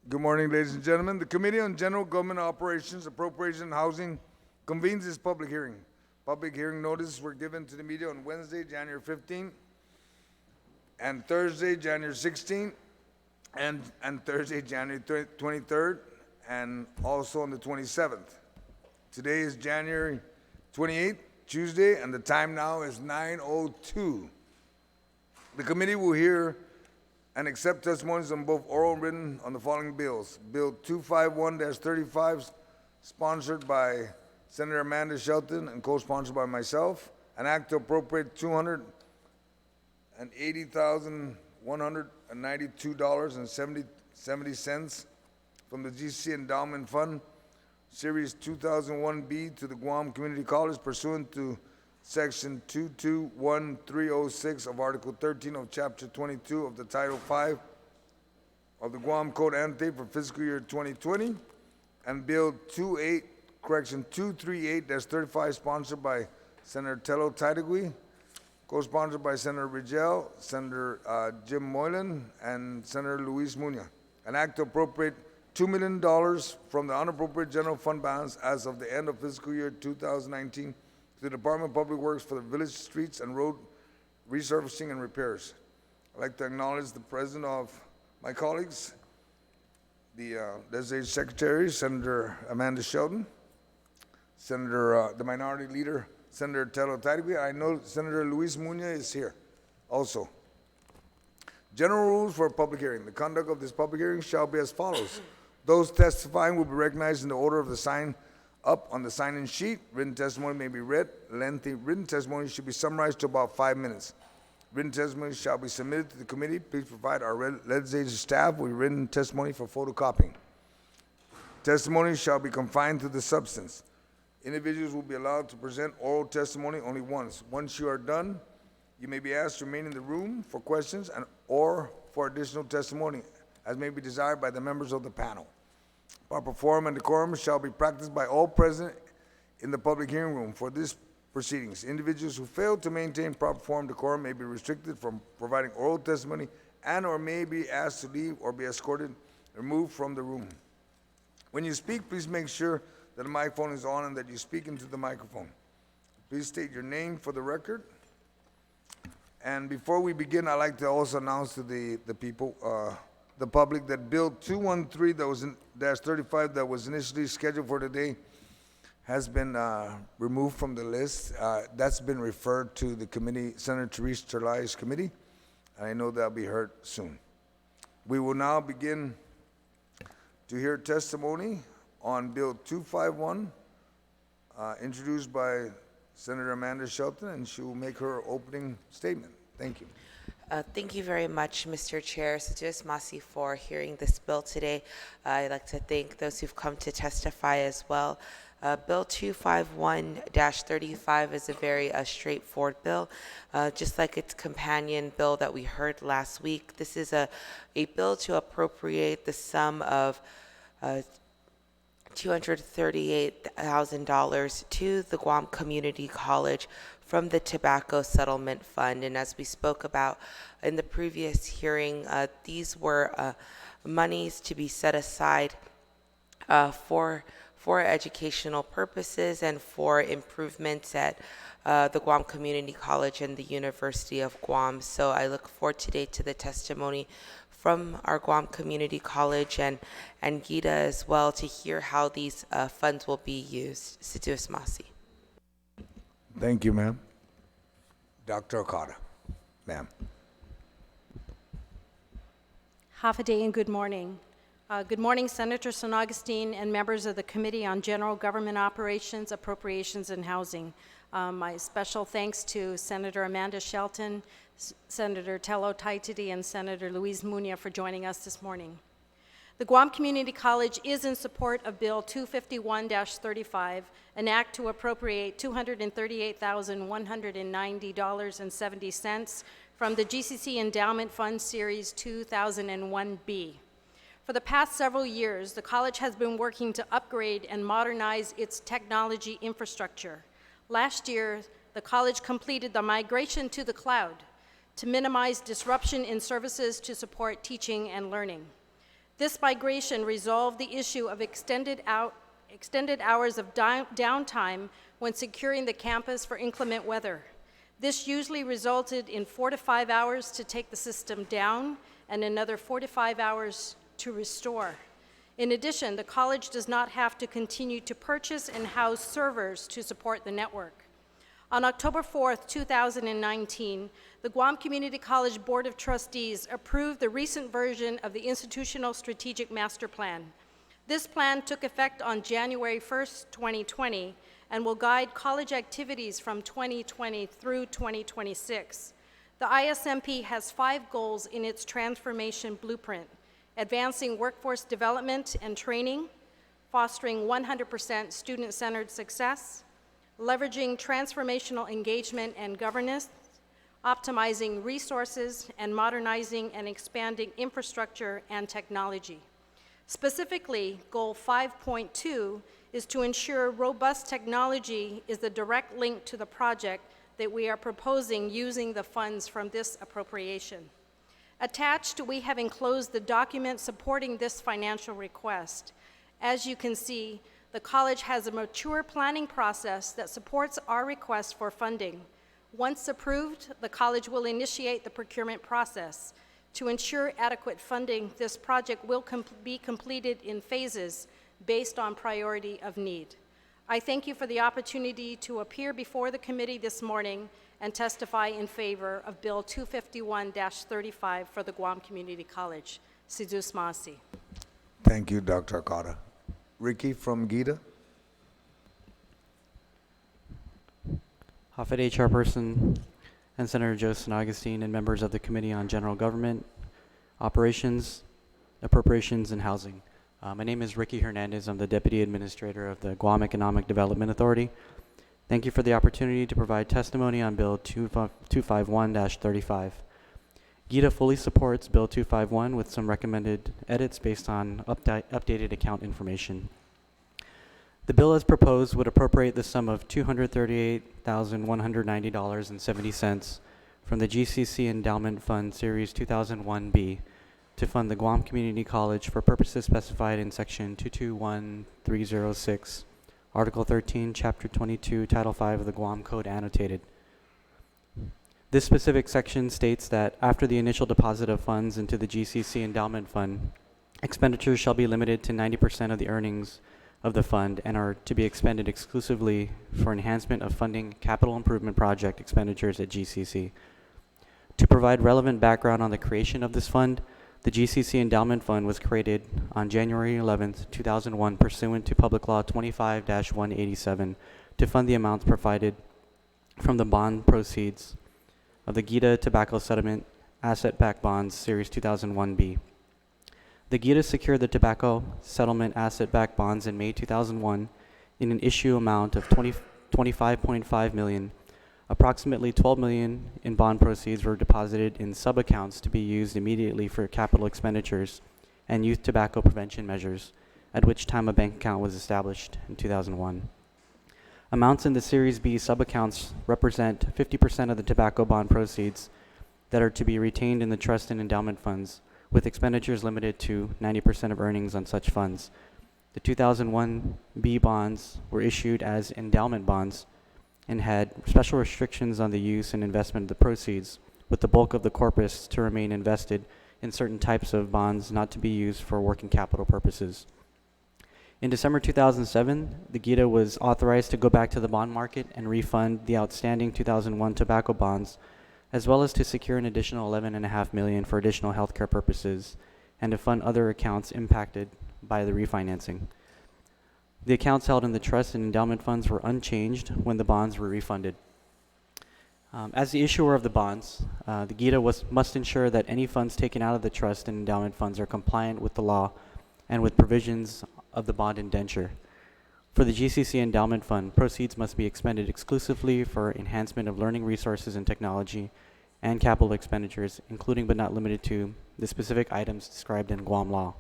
Good morning, ladies and gentlemen. The Committee on General Government Operations, Appropriation, and Housing convenes this public hearing. Public hearing notices were given to the media on Wednesday, January 15th, and Thursday, January 16th, and Thursday, January 23rd, and also on the 27th. Today is January 28th, Tuesday, and the time now is 9:02. The committee will hear and accept testimonies on both oral and written on the following bills. Bill 251-35, sponsored by Senator Amanda Shelton and co-sponsored by myself, an act to appropriate $280,192.70 from the GC Endowment Fund, Series 2001B to the Guam Community College pursuant to Section 221306 of Article 13 of Chapter 22 of the Title 5 of the Guam Code Annotated for fiscal year 2020, and Bill 238-35, sponsored by Senator Tello Taitigui, co-sponsored by Senator Rigel, Senator Jim Moylan, and Senator Luis Muñoz. An act to appropriate $2 million from the unappropriated general fund balance as of the end of fiscal year 2019 to the Department of Public Works for the village streets and road resurfacing and repairs. I'd like to acknowledge the presence of my colleagues, the Legislative Secretary, Senator Amanda Shelton, the Minority Leader, Senator Tello Taitigui. I know Senator Luis Muñoz is here also. General rules for a public hearing. The conduct of this public hearing shall be as follows. Those testifying will be recognized in the order of the sign up on the sign-in sheet. Written testimony may be read. Lengthy written testimony should be summarized to about 5 minutes. Written testimony shall be submitted to the committee. Please provide our legislative staff with written testimony for photocopying. Testimony shall be confined to the substance. Individuals will be allowed to present oral testimony only once. Once you are done, you may be asked to remain in the room for questions or for additional testimony, as may be desired by the members of the panel. Proper form and decorum shall be practiced by all present in the public hearing room for these proceedings. Individuals who fail to maintain proper form and decorum may be restricted from providing oral testimony and/or may be asked to leave or be escorted, removed from the room. When you speak, please make sure that the microphone is on and that you speak into the microphone. Please state your name for the record. And before we begin, I'd like to also announce to the people, the public, that Bill 213-35 that was initially scheduled for today has been removed from the list. That's been referred to the committee, Senator Therese Terlai's committee, and I know that'll be heard soon. We will now begin to hear testimony on Bill 251, introduced by Senator Amanda Shelton, and she will make her opening statement. Thank you. Thank you very much, Mr. Chair, Satuus Masi, for hearing this bill today. I'd like to thank those who've come to testify as well. Bill 251-35 is a very straightforward bill, just like its companion bill that we heard last week. This is a bill to appropriate the sum of $238,000 to the Guam Community College from the Tobacco Settlement Fund. And as we spoke about in the previous hearing, these were monies to be set aside for educational purposes and for improvements at the Guam Community College and the University of Guam. So I look forward today to the testimony from our Guam Community College and Gita as well to hear how these funds will be used. Satuus Masi. Thank you, ma'am. Dr. Okada, ma'am. Half a day and good morning. Good morning, Senator San Agustin and members of the Committee on General Government Operations, Appropriations, and Housing. My special thanks to Senator Amanda Shelton, Senator Tello Taitigui, and Senator Luis Muñoz for joining us this morning. The Guam Community College is in support of Bill 251-35, an act to appropriate $238,190.70 from the GCC Endowment Fund Series 2001B. For the past several years, the college has been working to upgrade and modernize its technology infrastructure. Last year, the college completed the migration to the cloud to minimize disruption in services to support teaching and learning. This migration resolved the issue of extended hours of downtime when securing the campus for inclement weather. This usually resulted in 4 to 5 hours to take the system down and another 4 to 5 hours to restore. In addition, the college does not have to continue to purchase and house servers to support the network. On October 4th, 2019, the Guam Community College Board of Trustees approved the recent version of the Institutional Strategic Master Plan. This plan took effect on January 1st, 2020, and will guide college activities from 2020 through 2026. The ISMP has 5 goals in its transformation blueprint: advancing workforce development and training, fostering 100% student-centered success, leveraging transformational engagement and governance, optimizing resources, and modernizing and expanding infrastructure and technology. Specifically, Goal 5.2 is to ensure robust technology is the direct link to the project that we are proposing using the funds from this appropriation. Attached, we have enclosed the document supporting this financial request. As you can see, the college has a mature planning process that supports our request for funding. Once approved, the college will initiate the procurement process. To ensure adequate funding, this project will be completed in phases based on priority of need. I thank you for the opportunity to appear before the committee this morning and testify in favor of Bill 251-35 for the Guam Community College. Sidus Masi. Thank you, Dr. Akata. Ricky from GITA. Hafide Chairperson and Senator Agustin and members of the Committee on General Government, Operations, Appropriations, and Housing. My name is Ricky Hernandez. I'm the Deputy Administrator of the Guam Economic Development Authority. Thank you for the opportunity to provide testimony on Bill 251-35. GITA fully supports Bill 251 with some recommended edits based on updated account information. The bill as proposed would appropriate the sum of $238,190.70 from the GCC Endowment Fund Series 2001B to fund the Guam Community College for purposes specified in Section 221306, Article 13, Chapter 22, Title 5 of the Guam Code Annotated. This specific section states that after the initial deposit of funds into the GCC Endowment Fund, expenditures shall be limited to 90% of the earnings of the fund and are to be expended exclusively for enhancement of funding capital improvement project expenditures at GCC. To provide relevant background on the creation of this fund, the GCC Endowment Fund was created on January 11, 2001, pursuant to Public Law 25-187 to fund the amounts provided from the bond proceeds of the GITA Tobacco Settlement Asset-Backed Bonds Series 2001B. The GITA secured the tobacco settlement asset-backed bonds in May 2001 in an issue amount of $25.5 million. Approximately $12 million in bond proceeds were deposited in sub-accounts to be used immediately for capital expenditures and youth tobacco prevention measures, at which time a bank account was established in 2001. Amounts in the Series B sub-accounts represent 50% of the tobacco bond proceeds that are to be retained in the trust and endowment funds, with expenditures limited to 90% of earnings on such funds. The 2001 B bonds were issued as endowment bonds and had special restrictions on the use and investment of the proceeds, with the bulk of the corpus to remain invested in certain types of bonds not to be used for working capital purposes. In December 2007, the GITA was authorized to go back to the bond market and refund the outstanding 2001 tobacco bonds, as well as to secure an additional $11.5 million for additional healthcare purposes and to fund other accounts impacted by the refinancing. The accounts held in the trust and endowment funds were unchanged when the bonds were refunded. As the issuer of the bonds, the GITA must ensure that any funds taken out of the trust and endowment funds are compliant with the law and with provisions of the bond indenture. For the GCC Endowment Fund, proceeds must be expended exclusively for enhancement of learning resources and technology and capital expenditures, including but not limited to the specific items described in Guam law.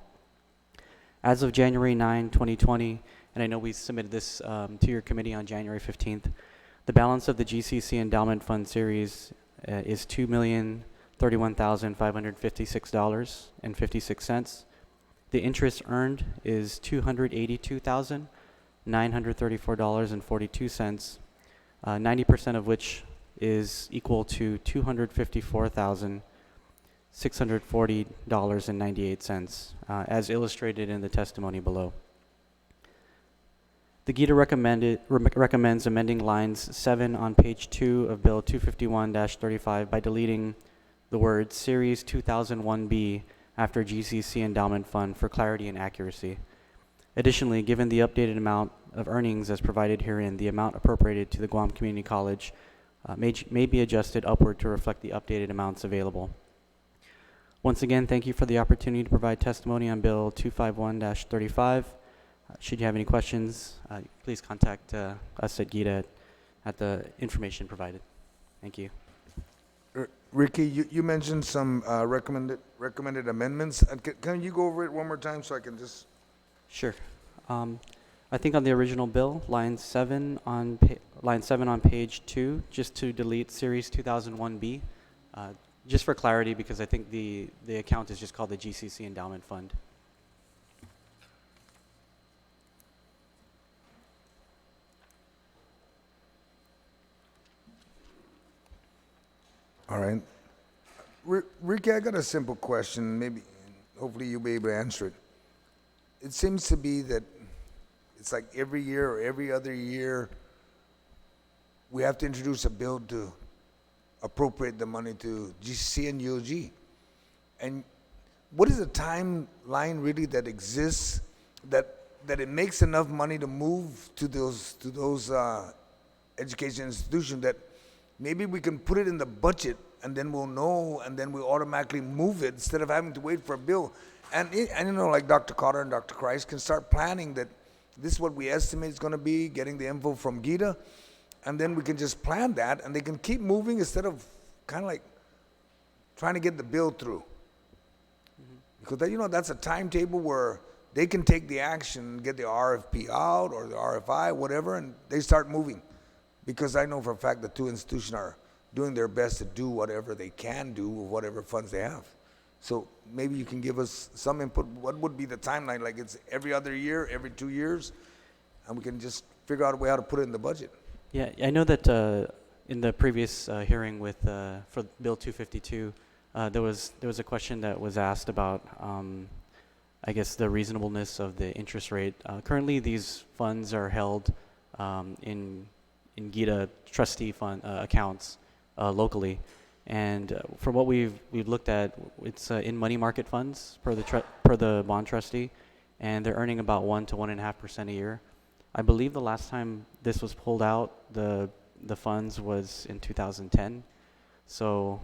As of January 9, 2020, and I know we submitted this to your committee on January 15th, the balance of the GCC Endowment Fund series is $2,031,556.56, The interest earned is $282,934.42, 90% of which is equal to $254,640.98, as illustrated in the testimony below. The GITA recommends amending lines 7 on page 2 of Bill 251-35 by deleting the word Series 2001B after GCC Endowment Fund for clarity and accuracy. Additionally, given the updated amount of earnings as provided herein, the amount appropriated to the Guam Community College may be adjusted upward to reflect the updated amounts available. Once again, thank you for the opportunity to provide testimony on Bill 251-35. Should you have any questions, please contact us at GITA at the information provided. Thank you. Ricky, you mentioned some recommended amendments. Can you go over it one more time so I can just... Sure. I think on the original bill, line 7 on page 2, just to delete Series 2001B, just for clarity, because I think the account is just called the GCC Endowment Fund. All right. Ricky, I got a simple question. Maybe, hopefully you'll be able to answer it. It seems to be that it's like every year or every other year, we have to introduce a bill to appropriate the money to GCC and UOG. And what is the timeline really that exists that it makes enough money to move to those education institutions that maybe we can put it in the budget and then we'll know and then we automatically move it instead of having to wait for a bill. And you know, like Dr. Carter and Dr. Christ can start planning that this is what we estimate it's going to be, getting the info from GITA, and then we can just plan that and they can keep moving instead of kind of like trying to get the bill through. Because, you know, that's a timetable where they can take the action, get the RFP out or the RFI, whatever, and they start moving. Because I know for a fact the two institutions are doing their best to do whatever they can do with whatever funds they have. So maybe you can give us some input. What would be the timeline? Like it's every other year, every 2 years, and we can just figure out a way how to put it in the budget. Yeah, I know that in the previous hearing with for Bill 252, there was a question that was asked about, I guess, the reasonableness of the interest rate. Currently, these funds are held in GITA trustee fund accounts locally, and for what we've looked at, it's in money market funds per the bond trustee, and they're earning about 1 to 1.5% a year. I believe the last time this was pulled out, the funds was in 2010. So,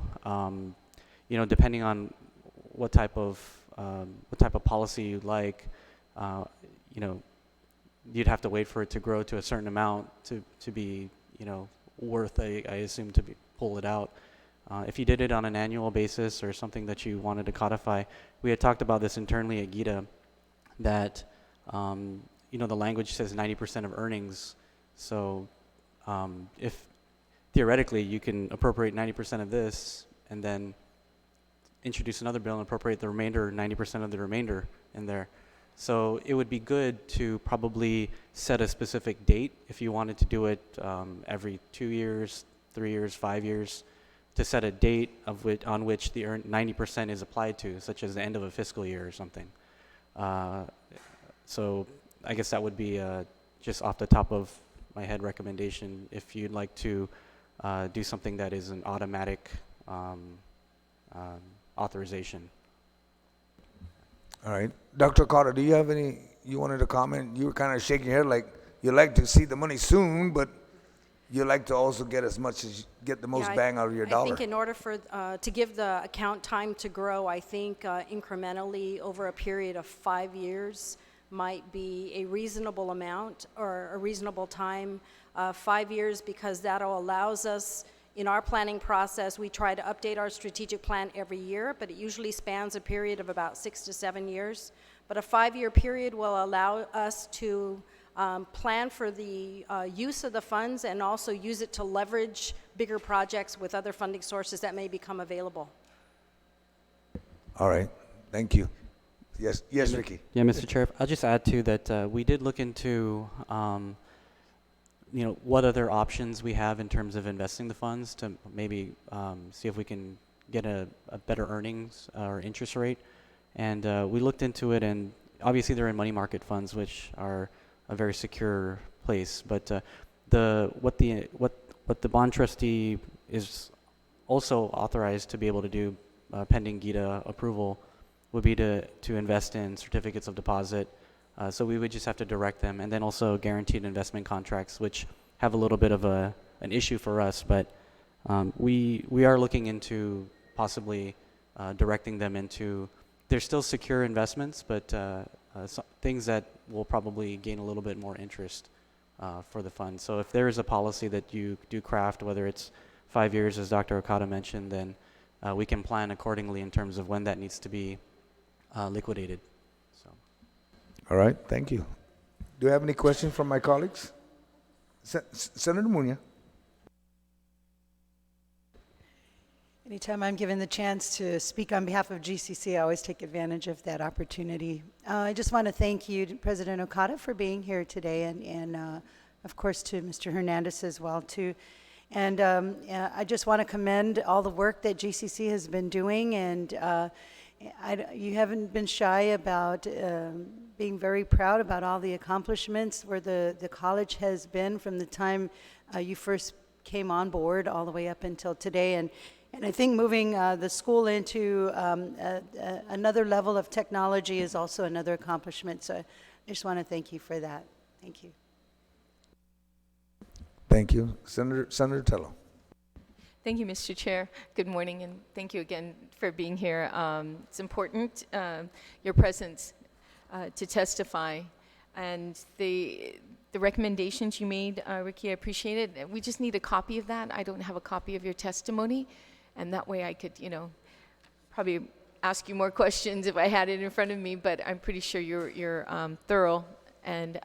you know, depending on what type of policy you like, you know, you'd have to wait for it to grow to a certain amount to be, you know, worth I assume to pull it out. If you did it on an annual basis or something that you wanted to codify, we had talked about this internally at GITA, that you know, the language says 90% of earnings. So if theoretically you can appropriate 90% of this and then introduce another bill and appropriate the remainder, 90% of the remainder in there. So it would be good to probably set a specific date if you wanted to do it every 2 years, 3 years, 5 years, to set a date on which the 90% is applied to, such as the end of a fiscal year or something. So I guess that would be just off the top of my head recommendation if you'd like to do something that is an automatic authorization. All right. Dr. Carter, do you have any, you wanted to comment? You were kind of shaking your head like you like to see the money soon, but you like to also get as much as, get the most bang out of your dollar. I think in order for, to give the account time to grow, I think incrementally over a period of 5 years might be a reasonable amount or a reasonable time. 5 years, because that allows us, in our planning process, we try to update our strategic plan every year, but it usually spans a period of about 6 to 7 years. But a 5-year period will allow us to plan for the use of the funds and also use it to leverage bigger projects with other funding sources that may become available. All right. Thank you. Yes, Ricky. Yeah, Mr. Chair, I'll just add too that we did look into, what other options we have in terms of investing the funds to maybe see if we can get a better earnings or interest rate. And we looked into it, and obviously they're in money market funds, which are a very secure place. But what the bond trustee is also authorized to be able to do, pending GITA approval, would be to invest in certificates of deposit. So we would just have to direct them, and then also guaranteed investment contracts, which have a little bit of an issue for us. But we are looking into possibly directing them into. They're still secure investments, but things that will probably gain a little bit more interest for the fund. So if there is a policy that you do craft, whether it's 5 years, as Dr. Okada mentioned, then we can plan accordingly in terms of when that needs to be liquidated. So. All right, thank you. Do you have any questions from my colleagues? Senator Muñoz. Anytime I'm given the chance to speak on behalf of GCC, I always take advantage of that opportunity. I just want to thank you, President Okada, for being here today, and of course to Mr. Hernandez as well, too. And I just want to commend all the work that GCC has been doing, and you haven't been shy about being very proud about all the accomplishments where the college has been from the time you first came on board all the way up until today. And I think moving the school into another level of technology is also another accomplishment. So I just want to thank you for that. Thank you. Thank you. Senator Tello. Thank you, Mr. Chair. Good morning, and thank you again for being here. It's important, your presence to testify, and the recommendations you made, Ricky, I appreciate it. We just need a copy of that. I don't have a copy of your testimony, and that way I could, probably ask you more questions if I had it in front of me, but I'm pretty sure you're thorough. And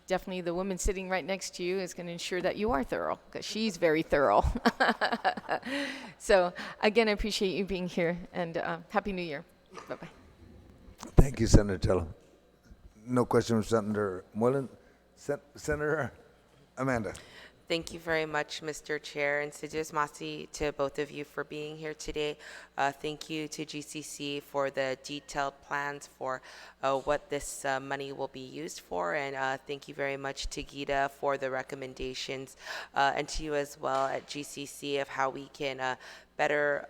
definitely the woman sitting right next to you is going to ensure that you are thorough, because she's very thorough. So, again, I appreciate you being here, and Happy New Year. Bye-bye. Thank you, Senator Tello. No question from Senator Moylan. Senator Amanda. Thank you very much, Mr. Chair, and Sidious Masi, to both of you for being here today. Thank you to GCC for the detailed plans for what this money will be used for, and thank you very much to GITA for the recommendations, and to you as well at GCC of how we can better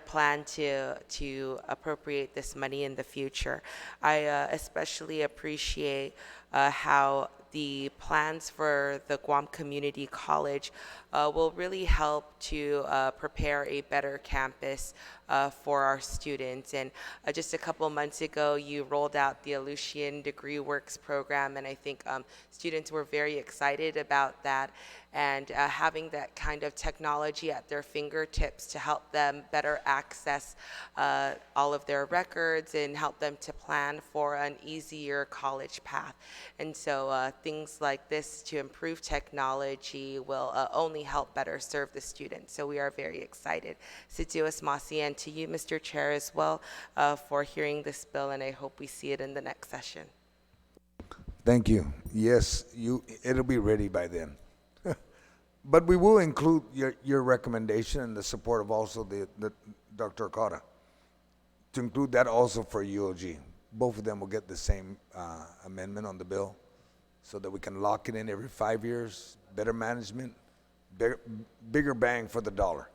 plan to appropriate this money in the future. I especially appreciate how the plans for the Guam Community College will really help to prepare a better campus for our students. And just a couple months ago, you rolled out the Aleutian Degree Works program, and I think students were very excited about that. And having that kind of technology at their fingertips to help them better access all of their records and help them to plan for an easier college path. And so things like this to improve technology will only help better serve the students. So we are very excited. Sidious Masi, and to you, Mr. Chair, as well, for hearing this bill, and I hope we see it in the next session. Thank you. Yes, it'll be ready by then. But we will include your recommendation and the support of also the Dr. Okada to include that also for UOG. Both of them will get the same amendment on the bill so that we can lock it in every 5 years, better management, bigger bang for the dollar.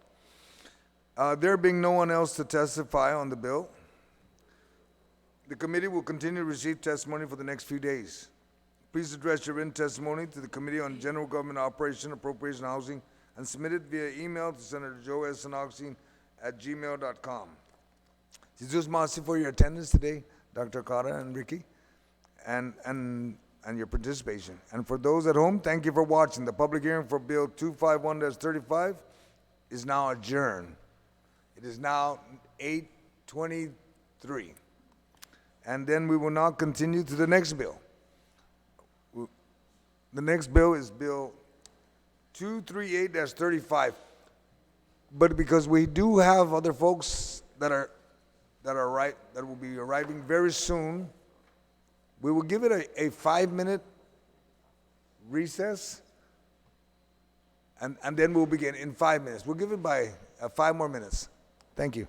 There being no one else to testify on the bill, the committee will continue to receive testimony for the next few days. Please address your written testimony to the Committee on General Government Operation, Appropriation, and Housing, and submit it via email to Senator Joe S. Augustine at gmail.com. Sidious Masi for your attendance today, Dr. Okada and Ricky, and your participation. And for those at home, thank you for watching. The public hearing for Bill 251-35 is now adjourned. It is now 8:23. And then we will now continue to the next bill. The next bill is Bill 238-35. But because we do have other folks that are that will be arriving very soon. We will give it a 5-minute recess, and then we'll begin in 5 minutes. We'll give it by 5 more minutes. Thank you.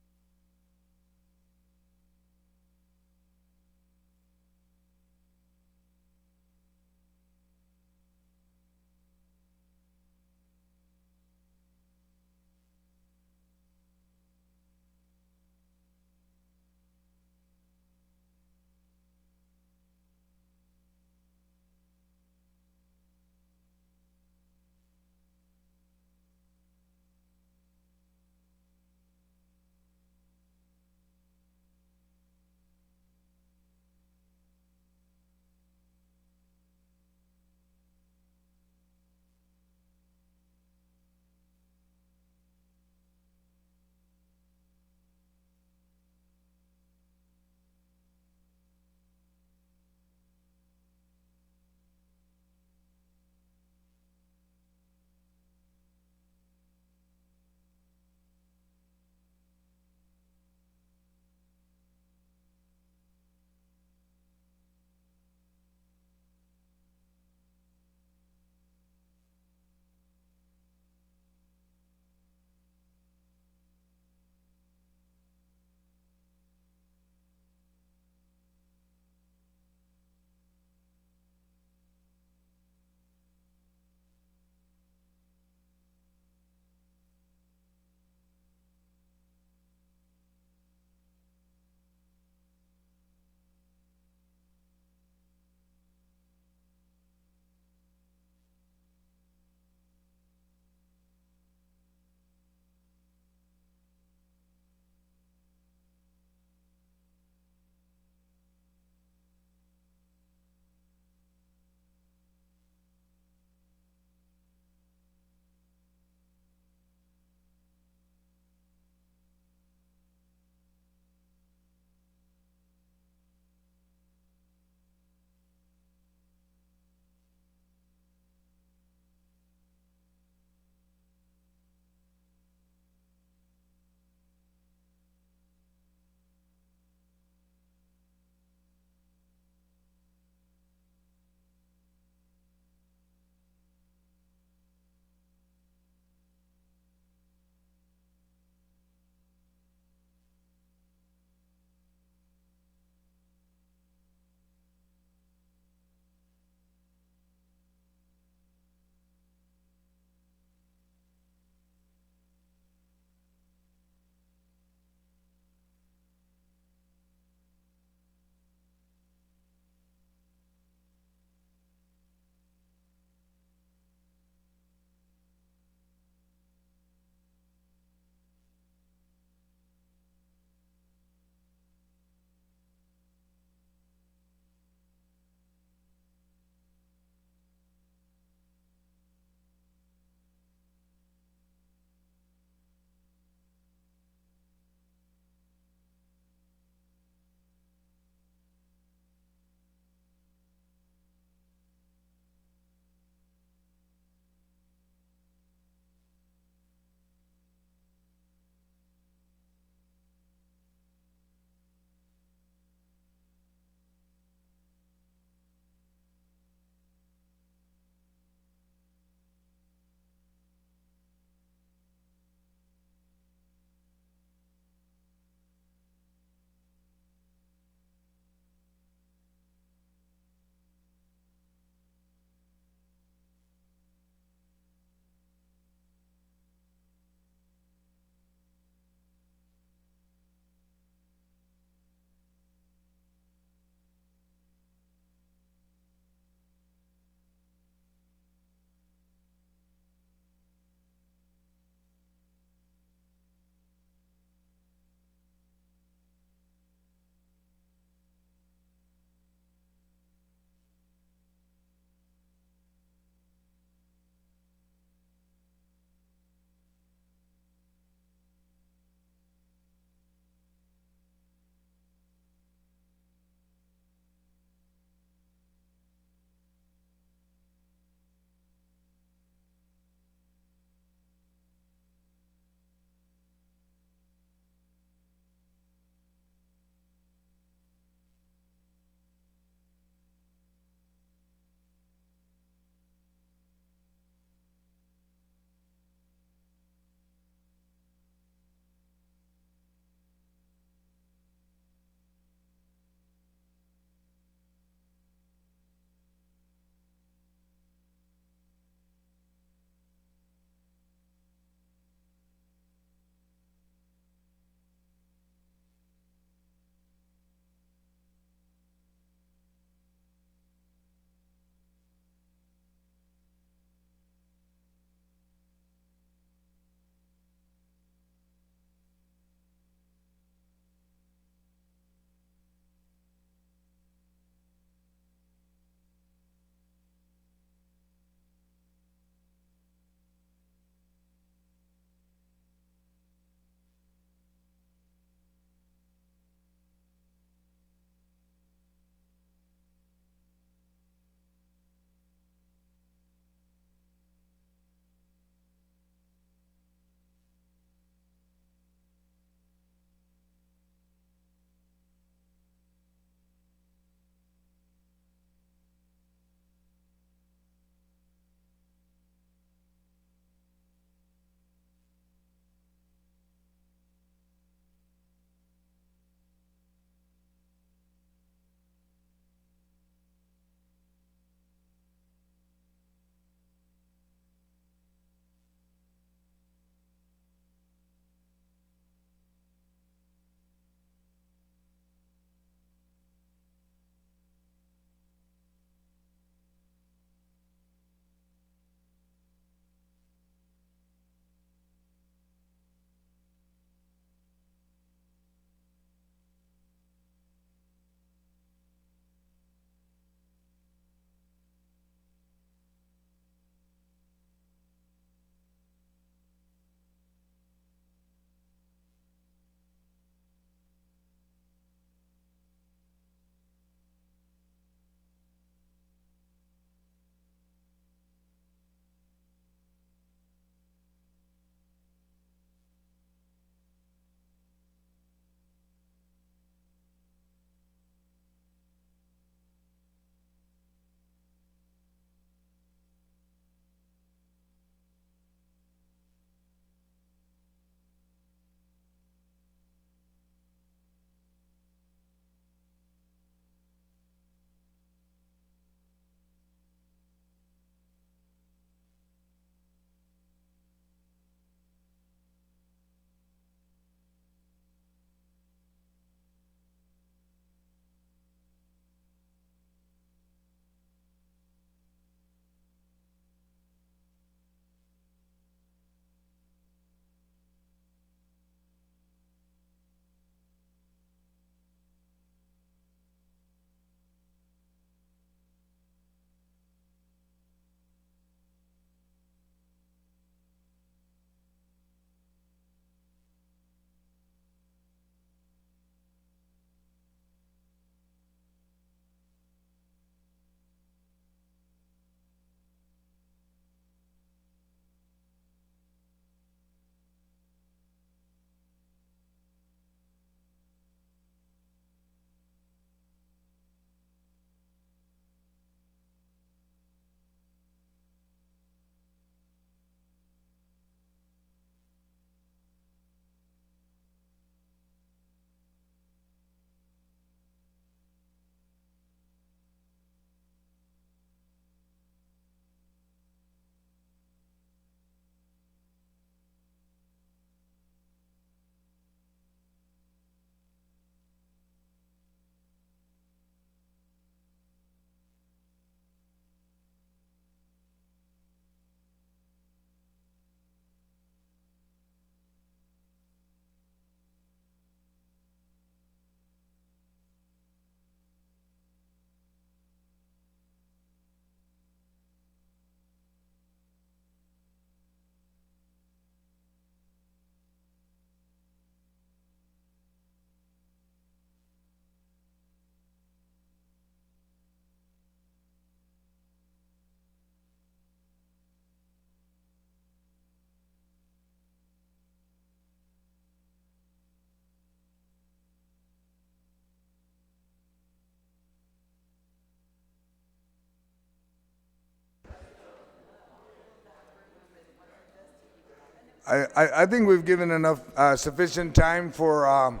I think we've given enough, sufficient time for,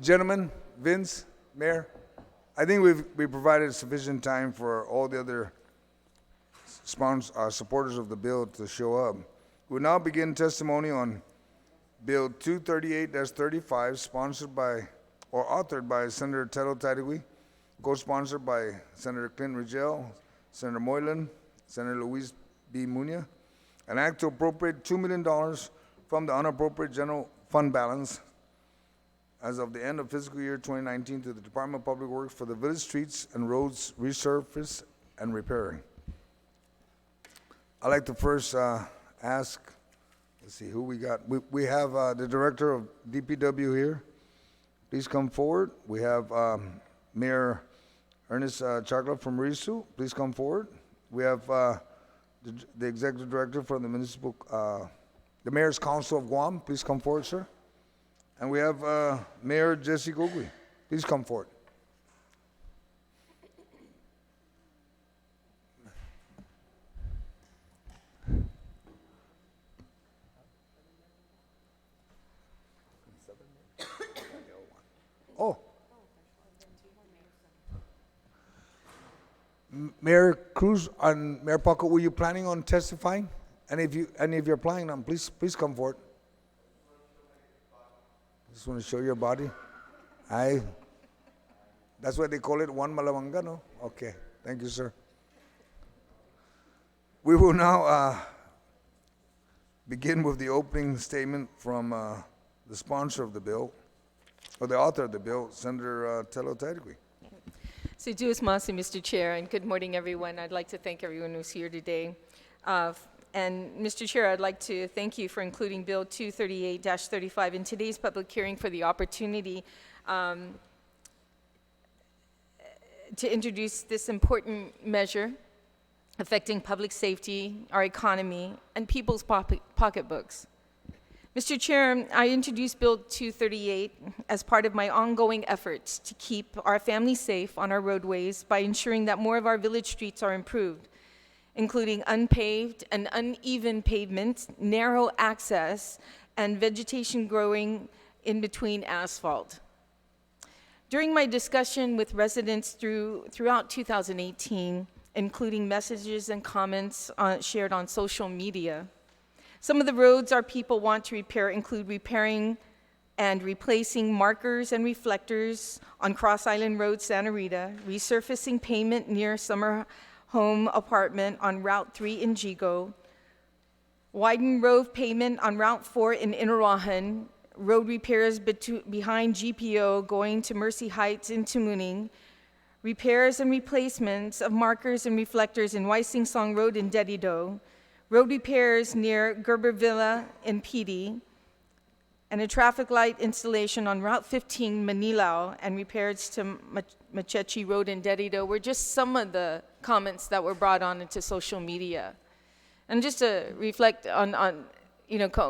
gentlemen, Vince, Mayor. I think we provided sufficient time for all the other supporters of the bill to show up. We'll now begin testimony on Bill 238-35, sponsored by, or authored by Senator Telo Tadigui, co-sponsored by Senator Clint Rigel, Senator Moylan, Senator Luis B. Muña, an act to appropriate $2 million from the unappropriated general fund balance as of the end of fiscal year 2019 to the Department of Public Works for the village streets and roads resurface and repairing. I'd like to first ask, let's see who we got. We have the Director of DPW here. Please come forward. We have Mayor Ernest Chacla from Risu. Please come forward. We have the Executive Director from the Municipal, the Mayor's Council of Guam. Please come forward, sir. And we have Mayor Jesse Gogui. Please come forward. Oh. Mayor Cruz and Mayor Paco, were you planning on testifying? And if you're planning on, please come forward. Just want to show your body. That's why they call it one Malabanga, no? Okay, thank you, sir. We will now begin with the opening statement from the sponsor of the bill, or the author of the bill, Senator Telo Tadigui. So Duas Masi, Mr. Chair, and good morning, everyone. I'd like to thank everyone who's here today. And Mr. Chair, I'd like to thank you for including Bill 238-35 in today's public hearing for the opportunity to introduce this important measure affecting public safety, our economy, and people's pocketbooks. Mr. Chair, I introduced Bill 238 as part of my ongoing efforts to keep our families safe on our roadways by ensuring that more of our village streets are improved, including unpaved and uneven pavements, narrow access, and vegetation growing in between asphalt. During my discussion with residents throughout 2018, including messages and comments shared on social media, some of the roads our people want to repair include repairing and replacing markers and reflectors on Cross Island Road, Santa Rita, resurfacing pavement near Summer Home Apartment on Route 3 in Jigo, widen road pavement on Route 4 in Inarajan, road repairs behind GPO going to Mercy Heights in Tumuning, repairs and replacements of markers and reflectors in Waising Song Road in Dedido, road repairs near Gerber Villa in PD, and a traffic light installation on Route 15 Manilao and repairs to Machechi Road in Dedido were just some of the comments that were brought on into social media. And just to reflect on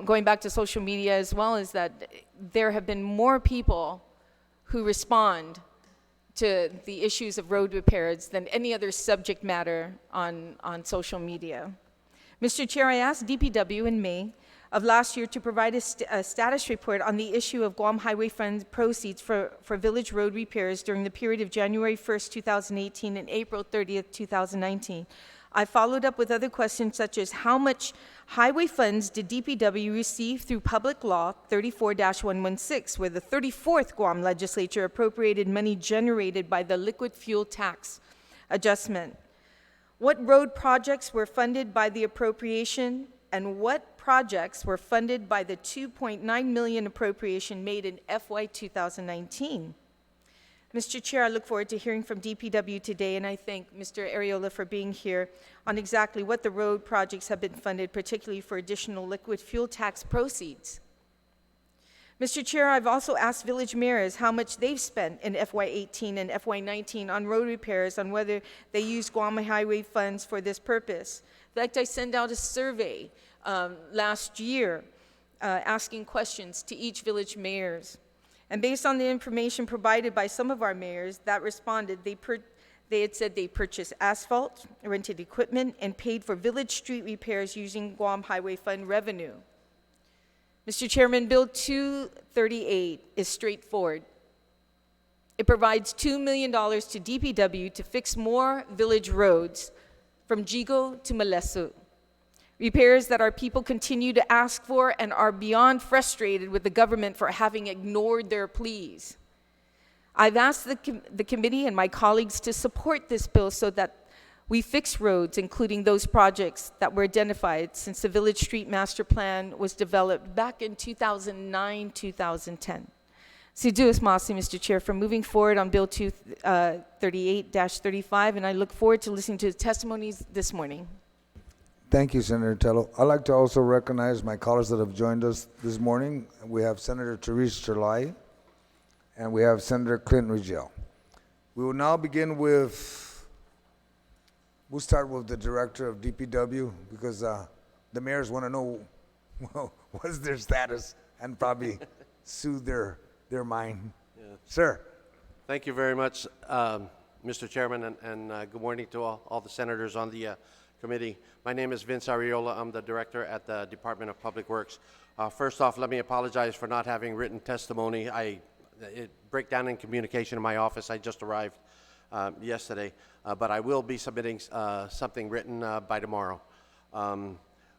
going back to social media as well, is that there have been more people who respond to the issues of road repairs than any other subject matter on social media. Mr. Chair, I asked DPW in May of last year to provide a status report on the issue of Guam Highway Fund proceeds for village road repairs during the period of January 1st, 2018 and April 30th, 2019. I followed up with other questions such as how much highway funds did DPW receive through Public Law 34-116, where the 34th Guam legislature appropriated money generated by the liquid fuel tax adjustment. What road projects were funded by the appropriation, and what projects were funded by the $2.9 million appropriation made in FY 2019? Mr. Chair, I look forward to hearing from DPW today, and I thank Mr. Ariola for being here on exactly what the road projects have been funded, particularly for additional liquid fuel tax proceeds. Mr. Chair, I've also asked village mayors how much they've spent in FY 18 and FY 19 on road repairs, on whether they use Guam Highway funds for this purpose. In fact, I sent out a survey last year asking questions to each village mayors. And based on the information provided by some of our mayors that responded, They had said they purchased asphalt, rented equipment, and paid for village street repairs using Guam Highway Fund revenue. Mr. Chairman, Bill 238 is straightforward. It provides $2 million to DPW to fix more village roads from Jigo to Malesu. Repairs that our people continue to ask for and are beyond frustrated with the government for having ignored their pleas. I've asked the committee and my colleagues to support this bill so that we fix roads, including those projects that were identified since the Village Street Master Plan was developed back in 2009-2010. Siduous Masi, Mr. Chair, for moving forward on Bill 238-35, and I look forward to listening to the testimonies this morning. Thank you, Senator Tello. I'd like to also recognize my colleagues that have joined us this morning. We have Senator Therese Cherlai, and we have Senator Clint Rigel. We will now begin with, we'll start with the Director of DPW, because the mayors want to know what is their status and probably soothe their mind. Yeah. Sir. Thank you very much, Mr. Chairman, and good morning to all the senators on the committee. My name is Vince Ariola. I'm the director at the Department of Public Works. First off, let me apologize for not having written testimony. It breakdown in communication in my office. I just arrived yesterday, but I will be submitting something written by tomorrow.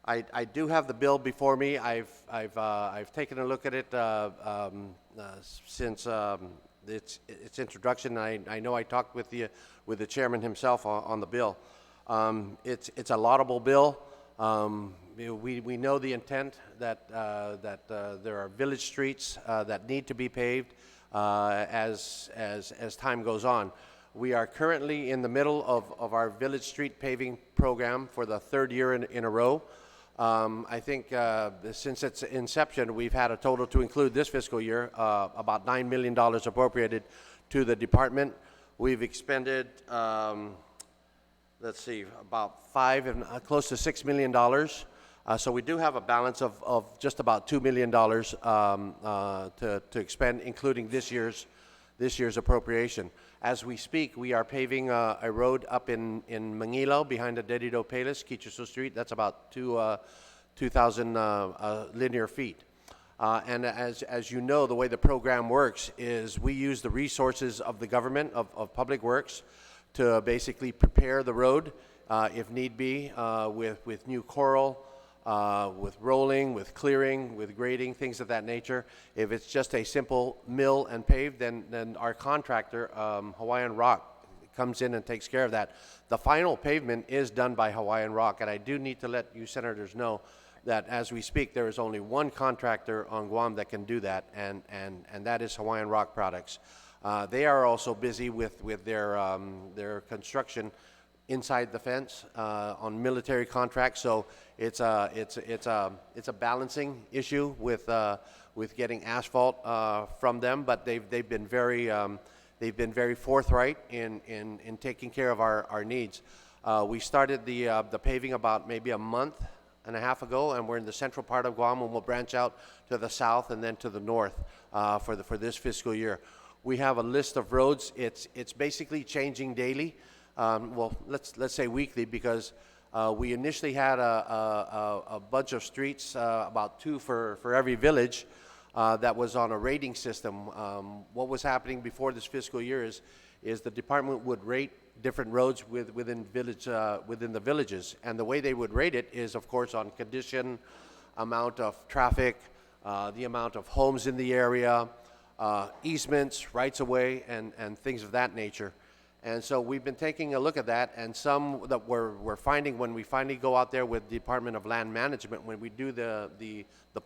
I do have the bill before me. I've taken a look at it since its introduction. I know I talked with the chairman himself on the bill. It's a laudable bill. We know the intent that there are village streets that need to be paved as time goes on. We are currently in the middle of our village street paving program for the third year in a row. I think since its inception, we've had a total, to include this fiscal year, about $9 million appropriated to the department. We've expended, let's see, about close to $6 million. So we do have a balance of just about $2 million to expend, including this year's appropriation. As we speak, we are paving a road up in Manguilo behind the Dedido Palis, Kichuso Street. That's about 2,000 linear feet. And as you know, the way the program works is we use the resources of the government, of Public Works, to basically prepare the road, if need be, with new coral, with rolling, with clearing, with grading, things of that nature. If it's just a simple mill and pave, then our contractor, Hawaiian Rock, comes in and takes care of that. The final pavement is done by Hawaiian Rock, and I do need to let you senators know that as we speak, there is only one contractor on Guam that can do that, and that is Hawaiian Rock Products. They are also busy with their construction inside the fence on military contracts, so it's a balancing issue with getting asphalt from them. But they've been very forthright in taking care of our needs. We started the paving about maybe a month and a half ago, and we're in the central part of Guam, and we'll branch out to the south and then to the north for this fiscal year. We have a list of roads. It's basically changing daily. Well, let's say weekly, because we initially had a bunch of streets, about 2 for every village, that was on a rating system. What was happening before this fiscal year is the department would rate different roads within the villages, and the way they would rate it is, of course, on condition, amount of traffic, the amount of homes in the area, easements, rights of way, and things of that nature. And so we've been taking a look at that, and some that we're finding when we finally go out there with the Department of Land Management, when we do the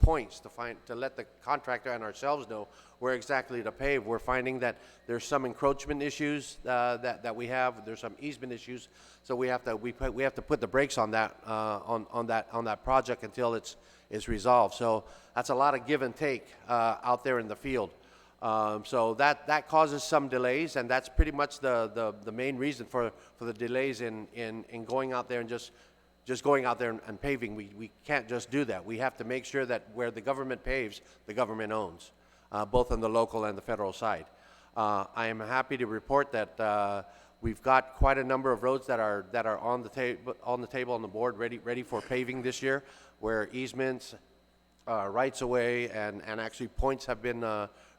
points to let the contractor and ourselves know where exactly to pave, we're finding that there's some encroachment issues that we have. There's some easement issues, so we have to put the brakes on that on that project until it's resolved. So that's a lot of give and take out there in the field. So that causes some delays, and that's pretty much the main reason for the delays in going out there and just going out there and paving. We can't just do that. We have to make sure that where the government paves, the government owns, both on the local and the federal side. I am happy to report that We've got quite a number of roads that are on the table on the board, ready for paving this year, where easements, rights of way, and actually points have been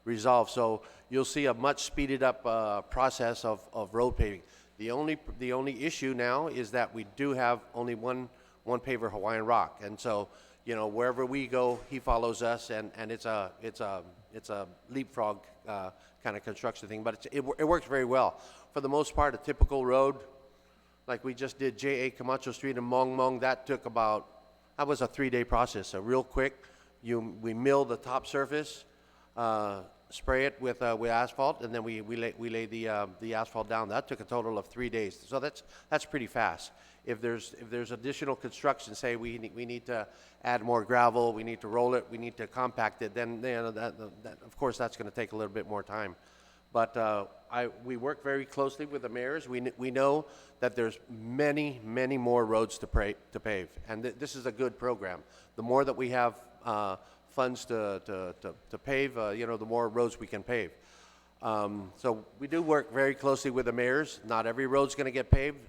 resolved. So you'll see a much speeded up process of road paving. The only issue now is that we do have only one paver, Hawaiian Rock, and so wherever we go, he follows us, and it's a leapfrog kind of construction thing, but it works very well. For the most part, a typical road, like we just did J.A. Camacho Street in Mong, that was a 3-day process. So real quick, we mill the top surface, spray it with asphalt, and then we lay the asphalt down. That took a total of 3 days. So that's pretty fast. If there's additional construction, say we need to add more gravel, we need to roll it, we need to compact it, then that of course that's going to take a little bit more time. But we work very closely with the mayors. We know that there's many more roads to pave, and this is a good program. The more that we have funds to pave, the more roads we can pave. So we do work very closely with the mayors. Not every road's going to get paved.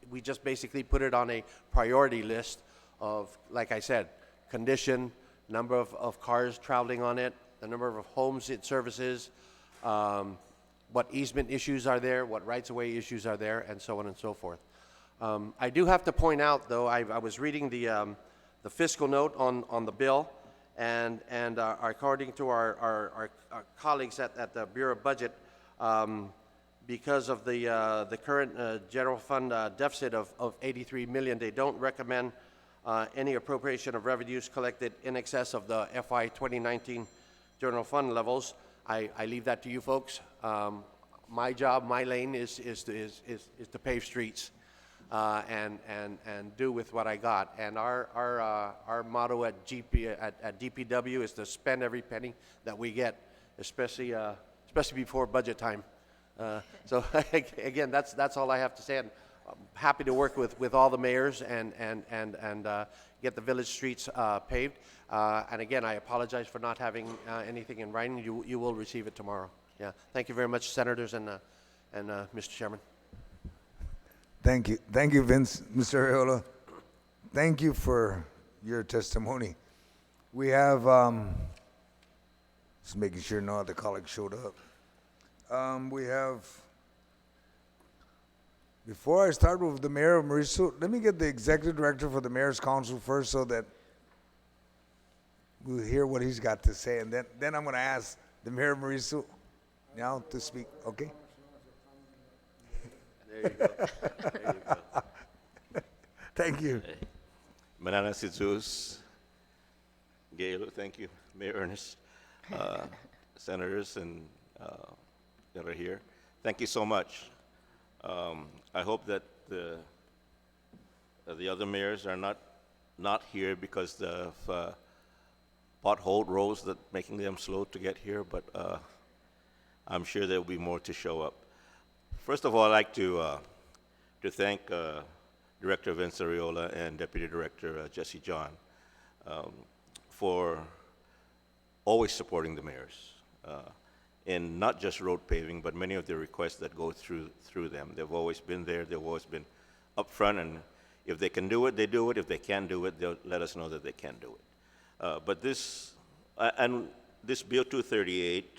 We just basically put it on a priority list of, like I said, condition, number of cars traveling on it, the number of homes it services, what easement issues are there, what rights-of-way issues are there, and so on and so forth. I do have to point out, though, I was reading the fiscal note on the bill, and according to our colleagues at the Bureau of Budget, because of the current general fund deficit of 83 million, they don't recommend any appropriation of revenues collected in excess of the FY 2019 general fund levels. I leave that to you folks. My job, my lane is to pave streets and do with what I got. And our motto at DPW is to spend every penny that we get, especially before budget time. So again, that's all I have to say. And I'm happy to work with all the mayors and get the village streets paved. And again, I apologize for not having anything in writing. You will receive it tomorrow. Yeah. Thank you very much, senators and Mr. Chairman. Thank you, Vince. Mr. Arreola, thank you for your testimony. We have, just making sure no other colleagues showed up. We have, before I start with the mayor of Mauricio, let me get the executive director for the mayor's council first so that we'll hear what he's got to say. And then I'm going to ask the mayor of Mauricio now to speak, okay? There you go. There you go. Thank you. Bananas Jesus, Gail, thank you, Mayor Ernest, senators and that are here. Thank you so much. I hope that the other mayors are not here because of pothole roads that making them slow to get here, but I'm sure there will be more to show up. First of all, I'd like to thank Director Vince Arreola and Deputy Director Jesse John for always supporting the mayors in not just road paving, but many of the requests that go through them. They've always been there. They've always been upfront, and if they can do it, they do it. If they can't do it, they'll let us know that they can do it. But this Bill 238,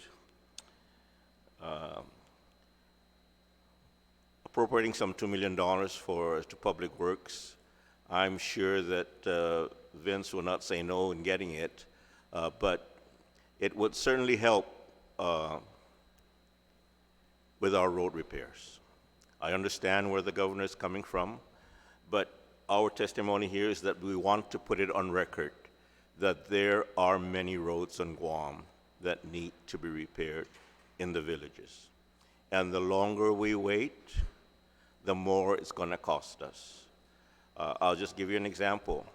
appropriating some $2 million to public works. I'm sure that Vince will not say no in getting it, but it would certainly help with our road repairs. I understand where the governor is coming from, but our testimony here is that we want to put it on record that there are many roads on Guam that need to be repaired in the villages. And the longer we wait, the more it's going to cost us. I'll just give you an example.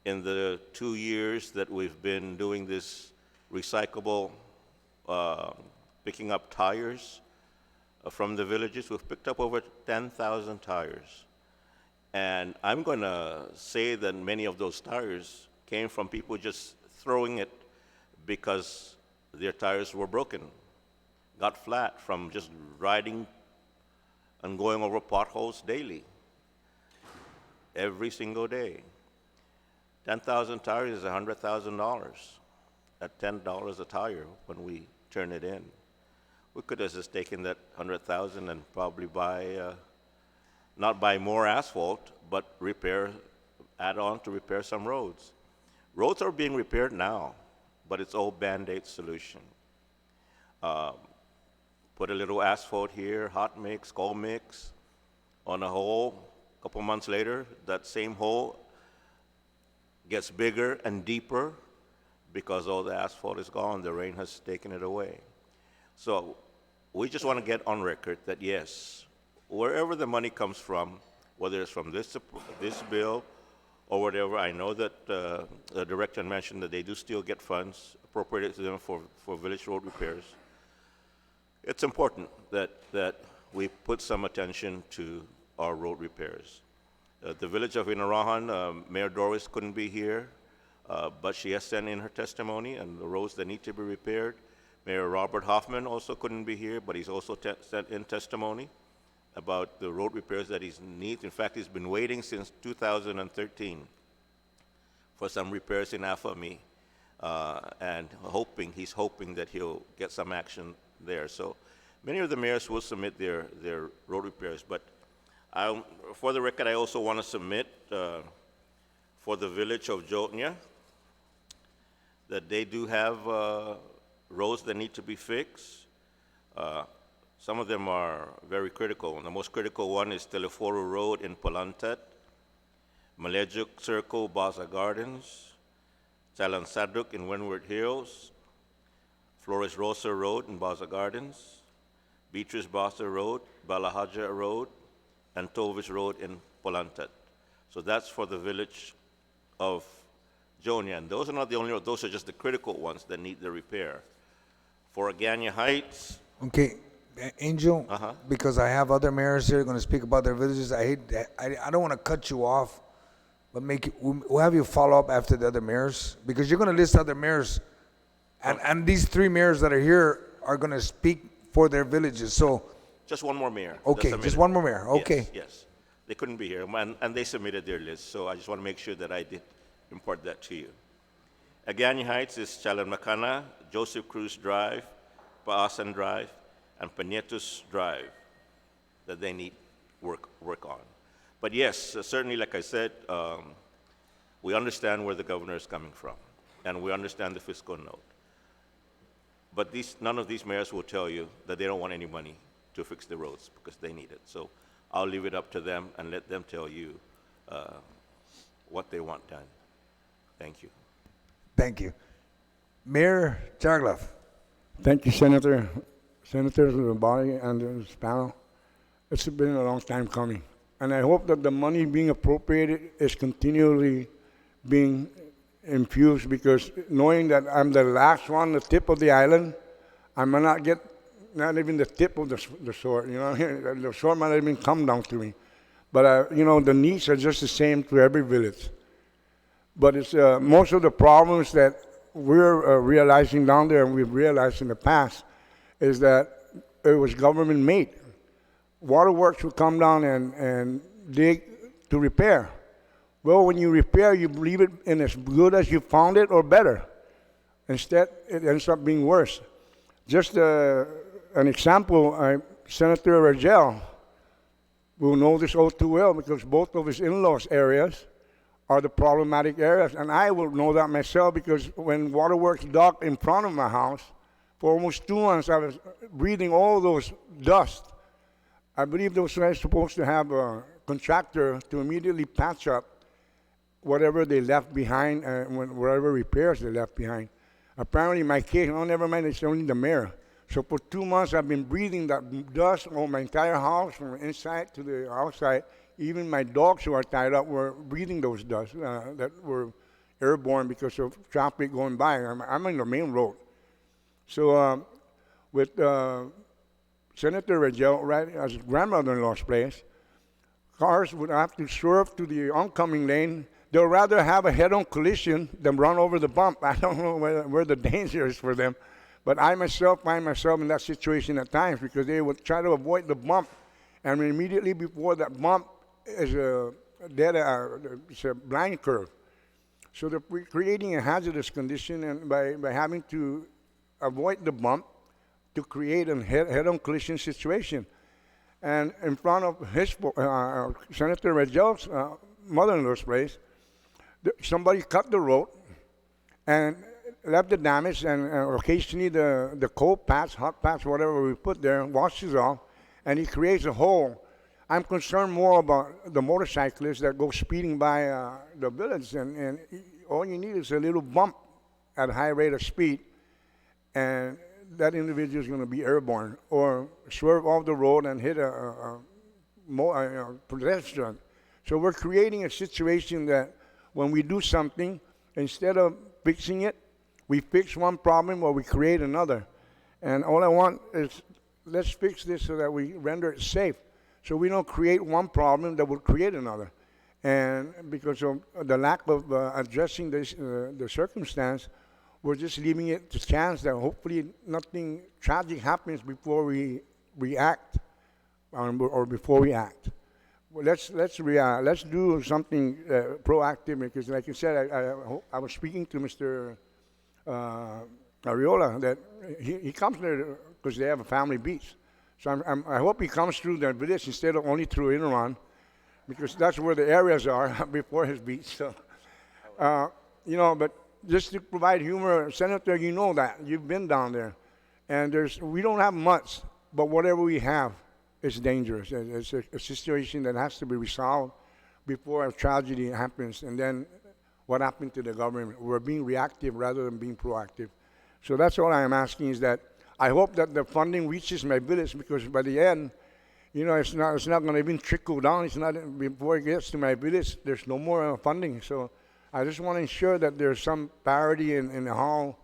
In the 2 years that we've been doing this recyclable, picking up tires from the villages, we've picked up over 10,000 tires. And I'm going to say that many of those tires came from people just throwing it because their tires were broken, got flat from just riding and going over potholes daily, every single day. 10,000 tires is $100,000 at $10 a tire when we turn it in. We could have just taken that 100,000 and probably not buy more asphalt, but add on to repair some roads. Roads are being repaired now, but it's all Band-Aid solution. Put a little asphalt here, hot mix, cold mix, on a hole. A couple months later, that same hole gets bigger and deeper because all the asphalt is gone. The rain has taken it away. So we just want to get on record that yes, wherever the money comes from, whether it's from this bill or whatever, I know that the director mentioned that they do still get funds appropriated to them for village road repairs. It's important that we put some attention to our road repairs. The village of Inarahan, Mayor Doris couldn't be here, but she has sent in her testimony and the roads that need to be repaired. Mayor Robert Hoffman also couldn't be here, but he's also sent in testimony about the road repairs that he needs. In fact, he's been waiting since 2013 for some repairs in Afami, and he's hoping that he'll get some action there. So many of the mayors will submit their road repairs, but for the record, I also want to submit for the village of Jotnya that they do have roads that need to be fixed. Some of them are very critical. And the most critical one is Teleforo Road in Palantet, Malejuk Circle, Baza Gardens, Talansaduk in Windward Hills, Flores Rosa Road in Baza Gardens, Beatrice Baza Road, Balahaja Road, and Tovis Road in Palantet. So that's for the village of Jonia. And those are not the only roads, those are just the critical ones that need the repair. For Agania Heights. Okay, Angel, because I have other mayors here going to speak about their villages. I don't want to cut you off, but we'll have you follow up after the other mayors, because you're going to list other mayors, and these three mayors that are here are going to speak for their villages. So Just one more mayor. okay, just one more mayor. Okay. Yes. They couldn't be here, and they submitted their list, so I just want to make sure that I did impart that to you. Agani Heights is Chalanmacana, Joseph Cruz Drive, Paasan Drive, and Panietos Drive that they need work on. But yes, certainly, like I said, we understand where the governor is coming from, and we understand the fiscal note. But none of these mayors will tell you that they don't want any money to fix the roads because they need it. So I'll leave it up to them and let them tell you what they want done. Thank you. Thank you. Mayor Jaglav. Thank you, Senator. Senators of the body and this panel. It's been a long time coming. And I hope that the money being appropriated is continually being infused, because knowing that I'm the last one, the tip of the island, I might not get not even the tip of the sword, you know, the sword might not even come down to me. But, you know, the needs are just the same to every village. But it's most of the problems that we're realizing down there, and we've realized in the past, is that it was government made. Waterworks would come down and dig to repair. Well, when you repair, you leave it in as good as you found it or better. Instead, it ends up being worse. Just an example, Senator Rangel will know this all too well, because both of his in-laws areas are the problematic areas. And I will know that myself, because when waterworks docked in front of my house, for almost 2 months, I was breathing all those dust. I believe those guys supposed to have a contractor to immediately patch up whatever they left behind, whatever repairs they left behind. Apparently, in my case, oh, never mind, it's only the mayor. So for 2 months, I've been breathing that dust on my entire house, from inside to the outside. Even my dogs who are tied up were breathing those dust that were airborne because of traffic going by. I'm on the main road. So with Senator Rangel, right, as his grandmother-in-law's place, cars would have to swerve to the oncoming lane. They'll rather have a head-on collision than run over the bump. I don't know where the danger is for them. But I myself find myself in that situation at times, because they would try to avoid the bump And immediately before that bump is it's a blind curve. So they're creating a hazardous condition, and by having to avoid the bump to create a head-on collision situation. And in front of his, Senator Regel's mother-in-law's place, somebody cut the road and left the damage, and occasionally the cold patch, hot patch, whatever we put there, washes off, and it creates a hole. I'm concerned more about the motorcyclists that go speeding by the village, and all you need is a little bump at a high rate of speed, and that individual is going to be airborne or swerve off the road and hit a pedestrian. So we're creating a situation that when we do something, instead of fixing it, we fix one problem or we create another. And all I want is, let's fix this so that we render it safe, so we don't create one problem that will create another. And because of the lack of addressing this, the circumstance, we're just leaving it to chance that hopefully nothing tragic happens before we react, or before we act. Well, let's do something proactive, because, like you said, I was speaking to Mr. Ariola that he comes there because they have a family beach. So I hope he comes through the village instead of only through Inaran, because that's where the areas are before his beach. So, but just to provide humor, Senator, you know that. You've been down there. And we don't have much, but whatever we have is dangerous. It's a situation that has to be resolved before a tragedy happens. And then what happened to the government? We're being reactive rather than being proactive. So that's all I am asking, is that I hope that the funding reaches my village, because by the end, it's not going to even trickle down. It's not, before it gets to my village, there's no more funding. So I just want to ensure that there's some parity in how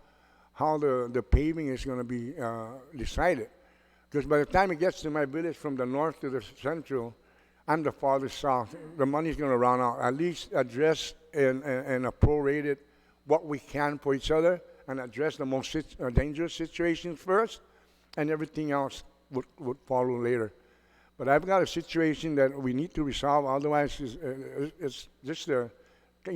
the paving is going to be decided. Because by the time it gets to my village from the north to the central, I'm the farthest south. The money's going to run out. At least address in a prorated what we can for each other, and address the most dangerous situations first, and everything else would follow later. But I've got a situation that we need to resolve. Otherwise, it's just you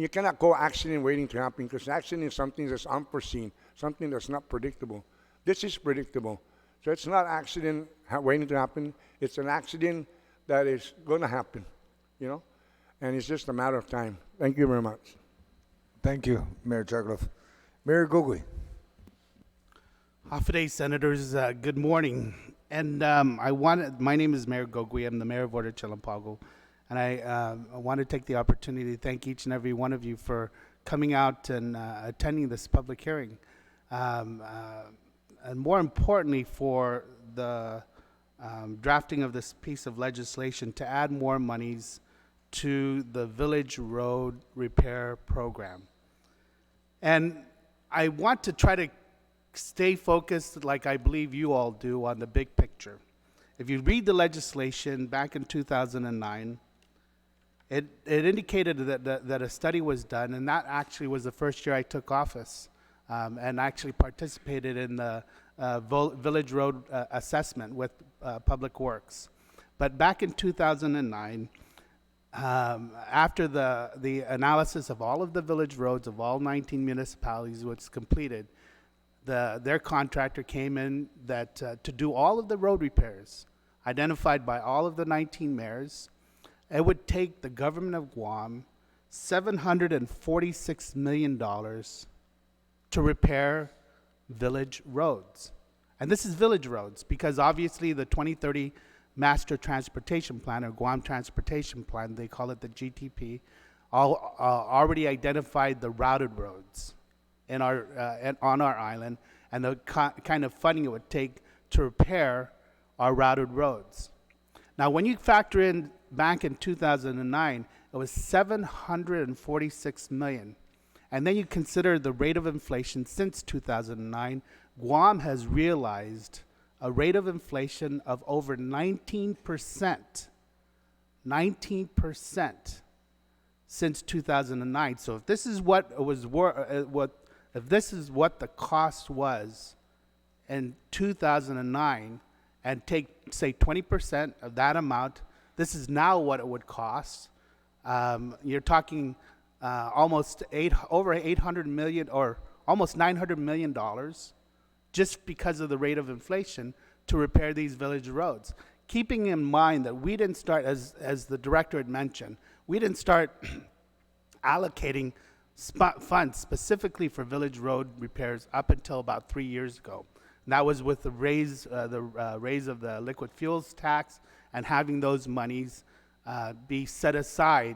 cannot go accident waiting to happen, because accident is something that's unforeseen, something that's not predictable. This is predictable. So it's not accident waiting to happen. It's an accident that is going to happen, and it's just a matter of time. Thank you very much. Thank you, Mayor Chakloff. Mayor Gogui. Hafa Senators, good morning. And my name is Mayor Gogui. I'm the Mayor of Order Chalampago. And I want to take the opportunity to thank each and every one of you for coming out and attending this public hearing. And more importantly, for the drafting of this piece of legislation to add more monies to the Village Road Repair Program. And I want to try to stay focused, like I believe you all do, on the big picture. If you read the legislation back in 2009, it indicated that a study was done, and that actually was the first year I took office, and actually participated in the Village Road assessment with Public Works. But back in 2009, after the analysis of all of the village roads of all 19 municipalities was completed, their contractor came in that to do all of the road repairs identified by all of the 19 mayors. It would take the government of Guam $746 million to repair village roads. And this is village roads, because obviously the 2030 Master Transportation Plan, or Guam Transportation Plan, they call it the GTP, already identified the routed roads on our island, and the kind of funding it would take to repair our routed roads. Now, when you factor in back in 2009, it was $746 million. And then you consider the rate of inflation since 2009, Guam has realized a rate of inflation of over 19%. 19% since 2009. So if this is what it was if this is what the cost was in 2009, and take, say, 20% of that amount, this is now what it would cost. You're talking over 800 million or almost $900 million just because of the rate of inflation to repair these village roads. Keeping in mind that we didn't start, as the director had mentioned, we didn't start allocating funds specifically for village road repairs up until about 3 years ago. And that was with the raise of the liquid fuels tax and having those monies be set aside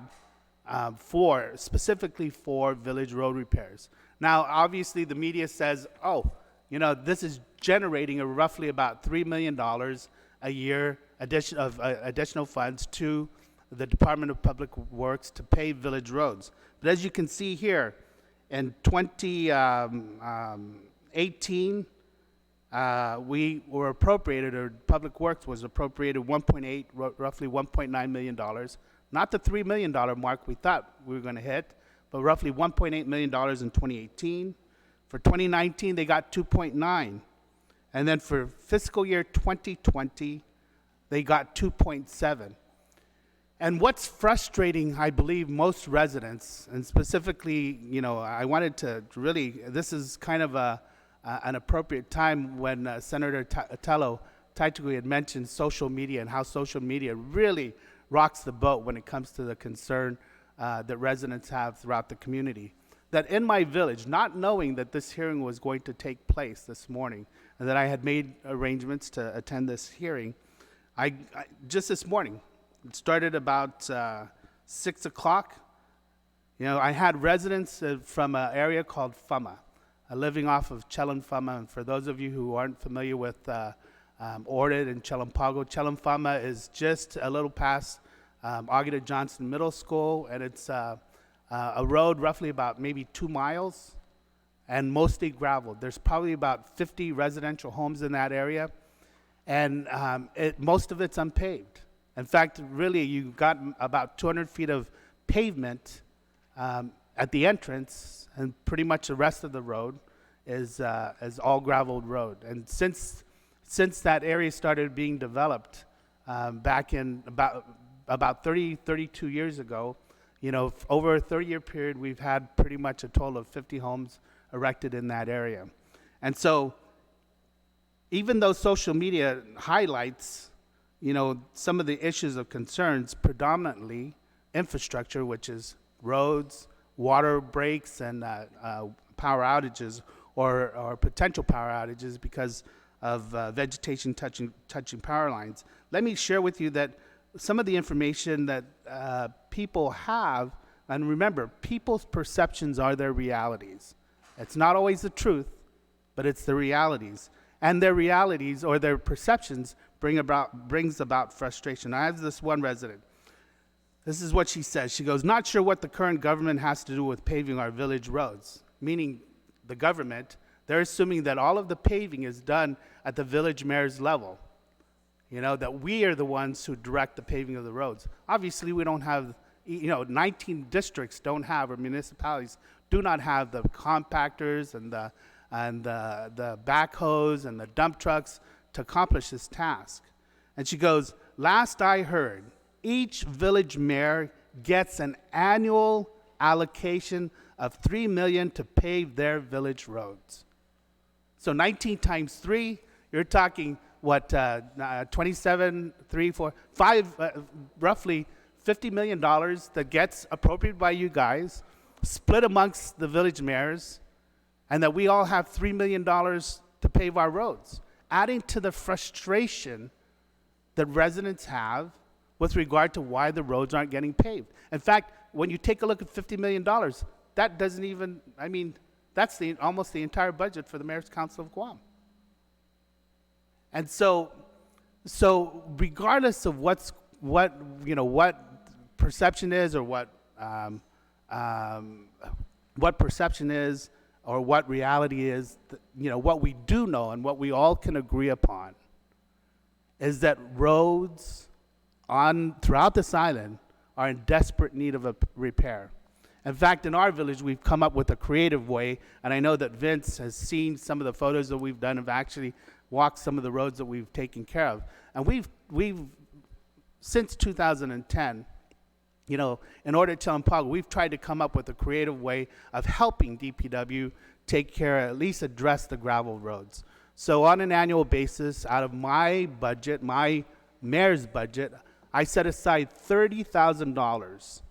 specifically for village road repairs. Now, obviously, the media says, oh, this is generating roughly about $3 million a year additional funds to the Department of Public Works to pave village roads. But as you can see here, in 2018, we were appropriated, or Public Works was appropriated roughly $1.9 million. Not the $3 million mark we thought we were going to hit, but roughly $1.8 million in 2018. For 2019, they got 2.9. And then for fiscal year 2020, they got 2.7. And what's frustrating, I believe, most residents, and specifically, I wanted to really, this is kind of an appropriate time when Senator Taitugui had mentioned social media and how social media really rocks the boat when it comes to the concern that residents have throughout the community. That in my village, not knowing that this hearing was going to take place this morning, and that I had made arrangements to attend this hearing, I just this morning, it started about 6 o'clock. I had residents from an area called Fama, living off of Chelan-Fama. And for those of you who aren't familiar with Orchid and Chelampago, Chelan-Fama is just a little past Agueda Johnson Middle School, and it's a road roughly about maybe 2 miles and mostly gravel. There's probably about 50 residential homes in that area, and most of it's unpaved. In fact, really, you got about 200 feet of pavement at the entrance, and pretty much the rest of the road is all graveled road. And since that area started being developed back in about 32 years ago, over a 30-year period, we've had pretty much a total of 50 homes erected in that area. And so even though social media highlights, some of the issues of concerns, predominantly infrastructure, which is roads, water breaks, and power outages or potential power outages because of vegetation touching power lines. Let me share with you that some of the information that people have, and remember, people's perceptions are their realities. It's not always the truth, but it's the realities. And their realities or their perceptions brings about frustration. I have this one resident. This is what she says. She goes, "Not sure what the current government has to do with paving our village roads," meaning the government. They're assuming that all of the paving is done at the village mayor's level. That we are the ones who direct the paving of the roads. Obviously, we don't have, 19 districts don't have, or municipalities do not have the compactors and the backhoes and the dump trucks to accomplish this task. And she goes, "Last I heard, each village mayor gets an annual allocation of $3 million to pave their village roads." So 19 times 3, you're talking, 27, 3, 4, 5, roughly $50 million that gets appropriated by you guys, split amongst the village mayors, and that we all have $3 million to pave our roads, adding to the frustration that residents have with regard to why the roads aren't getting paved. In fact, when you take a look at $50 million, that doesn't even, that's almost the entire budget for the Mayor's Council of Guam. And so regardless of what perception is, or what perception is, or what reality is, what we do know and what we all can agree upon is that roads throughout this island are in desperate need of a repair. In fact, in our village, we've come up with a creative way, and I know that Vince has seen some of the photos that we've done of actually walk some of the roads that we've taken care of. And we've since 2010, you know, in order to empower, we've tried to come up with a creative way of helping DPW take care, at least address the gravel roads. So on an annual basis, out of my budget, my mayor's budget, I set aside $30,000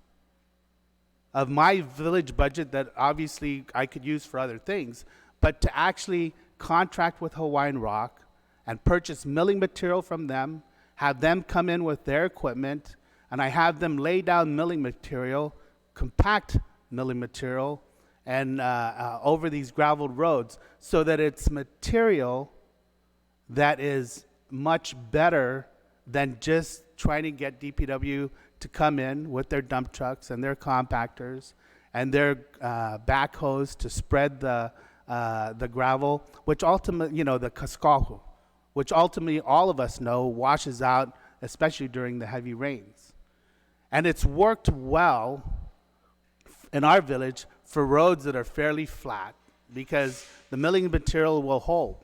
of my village budget that obviously I could use for other things, but to actually contract with Hawaiian Rock and purchase milling material from them, have them come in with their equipment, and I have them lay down milling material, compact milling material, and over these graveled roads so that it's material that is much better than just trying to get DPW to come in with their dump trucks and their compactors and their backhoes to spread the gravel, which ultimately, you know, the kaskahu, which ultimately all of us know washes out, especially during the heavy rains. And it's worked well in our village for roads that are fairly flat because the milling material will hold.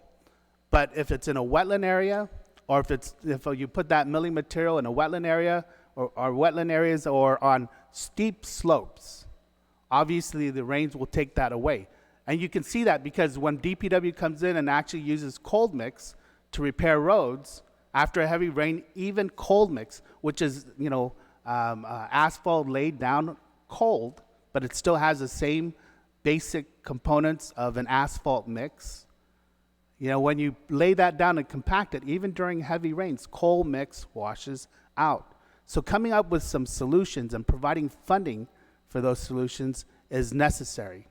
But if it's in a wetland area, or if you put that milling material in a wetland area or wetland areas or on steep slopes, obviously the rains will take that away. And you can see that because when DPW comes in and actually uses cold mix to repair roads after a heavy rain, even cold mix, which is, you know, asphalt laid down cold, but it still has the same basic components of an asphalt mix. You know, when you lay that down and compact it, even during heavy rains, coal mix washes out. So coming up with some solutions and providing funding for those solutions is necessary.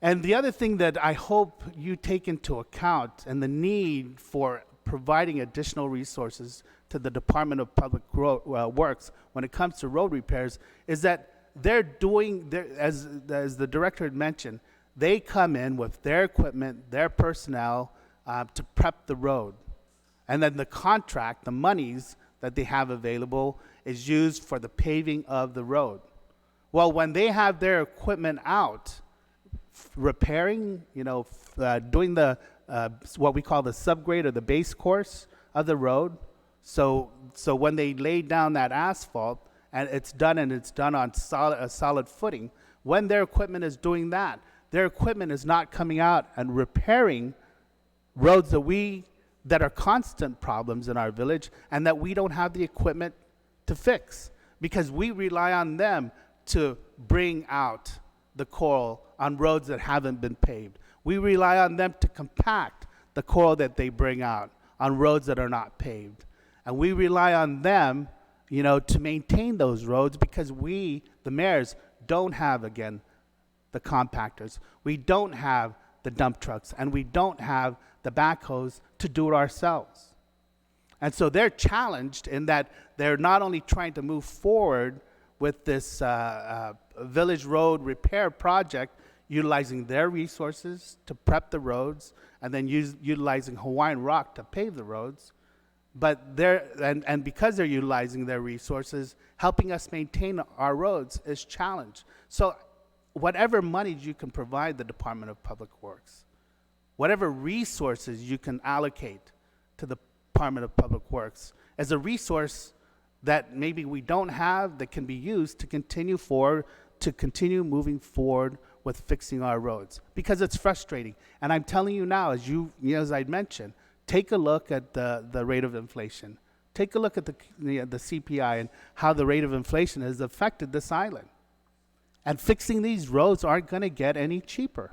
And the other thing that I hope you take into account and the need for providing additional resources to the Department of Public Works when it comes to road repairs is that they're doing, as the director had mentioned, they come in with their equipment, their personnel to prep the road. And then the contract, the monies that they have available is used for the paving of the road. Well, when they have their equipment out, repairing, you know, doing the, what we call the subgrade or the base course of the road, so when they lay down that asphalt and it's done on a solid footing, when their equipment is doing that, their equipment is not coming out and repairing roads that are constant problems in our village and that we don't have the equipment to fix because we rely on them to bring out the coral on roads that haven't been paved. We rely on them to compact the coral that they bring out on roads that are not paved. And we rely on them, you know, to maintain those roads because we, the mayors, don't have, again, the compactors. We don't have the dump trucks, and we don't have the backhoes to do it ourselves. And so they're challenged in that they're not only trying to move forward with this village road repair project, utilizing their resources to prep the roads, and then utilizing Hawaiian Rock to pave the roads, but and because they're utilizing their resources, helping us maintain our roads is challenged. So whatever money you can provide the Department of Public Works, whatever resources you can allocate to the Department of Public Works as a resource that maybe we don't have that can be used to continue moving forward with fixing our roads because it's frustrating. And I'm telling you now, as I'd mentioned, take a look at the rate of inflation. Take a look at the CPI and how the rate of inflation has affected this island. And fixing these roads aren't going to get any cheaper.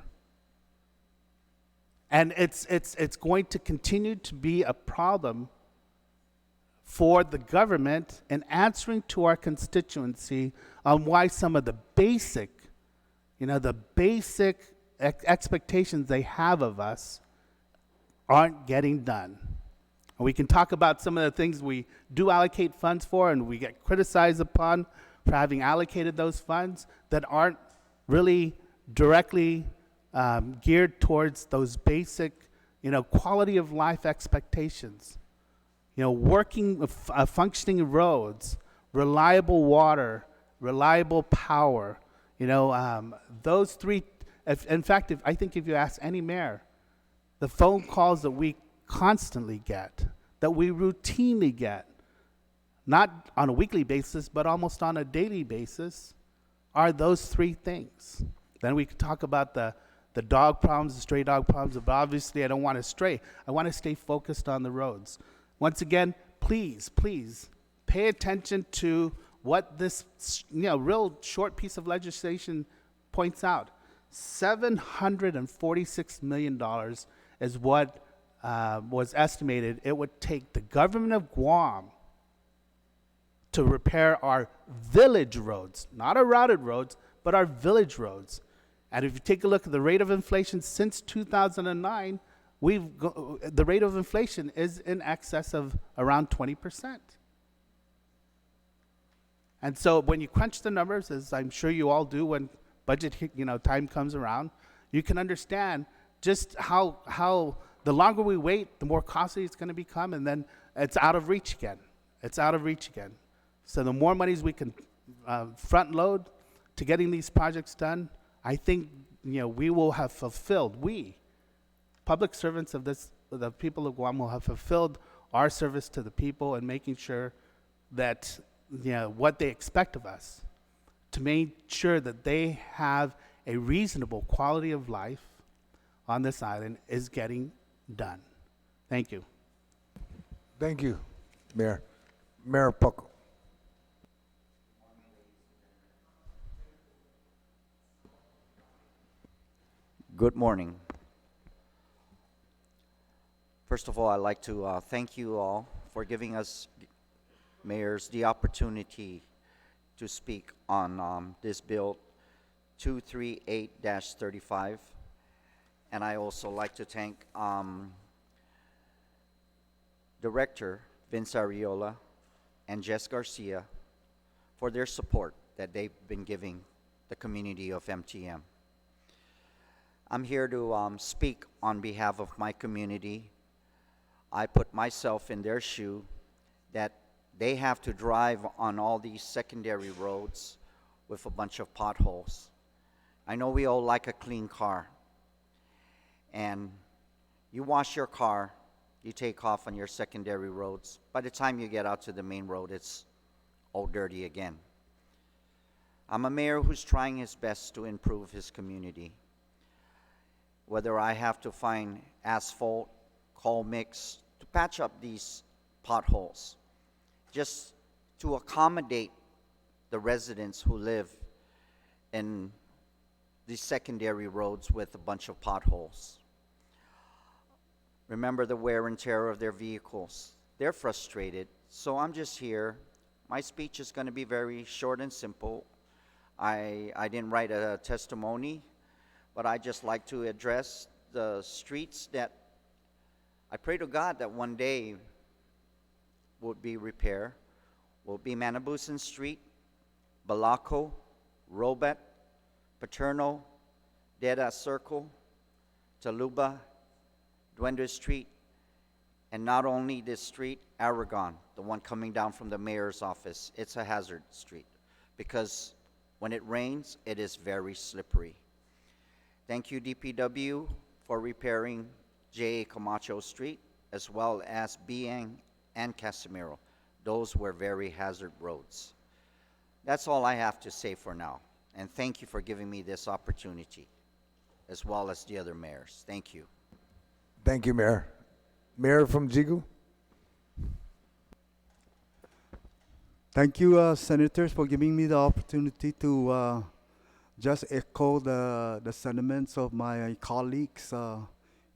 And it's going to continue to be a problem for the government in answering to our constituency on why some of the basic expectations they have of us aren't getting done. And we can talk about some of the things we do allocate funds for and we get criticized upon for having allocated those funds that aren't really directly geared towards those basic, quality of life expectations. Working, functioning roads, reliable water, reliable power. Those three. I think if you ask any mayor, the phone calls that we constantly get, that we routinely get, not on a weekly basis, but almost on a daily basis, are those three things. Then we could talk about the dog problems, the stray dog problems, but obviously I don't want to stray. I want to stay focused on the roads. Once again, please pay attention to what this real short piece of legislation points out. $746 million is what was estimated it would take the government of Guam to repair our village roads, not our routed roads, but our village roads. And if you take a look at the rate of inflation since 2009, the rate of inflation is in excess of around 20%. And so when you crunch the numbers, as I'm sure you all do when budget time comes around, you can understand just how the longer we wait, the more costly it's going to become, and then it's out of reach again. It's out of reach again. So the more monies we can front load to getting these projects done, I think we will have fulfilled. We, public servants of the people of Guam, will have fulfilled our service to the people and making sure that what they expect of us, to make sure that they have a reasonable quality of life on this island, is getting done. Thank you. Thank you, Mayor. Mayor Puckle. Good morning. First of all, I'd like to thank you all for giving us mayors the opportunity to speak on this bill 238-35. And I also like to thank Director Vince Ariola and Jess Garcia for their support that they've been giving the community of MTM. I'm here to speak on behalf of my community. I put myself in their shoe that they have to drive on all these secondary roads with a bunch of potholes. I know we all like a clean car. And you wash your car, you take off on your secondary roads. By the time you get out to the main road, it's all dirty again. I'm a mayor who's trying his best to improve his community. Whether I have to find asphalt, coal mix, to patch up these potholes, just to accommodate the residents who live in these secondary roads with a bunch of potholes. Remember the wear and tear of their vehicles. They're frustrated, so I'm just here. My speech is going to be very short and simple. I didn't write a testimony, but I just like to address the streets that I pray to God that one day would be repaired. Will be Manabusan Street, Balaco, Robet, Paterno, Deda Circle, Taluba, Duende Street, and not only this street, Aragon, the one coming down from the mayor's office. It's a hazard street because when it rains, it is very slippery. Thank you, DPW, for repairing J.A. Camacho Street, as well as Biang and Casimiro. Those were very hazard roads. That's all I have to say for now. And thank you for giving me this opportunity, as well as the other mayors. Thank you. Thank you, Mayor. Mayor from Jigu. Thank you, Senators, for giving me the opportunity to just echo the sentiments of my colleagues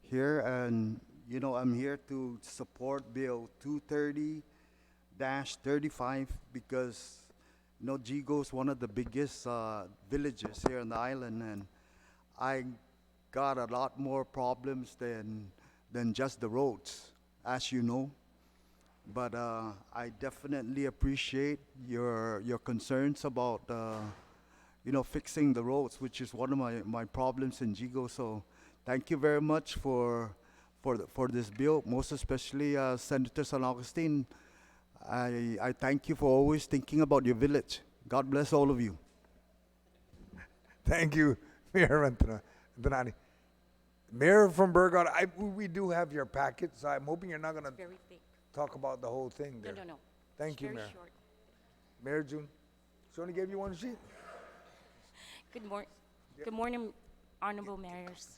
here. And, I'm here to support Bill 230-35 because, Jigo is one of the biggest villages here on the island, and I got a lot more problems than just the roads, as you know. But I definitely appreciate your concerns about fixing the roads, which is one of my problems in Jigo. So thank you very much for this bill, most especially Senator San Agustin. I thank you for always thinking about your village. God bless all of you. Thank you, Mayor Antonani. Mayor from Bergara, we do have your packet, so I'm hoping you're not going to Very thick. talk about the whole thing No, there. no, no. Thank It's you, very Mayor. short. Mayor June. She only gave you one sheet? Good morning, honorable mayors,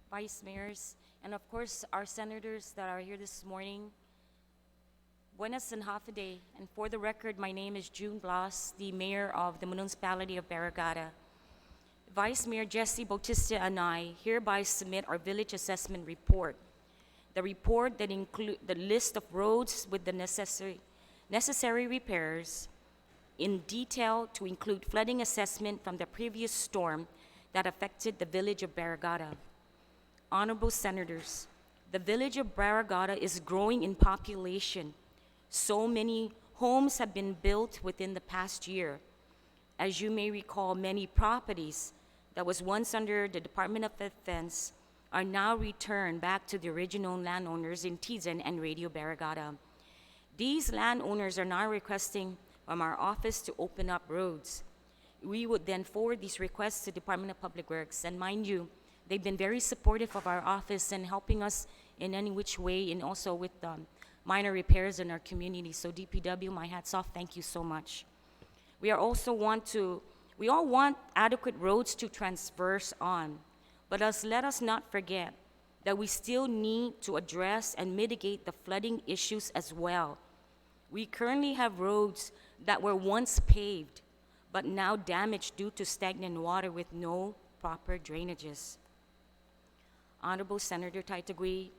vice mayors, and of course, our senators that are here this morning. Buenas and half a day. And for the record, my name is June Blas, the mayor of the municipality of Barrigada. Vice Mayor Jesse Bautista and I hereby submit our village assessment report. The report that includes the list of roads with the necessary repairs in detail to include flooding assessment from the previous storm that affected the village of Barrigada. Honorable Senators, the village of Barrigada is growing in population. So many homes have been built within the past year. As you may recall, many properties that was once under the Department of Defense are now returned back to the original landowners in Tizan and Radio Barrigada. These landowners are now requesting from our office to open up roads. We would then forward these requests to Department of Public Works, and mind you, they've been very supportive of our office and helping us in any which way, and also with minor repairs in our community. So DPW, my hats off, thank you so much. We all want adequate roads to traverse on, but let us not forget that we still need to address and mitigate the flooding issues as well. We currently have roads that were once paved, but now damaged due to stagnant water with no proper drainages. Honorable Senator Taitagui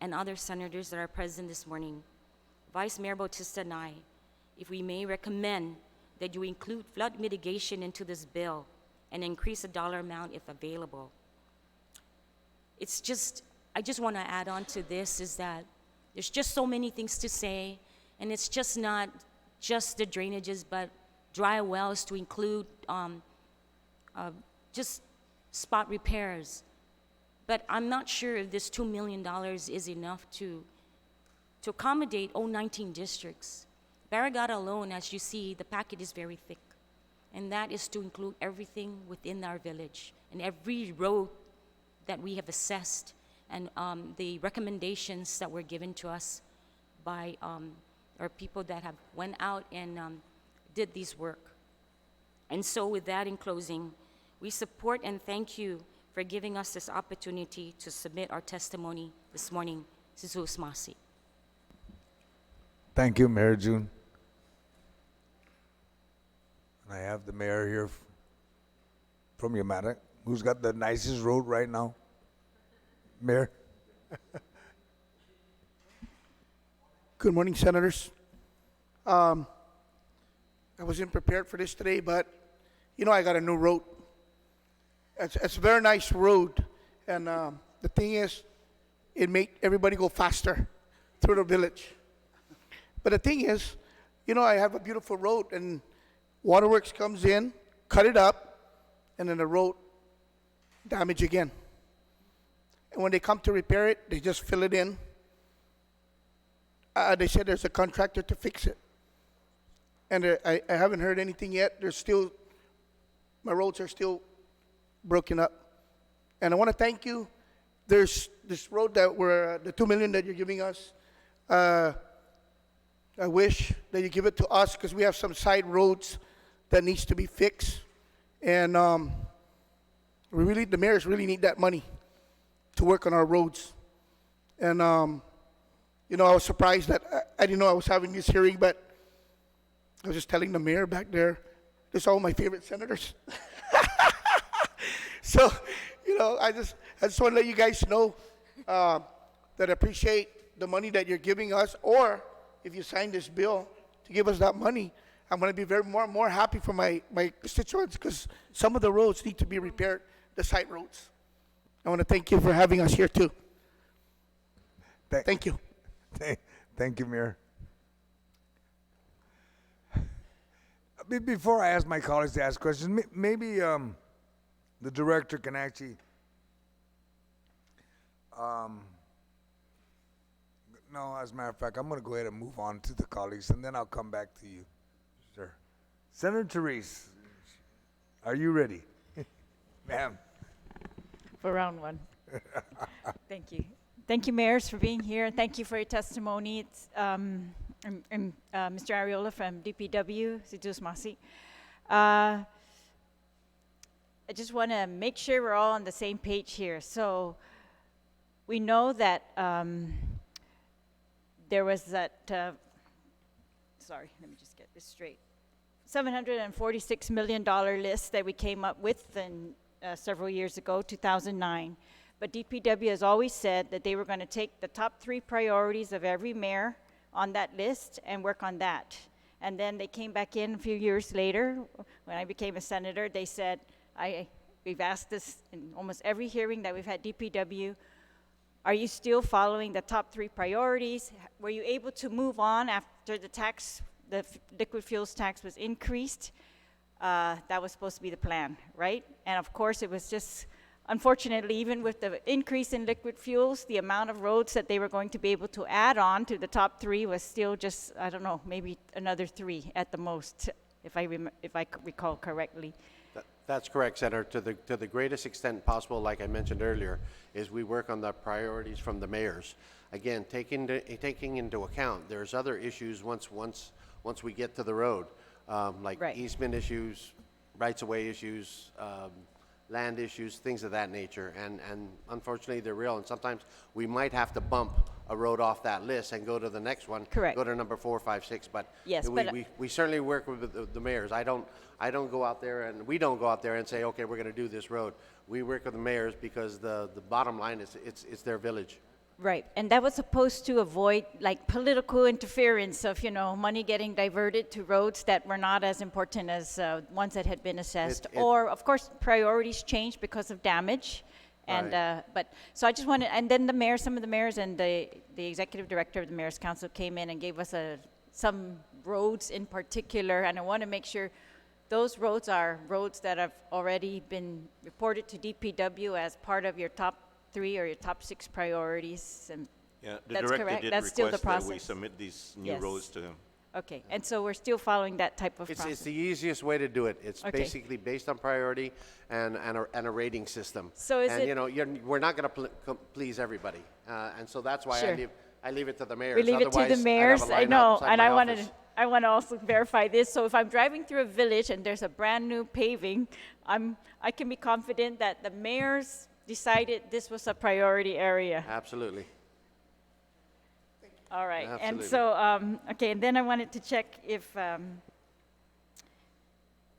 and other senators that are present this morning, Vice Mayor Bautista and I, if we may recommend that you include flood mitigation into this bill and increase the dollar amount if available. I just want to add on to this is that there's just so many things to say, and it's just not just the drainages, but dry wells to include just spot repairs. But I'm not sure if this $2 million is enough to accommodate all 19 districts. Barrigada alone, as you see, the packet is very thick. And that is to include everything within our village and every road that we have assessed and the recommendations that were given to us by our people that have went out and did this work. And so with that in closing, we support and thank you for giving us this opportunity to submit our testimony this morning. Jesus Masi. Thank you, Mayor June. And I have the mayor here from Yamata, who's got the nicest road right now. Mayor? Good morning, Senators. I wasn't prepared for this today, but you know I got a new road. It's a very nice road, and the thing is, it made everybody go faster through the village. But the thing is, you know, I have a beautiful road, and Waterworks comes in, cut it up, and then the road damaged again. And when they come to repair it, they just fill it in. They said there's a contractor to fix it. And I haven't heard anything yet. My roads are still broken up. And I want to thank you. There's this road that the $2 million that you're giving us. I wish that you give it to us because we have some side roads that needs to be fixed. And the mayors really need that money to work on our roads. And, you know, I was surprised that I didn't know I was having this hearing, but I was just telling the mayor back there, this are all my favorite senators. So, you know, I just want to let you guys know that I appreciate the money that you're giving us, or if you sign this bill to give us that money, I'm going to be more happy for my constituents because some of the roads need to be repaired, the side roads. I want to thank you for having us here too. Thank you. Thank you, Mayor. Before I ask my colleagues to ask questions, maybe the director can actually no, as a matter of fact, I'm going to go ahead and move on to the colleagues, and then I'll come back to you, sir. Senator Therese, are you ready? Ma'am. for round one. Thank you. Thank you, mayors, for being here. Thank you for your testimony. It's, Mr. Ariola from DPW, Sidus Masi. I just want to make sure we're all on the same page here. So we know that there was that, sorry, let me just get this straight. $746 million list that we came up with several years ago, 2009. But DPW has always said that they were going to take the top 3 priorities of every mayor on that list and work on that. And then they came back in a few years later, when I became a senator, they said, we've asked this in almost every hearing that we've had DPW, are you still following the top 3 priorities? Were you able to move on after the liquid fuels tax was increased? That was supposed to be the plan, right? And of course, it was just, unfortunately, even with the increase in liquid fuels, the amount of roads that they were going to be able to add on to the top 3 was still just, I don't know, maybe another 3 at the most, if I recall correctly. That's correct, Senator. To the greatest extent possible, like I mentioned earlier, is we work on the priorities from the mayors. Again, taking into account, there's other issues once we get to the road, like Right. easement issues, rights-of-way issues, land issues, things of that nature. And unfortunately, they're real. And sometimes we might have to bump a road off that list and go to the next one. Correct. Go to number 4, 5, 6. But Yes, we certainly work with the mayors. I don't go out there, and we don't go out there and say, okay, we're going to do this road. We work with the mayors because the bottom line is it's their village. Right, and that was supposed to avoid like political interference of, money getting diverted to roads that were not as important as ones that had been assessed. Or, of course, priorities changed because of damage. And, Right. but, so I just wanted, and then some of the mayors and the executive director of the Mayor's Council came in and gave us some roads in particular, and I want to make sure those roads are roads that have already been reported to DPW as part of your top 3 or your top 6 priorities, and Yeah, the that's director correct. did That's still the request that we process. submit these new Yes. roads to him. Okay, and so we're still following that type of It's process. the easiest way to do it. It's Okay. basically based on priority and a rating system. So is and it- we're not going to please everybody, and so that's why Sure. I leave it to the mayors. We leave it to the Otherwise, I'd have mayors. a I line know, outside and my I wanted. office. I want to also verify this. So if I'm driving through a village and there's a brand new paving, I can be confident that the mayors decided this was a priority area. Absolutely. All right, and Absolutely. so, okay, and then I wanted to check if,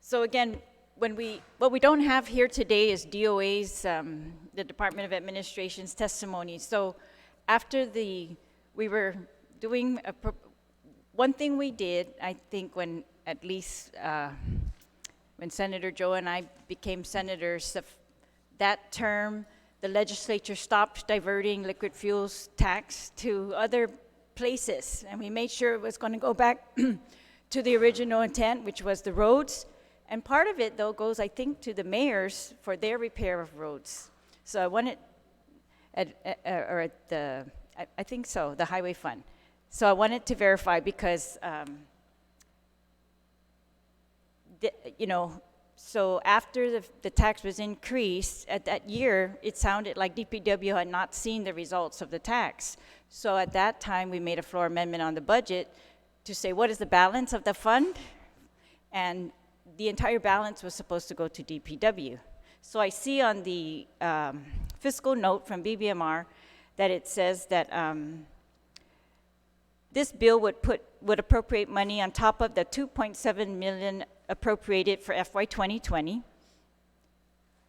so again, what we don't have here today is DOA's, the Department of Administration's testimony. So after we were doing, one thing we did, I think when Senator Joe and I became senators, that term, the legislature stopped diverting liquid fuels tax to other places, and we made sure it was going to go back to the original intent, which was the roads. And part of it, though, goes, I think, to the mayors for their repair of roads. So I wanted, I think so, the highway fund. So I wanted to verify because, so after the tax was increased, at that year, it sounded like DPW had not seen the results of the tax. So at that time, we made a floor amendment on the budget to say, what is the balance of the fund? And the entire balance was supposed to go to DPW. So I see on the fiscal note from BBMR that it says that this bill would appropriate money on top of the $2.7 million appropriated for FY 2020,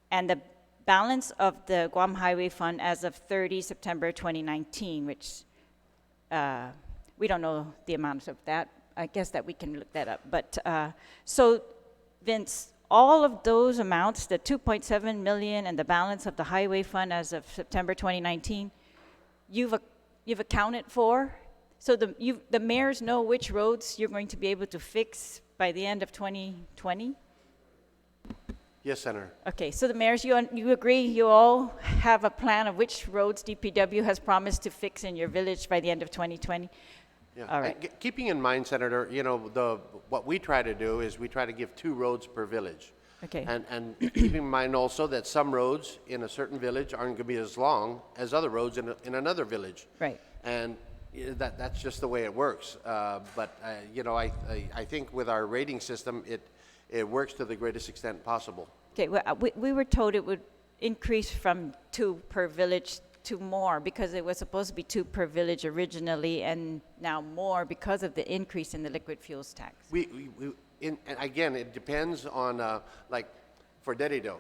and the balance of the Guam Highway Fund as of 30 September 2019, which we don't know the amount of that. I guess that we can look that up. But so, Vince, all of those amounts, the 2.7 million and the balance of the Highway Fund as of September 2019, you've accounted for. So the mayors know which roads you're going to be able to fix by the end of 2020? Yes, Senator. Okay, so the mayors, you agree, you all have a plan of which roads DPW has promised to fix in your village by the end of 2020? Yeah. All right. And keeping in mind, Senator, what we try to do is we try to give 2 roads per village. Okay. And keep in mind also that some roads in a certain village aren't going to be as long as other roads in another village. Right. And that's just the way it works. But you know, I think with our rating system, it works to the greatest extent possible. Okay, well, we were told it would increase from 2 per village to more, because it was supposed to be 2 per village originally, and now more because of the increase in the liquid fuels tax. And again, it depends on, like, for Dedido,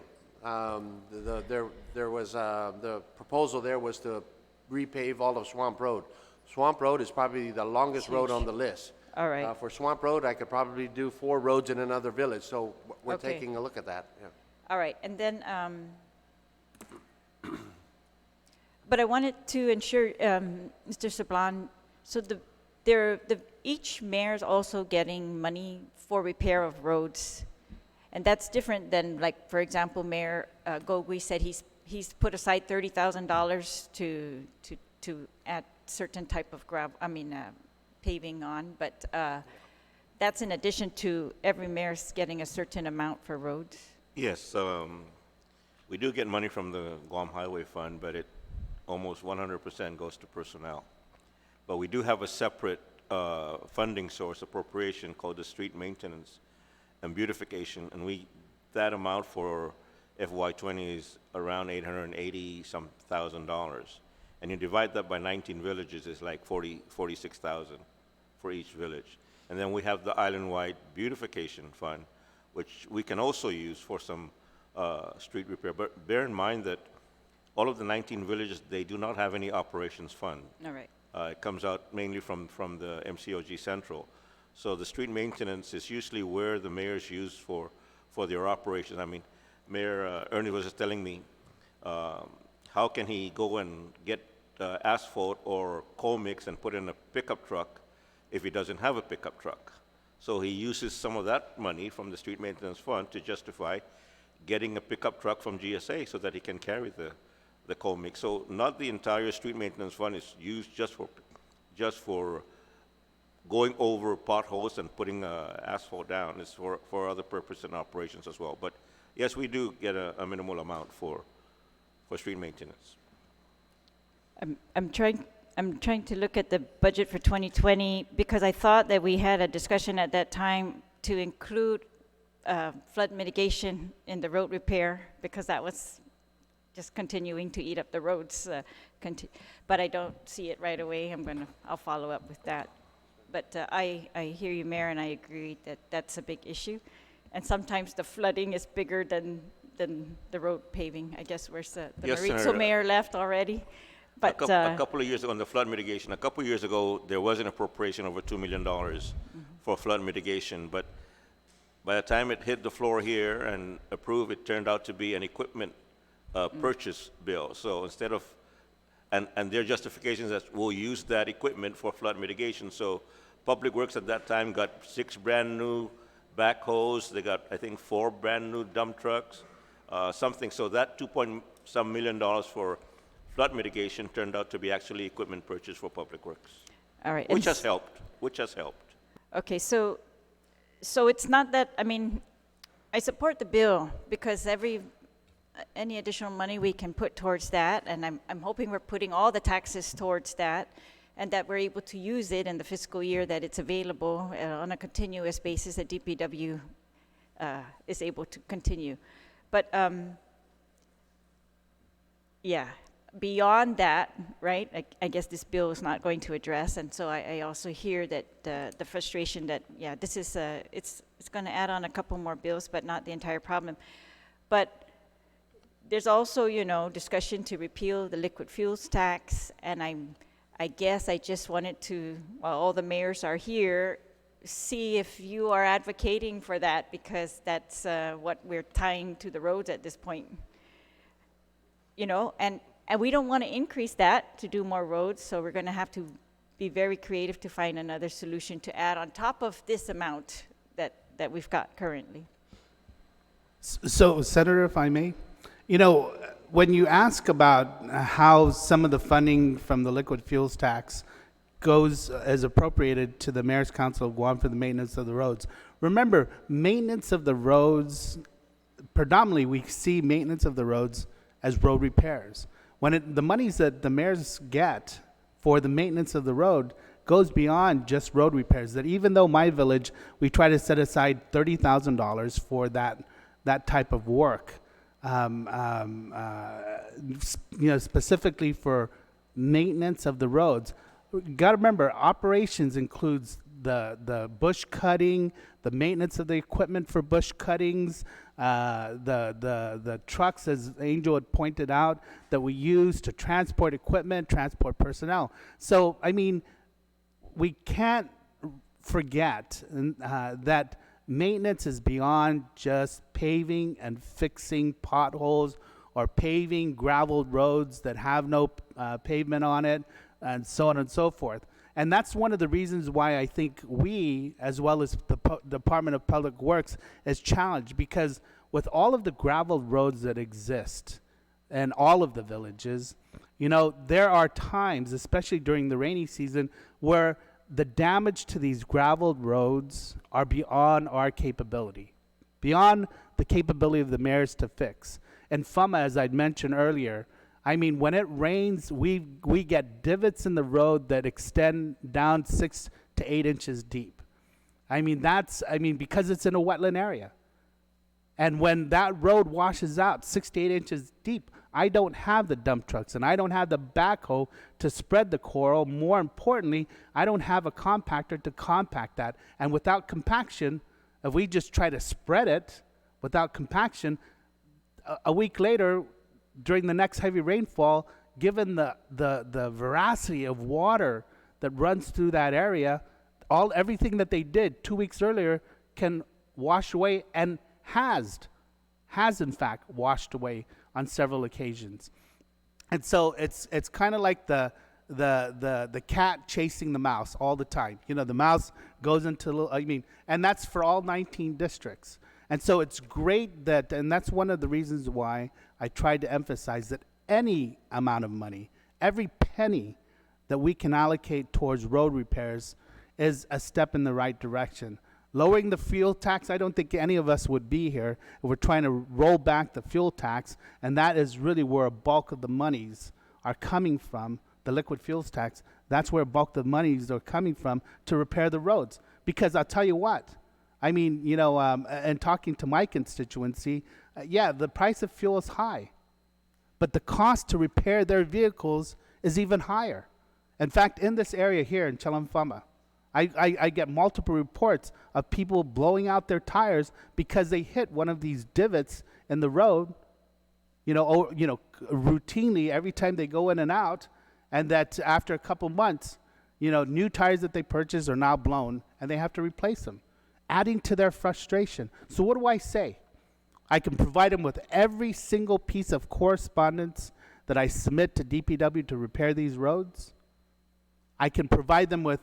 there was, the proposal there was to repave all of Swamp Road. Swamp Road is probably the longest road on the list. All right. For Swamp Road, I could probably do 4 roads in another village, so we're Okay. taking a look at that, yeah. All right, and then, but I wanted to ensure, Mr. Sablan, so each mayor's also getting money for repair of roads, and that's different than, like, for example, Mayor Gogui said he's put aside $30,000 to add certain type of paving on, but that's in addition to every mayor's getting a certain amount for roads. Yes, we do get money from the Guam Highway Fund, but it almost 100% goes to personnel. But we do have a separate funding source appropriation called the street maintenance and beautification, and that amount for FY20 is around $880 thousand. And you divide that by 19 villages, it's like 46,000 for each village. And then we have the island-wide beautification fund, which we can also use for some street repair. But bear in mind that all of the 19 villages, they do not have any operations fund. All right. It comes out mainly from the MCOG Central. So the street maintenance is usually where the mayors use for their operations. I mean, Mayor Ernie was just telling me, how can he go and get asphalt or coal mix and put in a pickup truck if he doesn't have a pickup truck? So he uses some of that money from the street maintenance fund to justify getting a pickup truck from GSA so that he can carry the coal mix. So not the entire street maintenance fund is used just for going over potholes and putting asphalt down. It's for other purposes and operations as well. But yes, we do get a minimal amount for street maintenance. I'm trying to look at the budget for 2020, because I thought that we had a discussion at that time to include flood mitigation in the road repair, because that was just continuing to eat up the roads. But I don't see it right away. I'll follow up with that. But I hear you, Mayor, and I agree that that's a big issue. And sometimes the flooding is bigger than the road paving. I guess where's the Yes, Maritzo Senator. mayor left already? But A couple of years ago on the flood mitigation, a couple of years ago, there was an appropriation over $2 million for flood mitigation. But by the time it hit the floor here and approved, it turned out to be an equipment purchase bill. So instead of, and their justifications that we'll use that equipment for flood mitigation. So Public Works at that time got 6 brand new backhoes. They got, I think, 4 brand new dump trucks, something. So that $2 million for flood mitigation turned out to be actually equipment purchase for Public Works. all right. Which has helped. Okay, so it's not that, I support the bill, because any additional money we can put towards that, and I'm hoping we're putting all the taxes towards that, and that we're able to use it in the fiscal year that it's available on a continuous basis, that DPW is able to continue. But yeah, beyond that, right, I guess this bill is not going to address, and so I also hear that the frustration that, yeah, this is, it's going to add on a couple more bills, but not the entire problem. But there's also, discussion to repeal the liquid fuels tax, and I guess I just wanted to, while all the mayors are here, see if you are advocating for that, because that's what we're tying to the roads at this point. And we don't want to increase that to do more roads, so we're going to have to be very creative to find another solution to add on top of this amount that we've got currently. So, Senator, if I may, when you ask about how some of the funding from the liquid fuels tax goes as appropriated to the Mayor's Council of Guam for the maintenance of the roads, remember, maintenance of the roads predominantly we see maintenance of the roads as road repairs. The monies that the mayors get for the maintenance of the road goes beyond just road repairs. That even though my village, we try to set aside $30,000 for that type of work, specifically for maintenance of the roads. You got to remember, operations includes the bush cutting, the maintenance of the equipment for bush cuttings, the trucks, as Angel had pointed out, that we use to transport equipment, transport personnel. So, I mean, we can't forget that maintenance is beyond just paving and fixing potholes or paving graveled roads that have no pavement on it, and so on and so forth. And that's one of the reasons why I think we, as well as the Department of Public Works, is challenged, because with all of the graveled roads that exist in all of the villages, there are times, especially during the rainy season, where the damage to these graveled roads are beyond our capability, beyond the capability of the mayors to fix. And FUMA, as I'd mentioned earlier, I mean, when it rains, we get divots in the road that extend down 6 to 8 inches deep. Because it's in a wetland area. And when that road washes out 6 to 8 inches deep, I don't have the dump trucks and I don't have the backhoe to spread the coral. More importantly, I don't have a compactor to compact that. And without compaction, if we just try to spread it without compaction, a week later, during the next heavy rainfall, given the veracity of water that runs through that area, everything that they did 2 weeks earlier can wash away, and has in fact washed away on several occasions. And so it's kind of like the cat chasing the mouse all the time. The mouse goes into and that's for all 19 districts. And so it's great and that's one of the reasons why I tried to emphasize that any amount of money, every penny that we can allocate towards road repairs is a step in the right direction. Lowering the fuel tax, I don't think any of us would be here if we're trying to roll back the fuel tax, and that is really where a bulk of the monies are coming from, the liquid fuels tax. That's where a bulk of the monies are coming from to repair the roads. Because I'll tell you what, and talking to my constituency, the price of fuel is high, but the cost to repair their vehicles is even higher. In fact, in this area here in Chalamfama, I get multiple reports of people blowing out their tires because they hit one of these divots in the road, routinely every time they go in and out, and that after a couple months, new tires that they purchased are now blown and they have to replace them, adding to their frustration. So what do I say? I can provide them with every single piece of correspondence that I submit to DPW to repair these roads. I can provide them with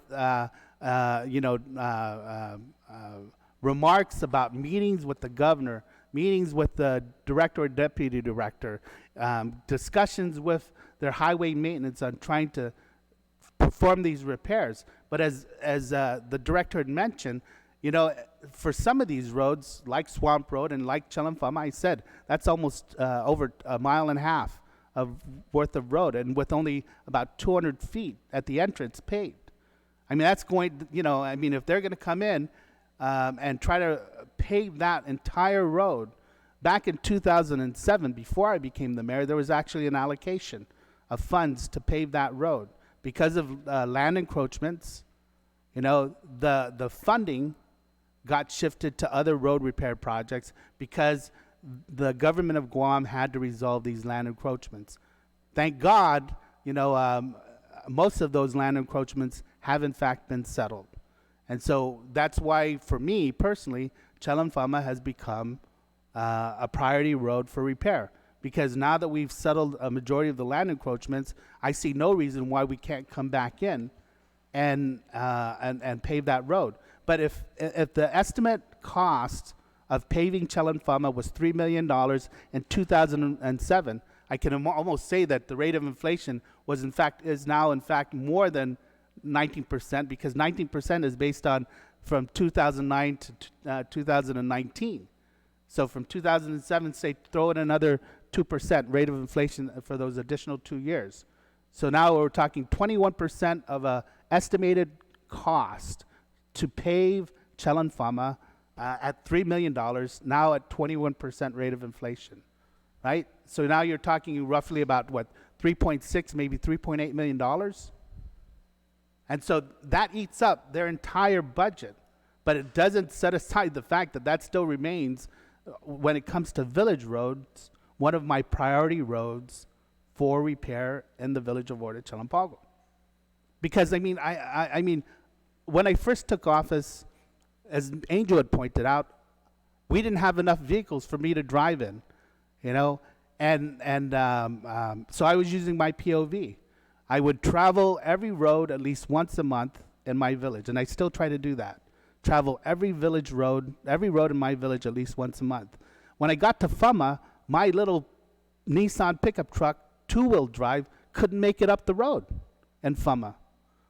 remarks about meetings with the governor, meetings with the director or deputy director, discussions with their highway maintenance on trying to perform these repairs. But as the director had mentioned, for some of these roads, like Swamp Road and like Chalamfama, I said, that's almost over a mile and a half worth of road, and with only about 200 feet at the entrance paved. That's going, if they're going to come in and try to pave that entire road, back in 2007, before I became the mayor, there was actually an allocation of funds to pave that road. Because of land encroachments, the funding got shifted to other road repair projects because the government of Guam had to resolve these land encroachments. Thank God, most of those land encroachments have in fact been settled. And so that's why, for me personally, Chalamfama has become a priority road for repair. Because now that we've settled a majority of the land encroachments, I see no reason why we can't come back in and pave that road. But if the estimate cost of paving Chalamfama was $3 million in 2007, I can almost say that the rate of inflation is now more than 19%, because 19% is based on from 2009 to 2019. So from 2007, say, throw in another 2% rate of inflation for those additional 2 years. So now we're talking 21% of a estimated cost to pave Chelan-Fama at $3 million, now at 21% rate of inflation, right? So now you're talking roughly about what, 3.6, maybe $3.8 million? And so that eats up their entire budget, but it doesn't set aside the fact that that still remains, when it comes to village roads, one of my priority roads for repair in the village of Orta Chalampago. Because I mean, when I first took office, as Angel had pointed out, we didn't have enough vehicles for me to drive in, you know, so I was using my POV. I would travel every road at least once a month in my village, and I still try to do that. Travel every road in my village at least once a month. When I got to Fama, my little Nissan pickup truck, two-wheel drive, couldn't make it up the road in Fama,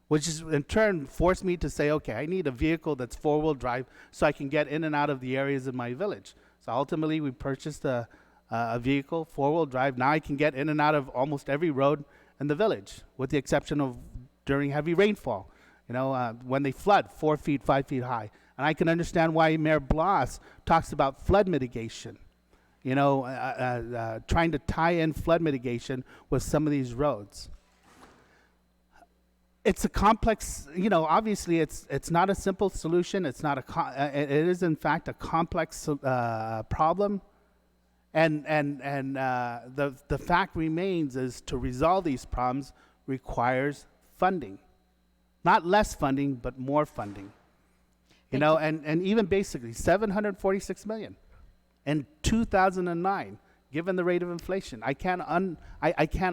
which is in turn forced me to say, okay, I need a vehicle that's four-wheel drive so I can get in and out of the areas in my village. So ultimately, we purchased a vehicle, four-wheel drive. Now I can get in and out of almost every road in the village, with the exception of during heavy rainfall. You know, when they flood 4 feet, 5 feet high. And I can understand why Mayor Blas talks about flood mitigation. You know, trying to tie in flood mitigation with some of these roads. It's a complex, you know, obviously it's not a simple solution. It's not it is in fact a complex problem. And the fact remains is to resolve these problems requires funding. Not less funding, but more funding. You know, and even basically $746 million in 2009, given the rate of inflation. I can't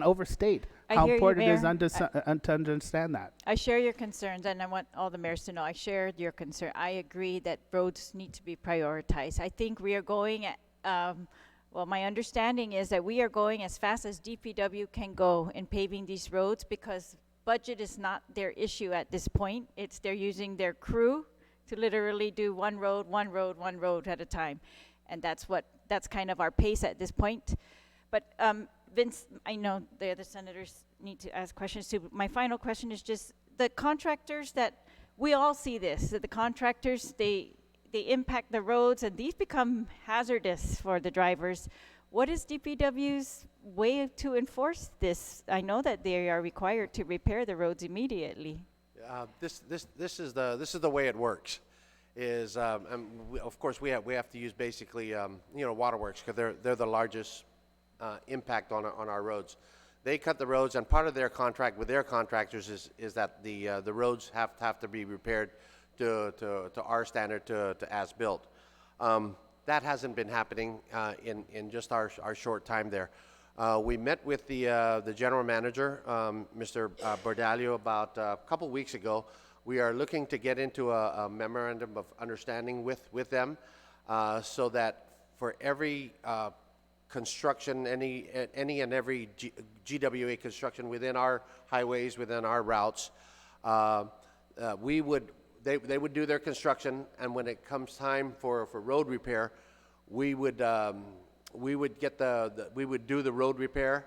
overstate how important it is to understand that. I share your concerns, and I want all the mayors to know I share your concern. I agree that roads need to be prioritized. I think we are going at, well, my understanding is that we are going as fast as DPW can go in paving these roads, because budget is not their issue at this point. It's they're using their crew to literally do one road at a time. And that's kind of our pace at this point. But Vince, I know the other senators need to ask questions too. But my final question is just the contractors that we all see this, that the contractors, they impact the roads and these become hazardous for the drivers. What is DPW's way to enforce this? I know that they are required to repair the roads immediately. This is the way it works. Is of course we have to use basically you know, waterworks, because they're the largest impact on our roads. They cut the roads, and part of their contract with their contractors is that the roads have to be repaired to our standard, to as built. That hasn't been happening in just our short time there. We met with the general manager, Mr. Bordalio, about a couple weeks ago. We are looking to get into a memorandum of understanding with them, so that for every construction, any and every GWA construction within our highways, within our routes, they would do their construction, and when it comes time for road repair, we would get we would do the road repair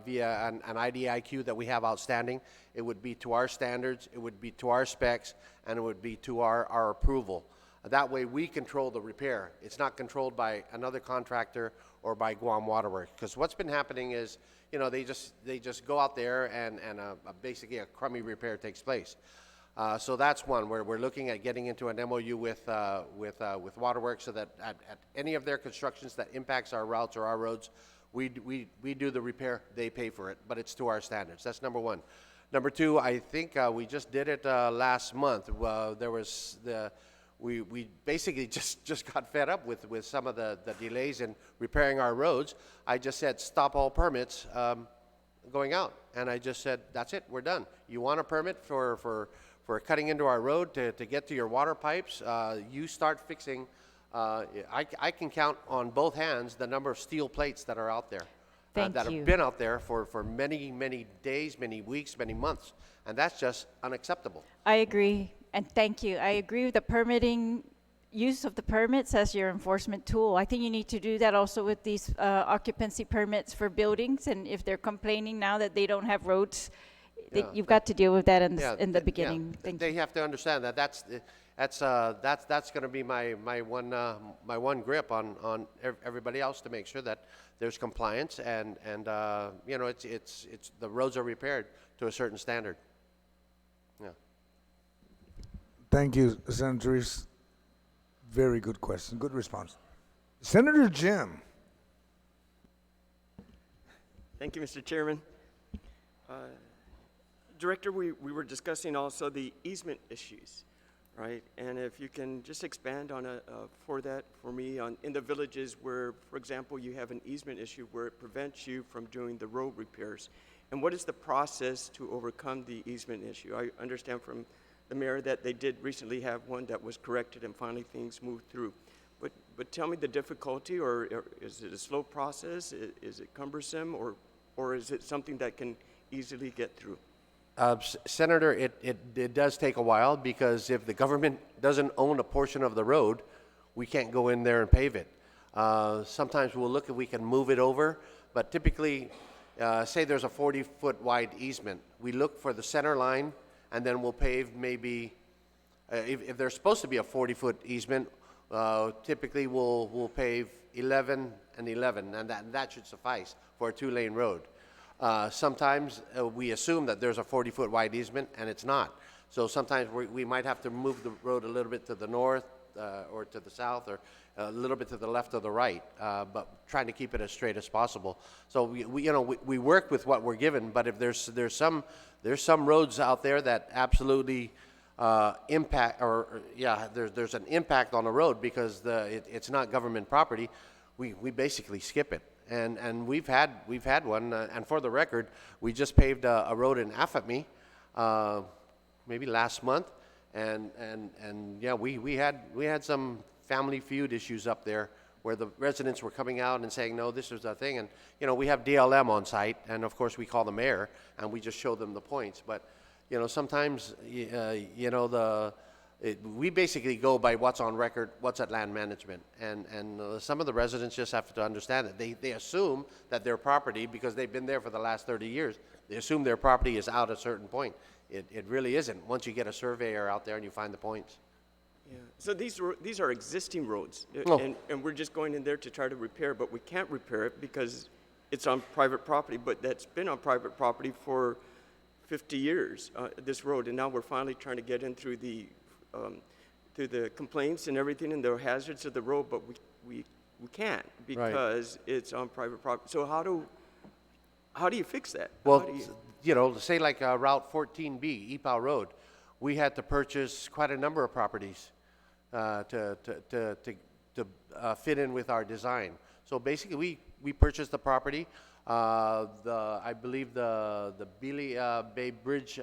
via an IDIQ that we have outstanding. It would be to our standards, it would be to our specs, and it would be to our approval. That way we control the repair. It's not controlled by another contractor or by Guam Waterworks. Because what's been happening is, you know, they just go out there and basically a crummy repair takes place. So that's one where we're looking at getting into an MOU with Waterworks, so that at any of their constructions that impacts our routes or our roads, we do the repair, they pay for it, but it's to our standards. That's number one. Number two, I think we just did it last month. We basically just got fed up with some of the delays in repairing our roads. I just said, stop all permits going out. And I just said, that's it, we're done. You want a permit for cutting into our road to get to your water pipes? You start fixing. I can count on both hands the number of steel plates that are out there. That have been out there for many, many days, many weeks, many months. And that's just unacceptable. I agree, and thank you. I agree with the permitting use of the permits as your enforcement tool. I think you need to do that also with these occupancy permits for buildings, and if they're complaining now that they don't have roads, you've got to deal with that in the beginning. Thank you. They have to understand that that's going to be my one grip on everybody else, to make sure that there's compliance and you know, it's the roads are repaired to a certain standard. Yeah. Thank you, Senator Reese. Very good question, good response. Senator Jim. Thank you, Mr. Chairman. Director, we were discussing also the easement issues, right? And if you can just expand on for me in the villages where, for example, you have an easement issue where it prevents you from doing the road repairs. And what is the process to overcome the easement issue? I understand from the mayor that they did recently have one that was corrected and finally things moved through. But tell me the difficulty, or is it a slow process? Is it cumbersome, or is it something that can easily get through? Senator, it does take a while, because if the government doesn't own a portion of the road, we can't go in there and pave it. Sometimes we'll look if we can move it over, but typically, say there's a 40-foot wide easement. We look for the center line, and then we'll pave maybe, if there's supposed to be a 40-foot easement, typically we'll pave 11 and 11, and that should suffice for a 2-lane road. Sometimes we assume that there's a 40-foot wide easement, and it's not. So sometimes we might have to move the road a little bit to the north or to the south, or a little bit to the left or the right, but trying to keep it as straight as possible. So we work with what we're given, but if there's some roads out there that absolutely impact, there's an impact on the road because it's not government property, we basically skip it. And we've had one, and for the record, we just paved a road in Afami, maybe last month, and yeah, we had some family feud issues up there where the residents were coming out and saying, no, this is a thing, and we have DLM on site, and of course we call the mayor and we just show them the points, but sometimes we basically go by what's on record, what's at land management, and some of the residents just have to understand that they assume that their property, because they've been there for the last 30 years, they assume their property is out at a certain point. It really isn't once you get a surveyor out there and you find the points. Yeah. So these are existing roads, and we're just going in there to try to repair, but we can't repair it because it's on private property, but that's been on private property for 50 years, this road, and now we're finally trying to get in through the complaints and everything and the hazards of the road, but we can't because it's on private property. So how do you fix that? Well, say like Route 14B, Ipao Road, we had to purchase quite a number of properties to fit in with our design. So basically, we purchased the property. I believe the Bili Bay Bridge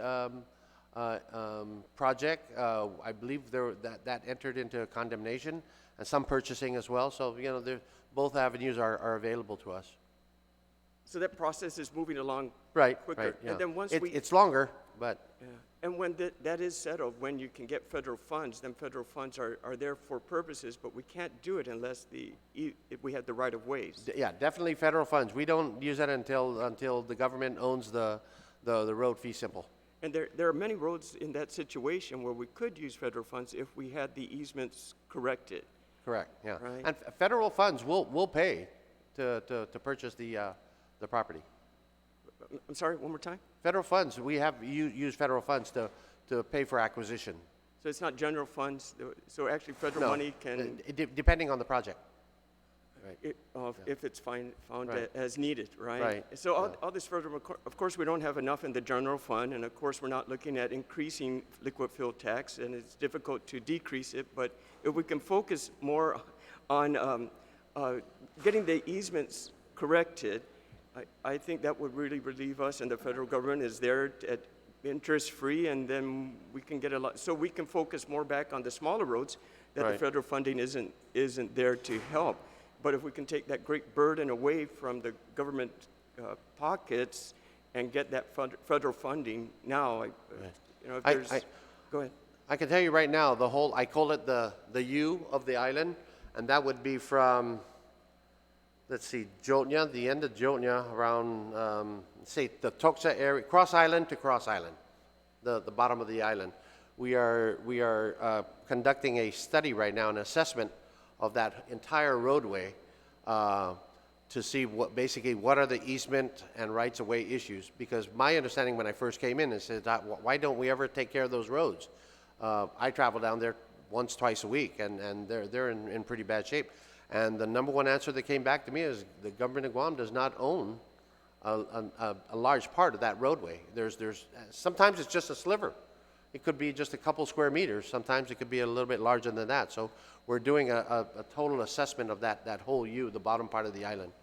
project, I believe that entered into condemnation, and some purchasing as well. So both avenues are available to us. So that process is moving along quicker. Right, yeah. And then once it's longer, but and when that is settled, when you can get federal funds, then federal funds are there for purposes, but we can't do it unless if we have the right of ways. Yeah, definitely federal funds. We don't use that until the government owns the road fee simple. And there are many roads in that situation where we could use federal funds if we had the easements corrected. Correct, yeah. Right. And federal funds will pay to purchase the property. I'm sorry, one more time? Federal funds, we have use federal funds to pay for acquisition. So it's not general funds, so actually federal money can... Depending on the project. Right. If it's found as needed, right? Right. So all this federal, of course, we don't have enough in the general fund, and of course, we're not looking at increasing liquid fuel tax, and it's difficult to decrease it, but if we can focus more on getting the easements corrected, I think that would really relieve us, and the federal government is there at interest-free, and then we can get a lot, so we can focus more back on the smaller roads that the federal funding isn't there to help. But if we can take that great burden away from the government pockets and get that federal funding now, if there's, go ahead. I can tell you right now, the whole, I call it the U of the island, and that would be from, let's see, Jotnya, the end of Jotnya, around, say, the Toxa area, Cross Island to Cross Island, the bottom of the island. We are conducting a study right now, an assessment of that entire roadway to see basically what are the easement and rights-of-way issues. Because my understanding when I first came in is that why don't we ever take care of those roads? I travel down there once, twice a week, and they're in pretty bad shape. And the number one answer that came back to me is the government of Guam does not own a large part of that roadway. Sometimes it's just a sliver. It could be just a couple square meters. Sometimes it could be a little bit larger than that. So we're doing a total assessment of that whole U, the bottom part of the island.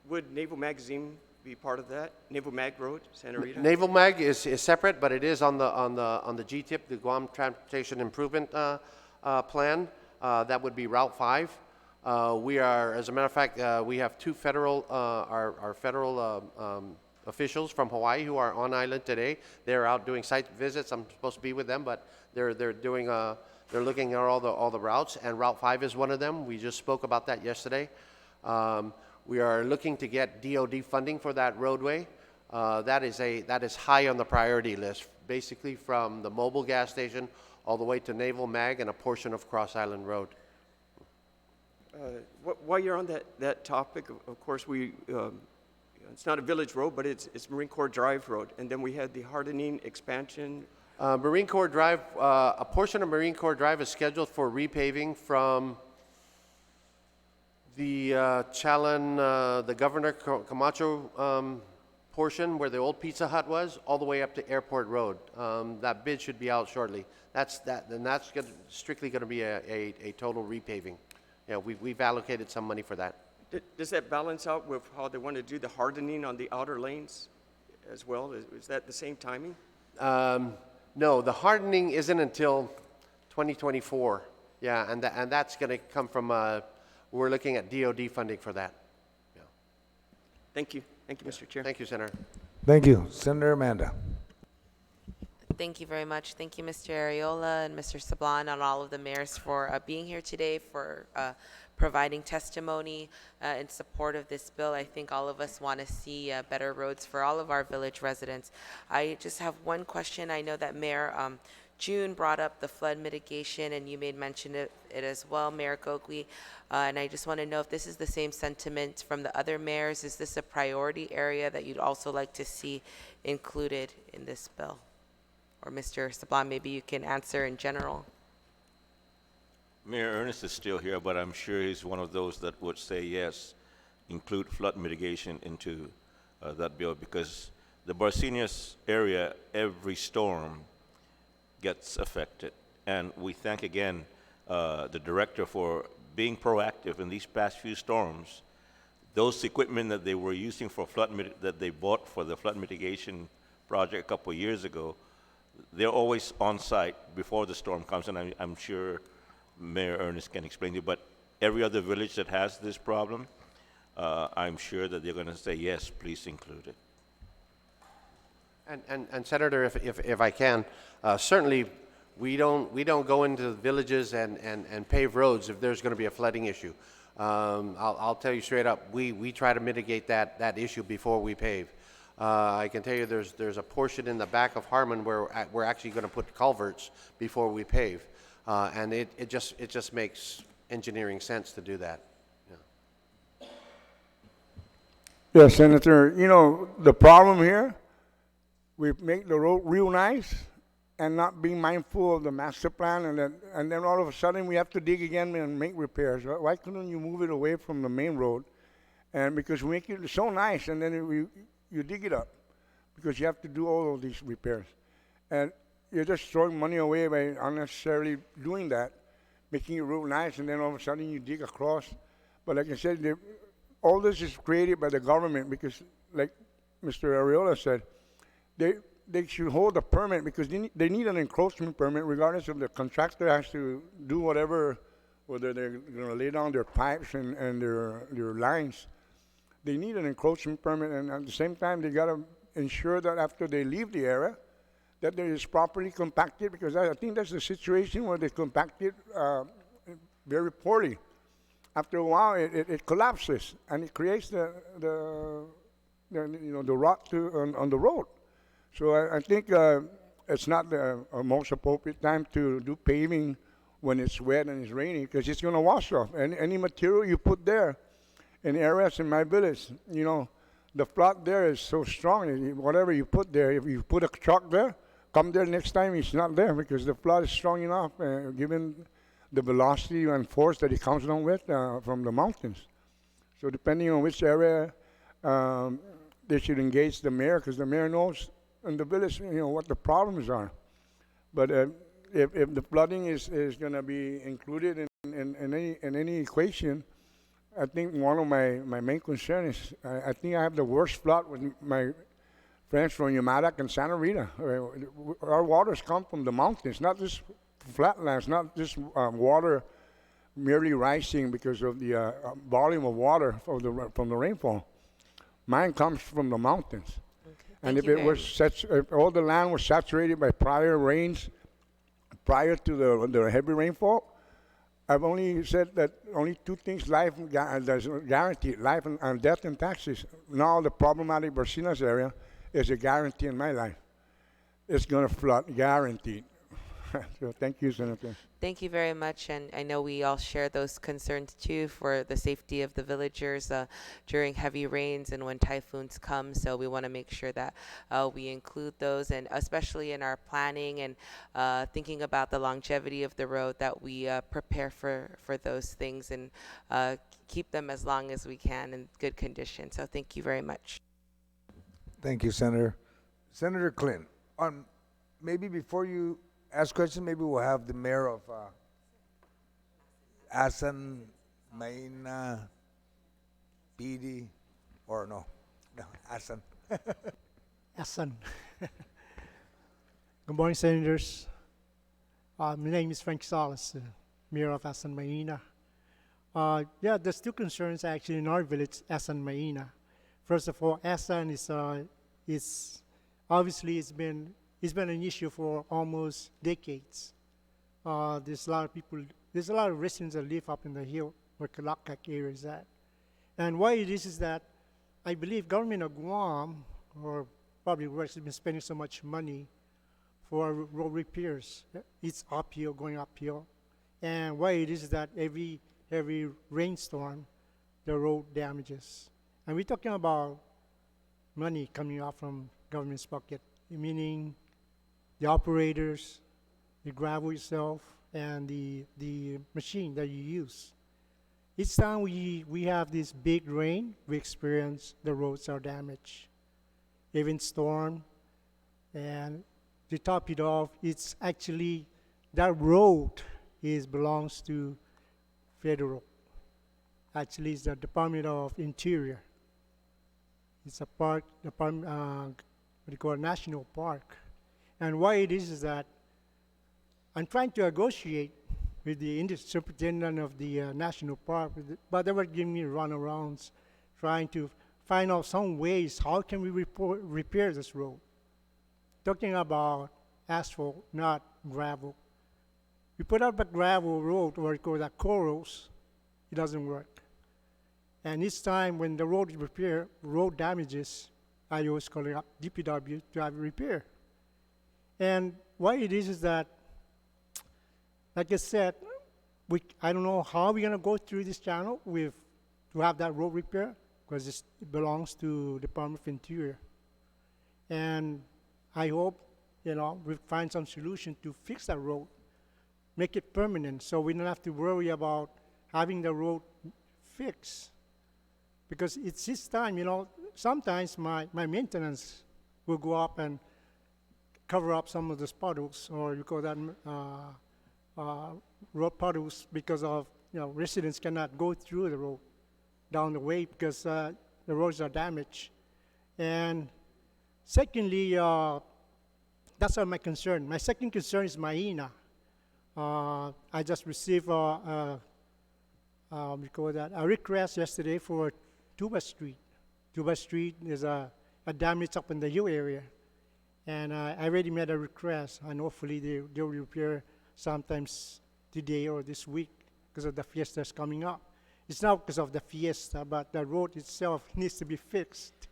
Would Naval Magazine be part of that? Naval Mag Road, Santa Rita? Naval Mag is separate, but it is on the GTIP, the Guam Transportation Improvement Plan. That would be Route 5. We are, as a matter of fact, we have two federal, our federal officials from Hawaii who are on island today. They're out doing site visits. I'm supposed to be with them, but they're doing they're looking at all the routes, and Route 5 is one of them. We just spoke about that yesterday. We are looking to get DOD funding for that roadway. That is high on the priority list, basically from the mobile gas station all the way to Naval Mag and a portion of Cross Island Road. While you're on that topic, of course, it's not a village road, but it's Marine Corps Drive Road. And then we had the hardening expansion. Marine Corps Drive, a portion of Marine Corps Drive is scheduled for repaving from the the Governor Camacho portion where the old Pizza Hut was, all the way up to Airport Road. That bid should be out shortly. That's strictly going to be a total repaving. Yeah, we've allocated some money for that. Does that balance out with how they want to do the hardening on the outer lanes as well? Is that the same timing? No, the hardening isn't until 2024. Yeah, and that's going to come from, we're looking at DOD funding for that. Yeah. Thank you. Thank you, Mr. Chair. Thank you, Senator. Thank you. Senator Amanda. Thank you very much. Thank you, Mr. Arreola and Mr. Sablan, and all of the mayors for being here today, for providing testimony in support of this bill. I think all of us want to see better roads for all of our village residents. I just have one question. I know that Mayor June brought up the flood mitigation, and you made mention of it as well, Mayor Gokwe. And I just want to know if this is the same sentiment from the other mayors. Is this a priority area that you'd also like to see included in this bill? Or Mr. Sablan, maybe you can answer in general. Mayor Ernest is still here, but I'm sure he's one of those that would say yes, include flood mitigation into that bill, because the Barcenius area, every storm gets affected. And we thank again the director for being proactive in these past few storms. Those equipment that they were using for that they bought for the flood mitigation project a couple of years ago, they're always on site before the storm comes, and I'm sure Mayor Ernest can explain to you, but every other village that has this problem, I'm sure that they're going to say, yes, please include it. And Senator, if I can, certainly we don't go into the villages and pave roads if there's going to be a flooding issue. I'll tell you straight up, we try to mitigate that issue before we pave. I can tell you there's a portion in the back of Harmon where we're actually going to put culverts before we pave, and it just makes engineering sense to do that. Yeah. Yeah, Senator, you know, the problem here, we make the road real nice and not being mindful of the master plan, and then all of a sudden we have to dig again and make repairs. Why couldn't you move it away from the main road? And because we make it so nice, and then you dig it up because you have to do all of these repairs. And you're just throwing money away by unnecessarily doing that, making it real nice, and then all of a sudden you dig across. But like I said, all this is created by the government because, like Mr. Arreola said, they should hold a permit because they need an encroachment permit regardless of the contractor has to do whatever, whether they're going to lay down their pipes and their lines. They need an encroachment permit, and at the same time, they got to ensure that after they leave the area, that it is properly compacted, because I think that's the situation where they compacted very poorly. After a while, it collapses and it creates the rot on the road. So I think it's not the most appropriate time to do paving when it's wet and it's raining, because it's going to wash off. And any material you put there in areas in my village, the flood there is so strong. Whatever you put there, if you put a truck there, come there next time, it's not there because the flood is strong enough, given the velocity and force that it comes down with from the mountains. So depending on which area, they should engage the mayor, because the mayor knows in the village, what the problems are. But if the flooding is going to be included in any equation, I think one of my main concerns is I think I have the worst flood with my friends from Yamada and Santa Rita. Our waters come from the mountains, not just flatlands, not just water merely rising because of the volume of water from the rainfall. Mine comes from the mountains. And if if all the land was saturated by prior rains, prior to the heavy rainfall, I've only said that only two things that's guaranteed, life and death and taxes. Now the problematic Barcinas area is a guarantee in my life. It's going to flood, guaranteed. So thank you, Senator. Thank you very much, and I know we all share those concerns too for the safety of the villagers during heavy rains and when typhoons come. So we want to make sure that we include those, and especially in our planning and thinking about the longevity of the road, that we prepare for those things and keep them as long as we can in good condition. So thank you very much. Thank you, Senator. Senator Clinton, maybe before you ask questions, maybe we'll have the mayor of Asan, Maina, PD, or no, Asan. Asan. Good morning, Senators. My name is Frank Salas, Mayor of Asan Maina. There's two concerns actually in our village, Asan Maina. First of all, Asan is obviously it's been an issue for almost decades. There's a lot of residents that live up in the hill where Kalakak area is at. And why it is that I believe government of Guam, or probably Rex, has been spending so much money for road repairs. It's uphill, going uphill. And why it is that every heavy rainstorm, the road damages. And we're talking about money coming out from government's pocket, meaning the operators, the gravel itself, and the machine that you use. Each time we have this big rain, we experience the roads are damaged. Even storm, and to top it off, it's actually, that road belongs to federal. Actually, it's the Department of Interior. It's a park, what they call a national park. And why it is that I'm trying to negotiate with the superintendent of the national park, but they were giving me runarounds, trying to find out some ways, how can we repair this road? Talking about asphalt, not gravel. We put up a gravel road, or we call that corals, it doesn't work. And each time when the road is repaired, road damages, I always call it up DPW to have it repaired. And why it is that, like I said, I don't know how we're going to go through this channel to have that road repair, because it belongs to Department of Interior. And I hope, we find some solution to fix that road, make it permanent, so we don't have to worry about having the road fixed. Because it's this time, sometimes my maintenance will go up and cover up some of the puddles, or you call that road puddles, because of, residents cannot go through the road down the way because the roads are damaged. And secondly, that's my concern. My second concern is Maina. I just received a request yesterday for Tuba Street. Tuba Street is a damage up in the hill area. And I already made a request, and hopefully they'll repair sometimes today or this week because of the fiestas coming up. It's not because of the fiesta, but the road itself needs to be fixed.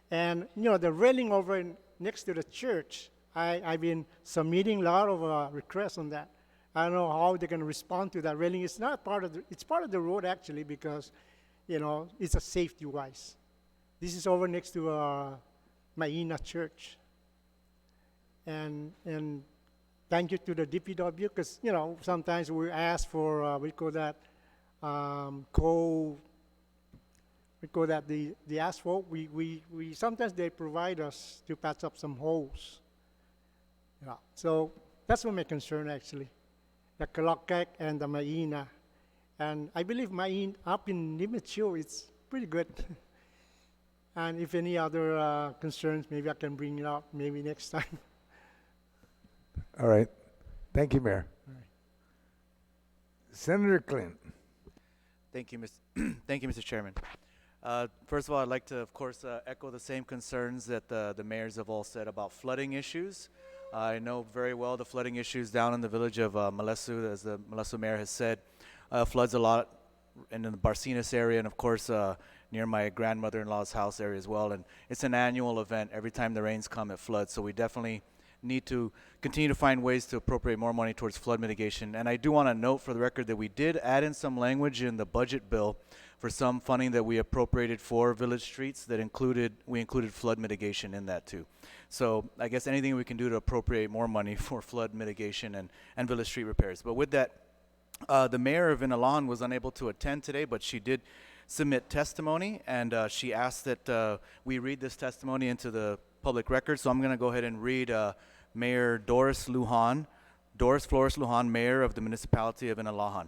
And, you know, the railing over next to the church, I've been submitting a lot of requests on that. I don't know how they're going to respond to that railing. It's not part of it's part of the road actually because, you know, it's a safety-wise. This is over next to Maina Church. And thank you to the DPW because, you know, sometimes we ask for, we call that the asphalt. We sometimes they provide us to patch up some holes. Yeah. So that's what my concern actually. The Kalakek and the Maina. And I believe up in Nimichu, it's pretty good. And if any other concerns, maybe I can bring it up maybe next time. All right. Thank you, Mayor. Senator Clint. Thank you, Thank you, Mr. Chairman. First of all, I'd like to, of course, echo the same concerns that the mayors have all said about flooding issues. I know very well the flooding issues down in the village of Malesu, as the Malesu mayor has said, floods a lot in the Barcinas area, and of course near my grandmother-in-law's house area as well. And it's an annual event. Every time the rains come, it floods. So we definitely need to continue to find ways to appropriate more money towards flood mitigation. And I do want to note for the record that we did add in some language in the budget bill for some funding that we appropriated for village streets that we included flood mitigation in that too. So I guess anything we can do to appropriate more money for flood mitigation and village street repairs. But with that, the mayor of Inalan was unable to attend today, but she did submit testimony, and she asked that we read this testimony into the public record. So I'm going to go ahead and read Mayor Doris Flores Lujan, Mayor of the Municipality of Inalahan.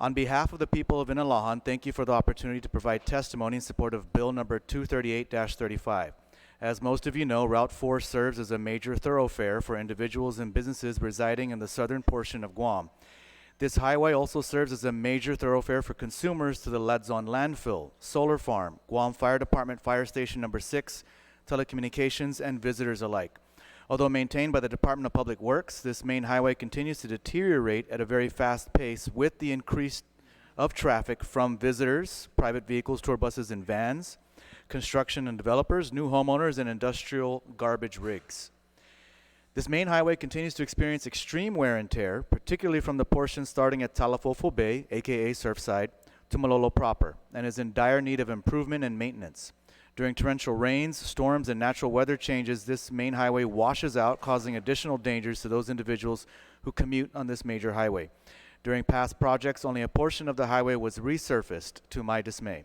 On behalf of the people of Inalahan, thank you for the opportunity to provide testimony in support of Bill number 238-35. As most of you know, Route 4 serves as a major thoroughfare for individuals and businesses residing in the southern portion of Guam. This highway also serves as a major thoroughfare for consumers to the Ladzon landfill, solar farm, Guam Fire Department Fire Station number 6, telecommunications, and visitors alike. Although maintained by the Department of Public Works, this main highway continues to deteriorate at a very fast pace with the increase of traffic from visitors, private vehicles, tour buses, and vans, construction and developers, new homeowners, and industrial garbage rigs. This main highway continues to experience extreme wear and tear, particularly from the portion starting at Talafofo Bay, aka Surfside, to Malolo proper, and is in dire need of improvement and maintenance. During torrential rains, storms, and natural weather changes, this main highway washes out, causing additional dangers to those individuals who commute on this major highway. During past projects, only a portion of the highway was resurfaced, to my dismay.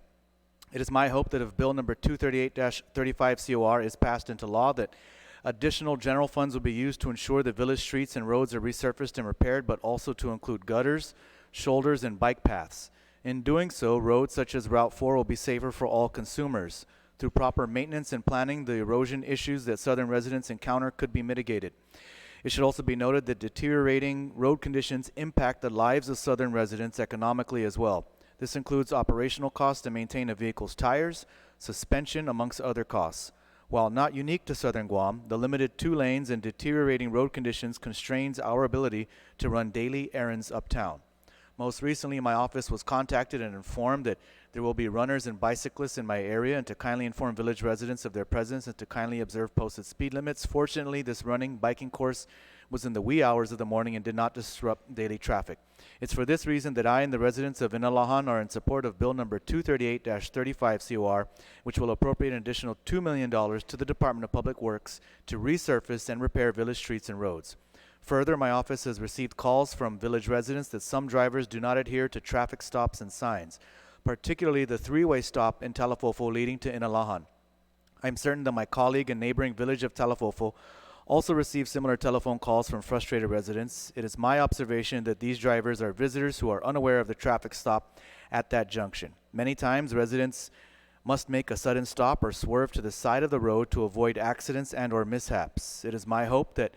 It is my hope that if Bill number 238-35 COR is passed into law, that additional general funds will be used to ensure that village streets and roads are resurfaced and repaired, but also to include gutters, shoulders, and bike paths. In doing so, roads such as Route 4 will be safer for all consumers. Through proper maintenance and planning, the erosion issues that southern residents encounter could be mitigated. It should also be noted that deteriorating road conditions impact the lives of southern residents economically as well. This includes operational costs to maintain a vehicle's tires, suspension, amongst other costs. While not unique to southern Guam, the limited 2 lanes and deteriorating road conditions constrains our ability to run daily errands uptown. Most recently, my office was contacted and informed that there will be runners and bicyclists in my area, and to kindly inform village residents of their presence and to kindly observe posted speed limits. Fortunately, this biking course was in the wee hours of the morning and did not disrupt daily traffic. It's for this reason that I and the residents of Inalahan are in support of Bill number 238-35 COR, which will appropriate an additional $2 million to the Department of Public Works to resurface and repair village streets and roads. Further, my office has received calls from village residents that some drivers do not adhere to traffic stops and signs, particularly the 3-way stop in Talafofo leading to Inalahan. I'm certain that my colleague and neighboring village of Talafofo also received similar telephone calls from frustrated residents. It is my observation that these drivers are visitors who are unaware of the traffic stop at that junction. Many times, residents must make a sudden stop or swerve to the side of the road to avoid accidents and/or mishaps. It is my hope that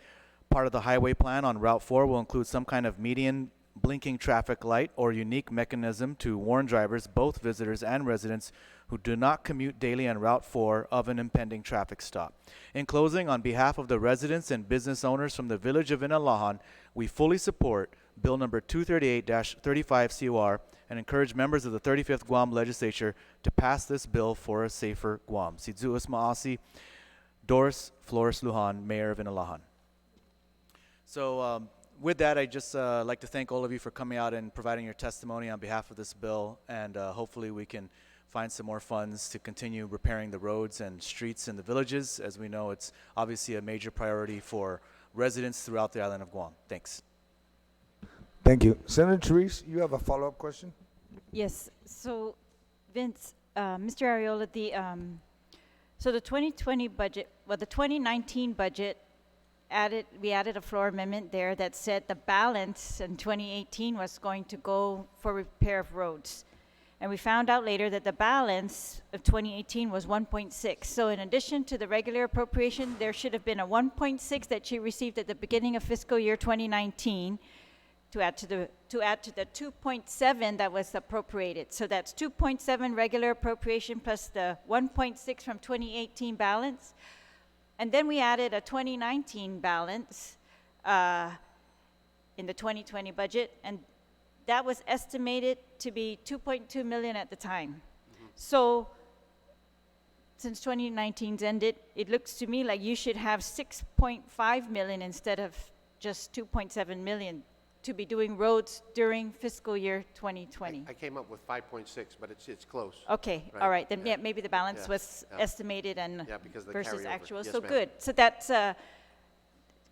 part of the highway plan on Route 4 will include some kind of median blinking traffic light or unique mechanism to warn drivers, both visitors and residents, who do not commute daily on Route 4 of an impending traffic stop. In closing, on behalf of the residents and business owners from the village of Inalahan, we fully support Bill number 238-35 COR and encourage members of the 35th Guam Legislature to pass this bill for a safer Guam. Si Zuus Maasi, Doris Flores Lujan, Mayor of Inalahan. So with that, I'd just like to thank all of you for coming out and providing your testimony on behalf of this bill, and hopefully we can find some more funds to continue repairing the roads and streets in the villages. As we know, it's obviously a major priority for residents throughout the island of Guam. Thanks. Thank you. Senator Therese, you have a follow-up question? Yes. So, Vince, Mr. Ariola, so the 2020 budget, well, the 2019 budget we added a floor amendment there that said the balance in 2018 was going to go for repair of roads. And we found out later that the balance of 2018 was 1.6. So in addition to the regular appropriation, there should have been a 1.6 that you received at the beginning of fiscal year 2019 to add to the 2.7 that was appropriated. So that's 2.7 regular appropriation plus the 1.6 from 2018 balance. And then we added a 2019 balance in the 2020 budget, and that was estimated to be 2.2 million at the time. So since 2019's ended, it looks to me like you should have 6.5 million instead of just 2.7 million to be doing roads during fiscal year 2020. I came up with 5.6, but it's close. Okay, Right. all right, then yeah, maybe the balance Yeah, was yeah. estimated and Because of the versus carryover. actual. Yes, So ma'am. good. So that's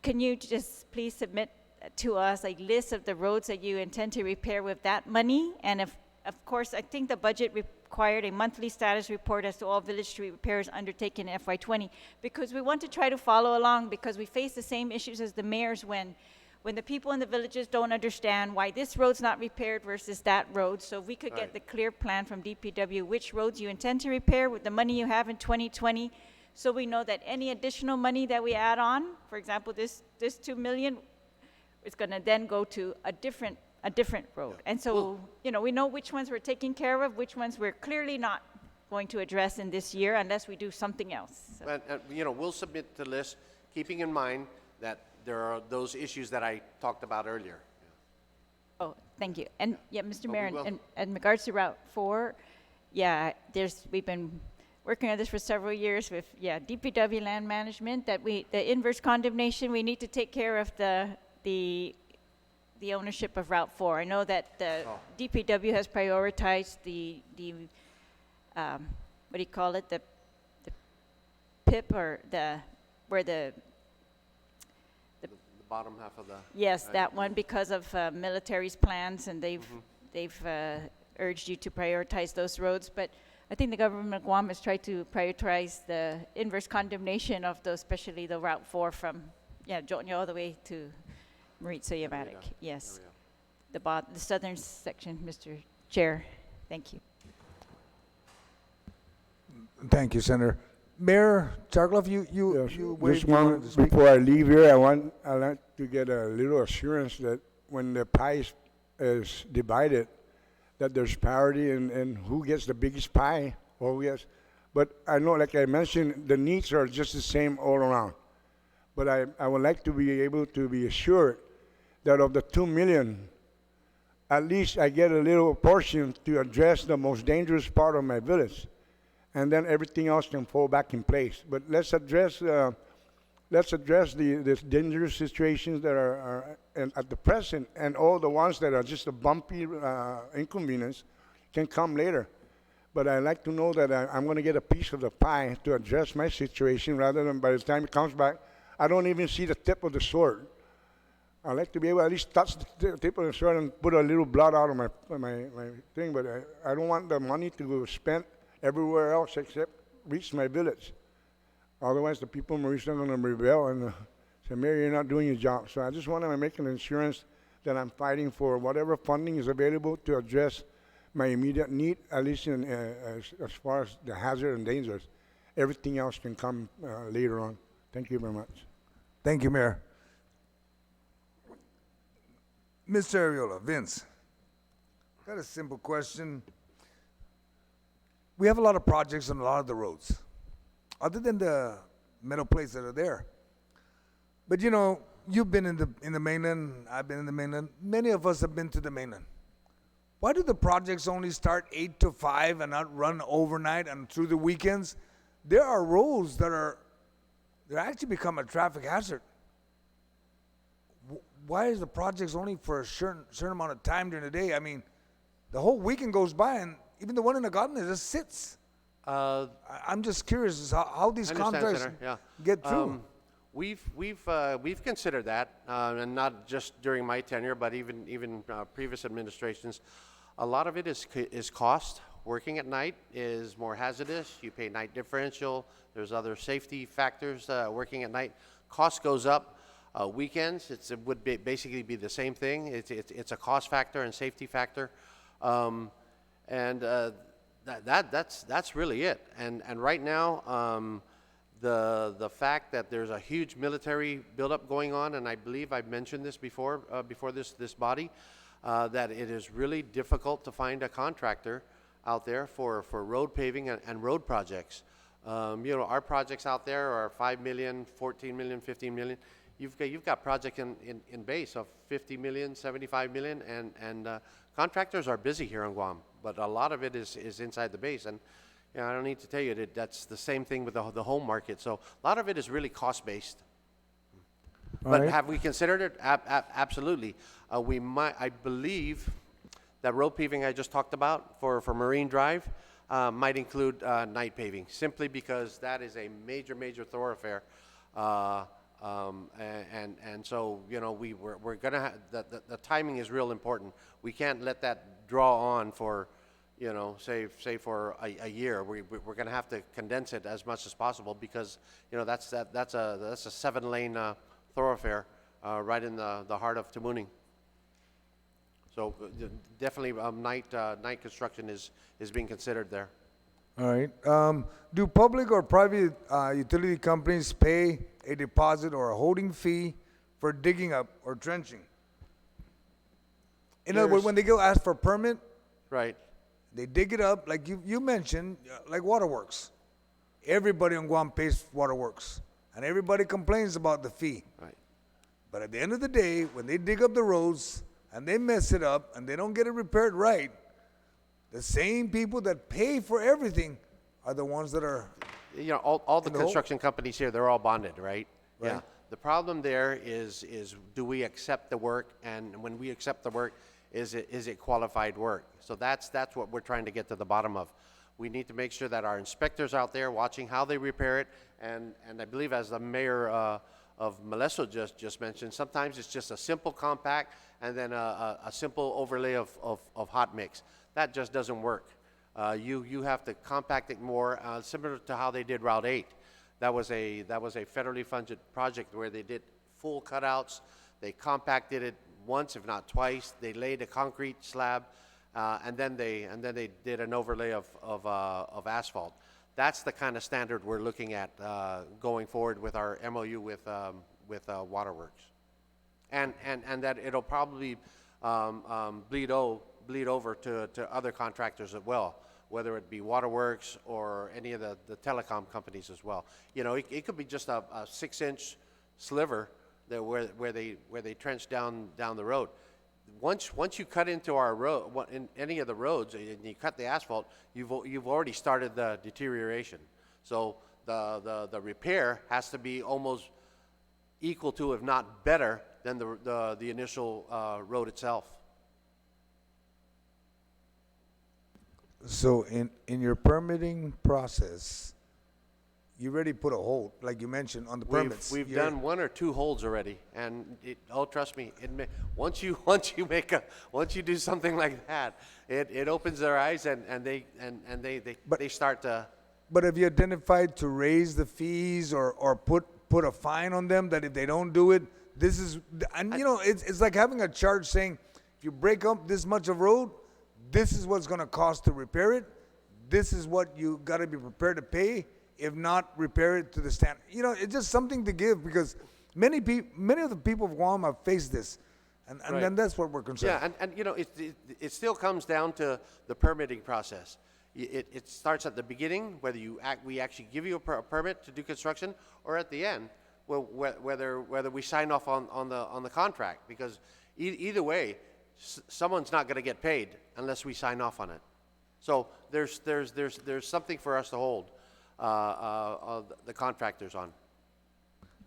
can you just please submit to us a list of the roads that you intend to repair with that money? And if, of course, I think the budget required a monthly status report as to all village street repairs undertaken in FY20, because we want to try to follow along, because we face the same issues as the mayors when the people in the villages don't understand why this road's not repaired versus that road. So if we could get the clear plan from DPW, which roads you intend to repair with the money you have in 2020, so we know that any additional money that we add on, for example, this 2 million, is going to then go to a different road. And so, you know, we know which ones we're taking care of, which ones we're clearly not going to address in this year unless we do something else. So. And, you know, we'll submit the list, keeping in mind that there are those issues that I talked about earlier. Oh, thank you. And yeah, Mr. But Mayor, we will. in regards to Route 4, yeah, we've been working on this for several years with, DPW land management, that the inverse condemnation, we need to take care of the ownership of Route 4. I know that the DPW has prioritized the what do you call it, the PIP, or where the bottom half of the... Yes, that one, because of military's plans, and they've urged you to prioritize those roads. But I think the government of Guam has tried to prioritize the inverse condemnation of those, especially the Route 4 from, Jotnya all the way to Maritza Yamatic. Yes. The southern section, Mr. Chair. Thank you. Thank you, Senator. Mayor Charkloff, you Just waved one, wanted to speak. before I leave here, I'd like to get a little assurance that when the pie is divided, that there's parity in who gets the biggest pie or who gets. But I know, like I mentioned, the needs are just the same all around. But I would like to be able to be assured that of the 2 million, at least I get a little portion to address the most dangerous part of my village. And then everything else can fall back in place. But let's address the dangerous situations that are at the present, and all the ones that are just a bumpy inconvenience can come later. But I like to know that I'm going to get a piece of the pie to address my situation, rather than by the time it comes back, I don't even see the tip of the sword. I like to be able to at least touch the tip of the sword and put a little blood out of my thing. But I don't want the money to go spent everywhere else except reach my village. Otherwise, the people in Maurice are going to rebel and say, Mayor, you're not doing your job. So I just want to make an assurance that I'm fighting for whatever funding is available to address my immediate need, at least as far as the hazard and dangers. Everything else can come later on. Thank you very much. Thank you, Mayor. Mr. Ariola, Vince, got a simple question. We have a lot of projects on a lot of the roads, other than the metal plates that are there. But you know, you've been in the mainland, I've been in the mainland. Many of us have been to the mainland. Why do the projects only start 8 to 5 and not run overnight and through the weekends? There are roads that they actually become a traffic hazard. Why is the projects only for a certain amount of time during the day? I mean, the whole weekend goes by and even the one in the garden just sits. I'm just curious as how these I understand, contracts Senator, yeah. get through. We've considered that, and not just during my tenure, but even previous administrations. A lot of it is cost. Working at night is more hazardous. You pay night differential. There's other safety factors. Working at night, cost goes up. Weekends, it would basically be the same thing. It's a cost factor and safety factor, and that's really it. And right now, the fact that there's a huge military buildup going on, and I believe I've mentioned this before this body, that it is really difficult to find a contractor out there for road paving and road projects. Our projects out there are 5 million, 14 million, 15 million. You've got projects in base of 50 million, 75 million, and contractors are busy here on Guam, but a lot of it is inside the base. And I don't need to tell you that that's the same thing with the home market. So a lot of it is really cost-based. But right. Have we considered it? Absolutely. I believe that road paving I just talked about for Marine Drive might include night paving, simply because that is a major thoroughfare. And so, we're going to have, the timing is real important. We can't let that draw on for, say for a year. We're going to have to condense it as much as possible because, that's a 7-lane thoroughfare right in the heart of Tamuning. So definitely night construction is being considered there. All right. Do public or private utility companies pay a deposit or a holding fee for digging up or trenching? In other words, when they go ask for a permit, right, they dig it up, like you mentioned, like waterworks. Everybody on Guam pays waterworks, and everybody complains about the fee. Right. But at the end of the day, when they dig up the roads and they mess it up and they don't get it repaired right, the same people that pay for everything are the ones that are. All the construction companies here, they're all bonded, right? Right. Yeah. The problem there is do we accept the work, and when we accept the work, is it qualified work? So that's what we're trying to get to the bottom of. We need to make sure that our inspectors out there watching how they repair it, and I believe as the mayor of Molesto just mentioned, sometimes it's just a simple compact and then a simple overlay of hot mix. That just doesn't work. You have to compact it more, similar to how they did Route 8. That was a federally funded project where they did full cutouts. They compacted it once, if not twice. They laid a concrete slab, and then they did an overlay of asphalt. That's the kind of standard we're looking at going forward with our MOU with Waterworks, and that it'll probably bleed over to other contractors as well, whether it be Waterworks or any of the telecom companies as well. It could be just a 6-inch sliver that where they trench down the road. Once you cut into our road, in any of the roads, and you cut the asphalt, you've already started the deterioration. So the repair has to be almost equal to, if not better, than the initial road itself. So in your permitting process, you already put a hold, like you mentioned, on the permits. We've done 1 or 2 holds already, and trust me, once you do something like that, it opens their eyes, and they start to. But have you identified to raise the fees or put a fine on them that if they don't do it, this is, and it's like having a charge saying, if you break up this much of road, this is what's going to cost to repair it. This is what you got to be prepared to pay. If not, repair it to the standard. It's just something to give, because many of the people of Guam have faced this. And Right. then that's what we're concerned. Yeah, and you know, it still comes down to the permitting process. It starts at the beginning, whether we actually give you a permit to do construction, or at the end, whether we sign off on the contract. Because either way, someone's not going to get paid unless we sign off on it. So there's something for us to hold the contractors on.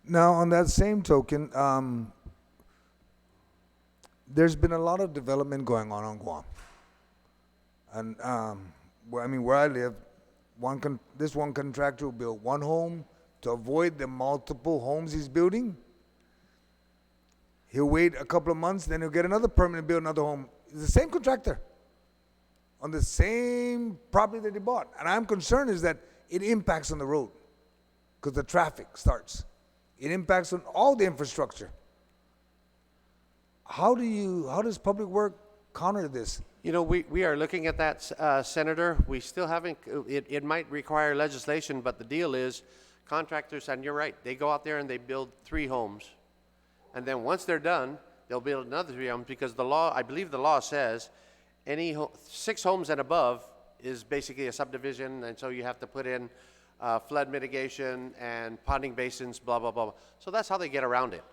Now, on that same token, there's been a lot of development going on Guam. And where I live, this one contractor will build one home to avoid the multiple homes he's building. He'll wait a couple of months, then he'll get another permit and build another home. It's the same contractor on the same property that he bought. And I'm concerned is that it impacts on the road because the traffic starts. It impacts on all the infrastructure. How does Public Work counter this? You know, we are looking at that, Senator. We still haven't, it might require legislation, but the deal is contractors, and you're right, they go out there and they build 3 homes. And then once they're done, they'll build another 3 homes because the law, I believe the law says, 6 homes and above is basically a subdivision, and so you have to put in flood mitigation and ponding basins, blah, blah, blah. So that's how they get around it.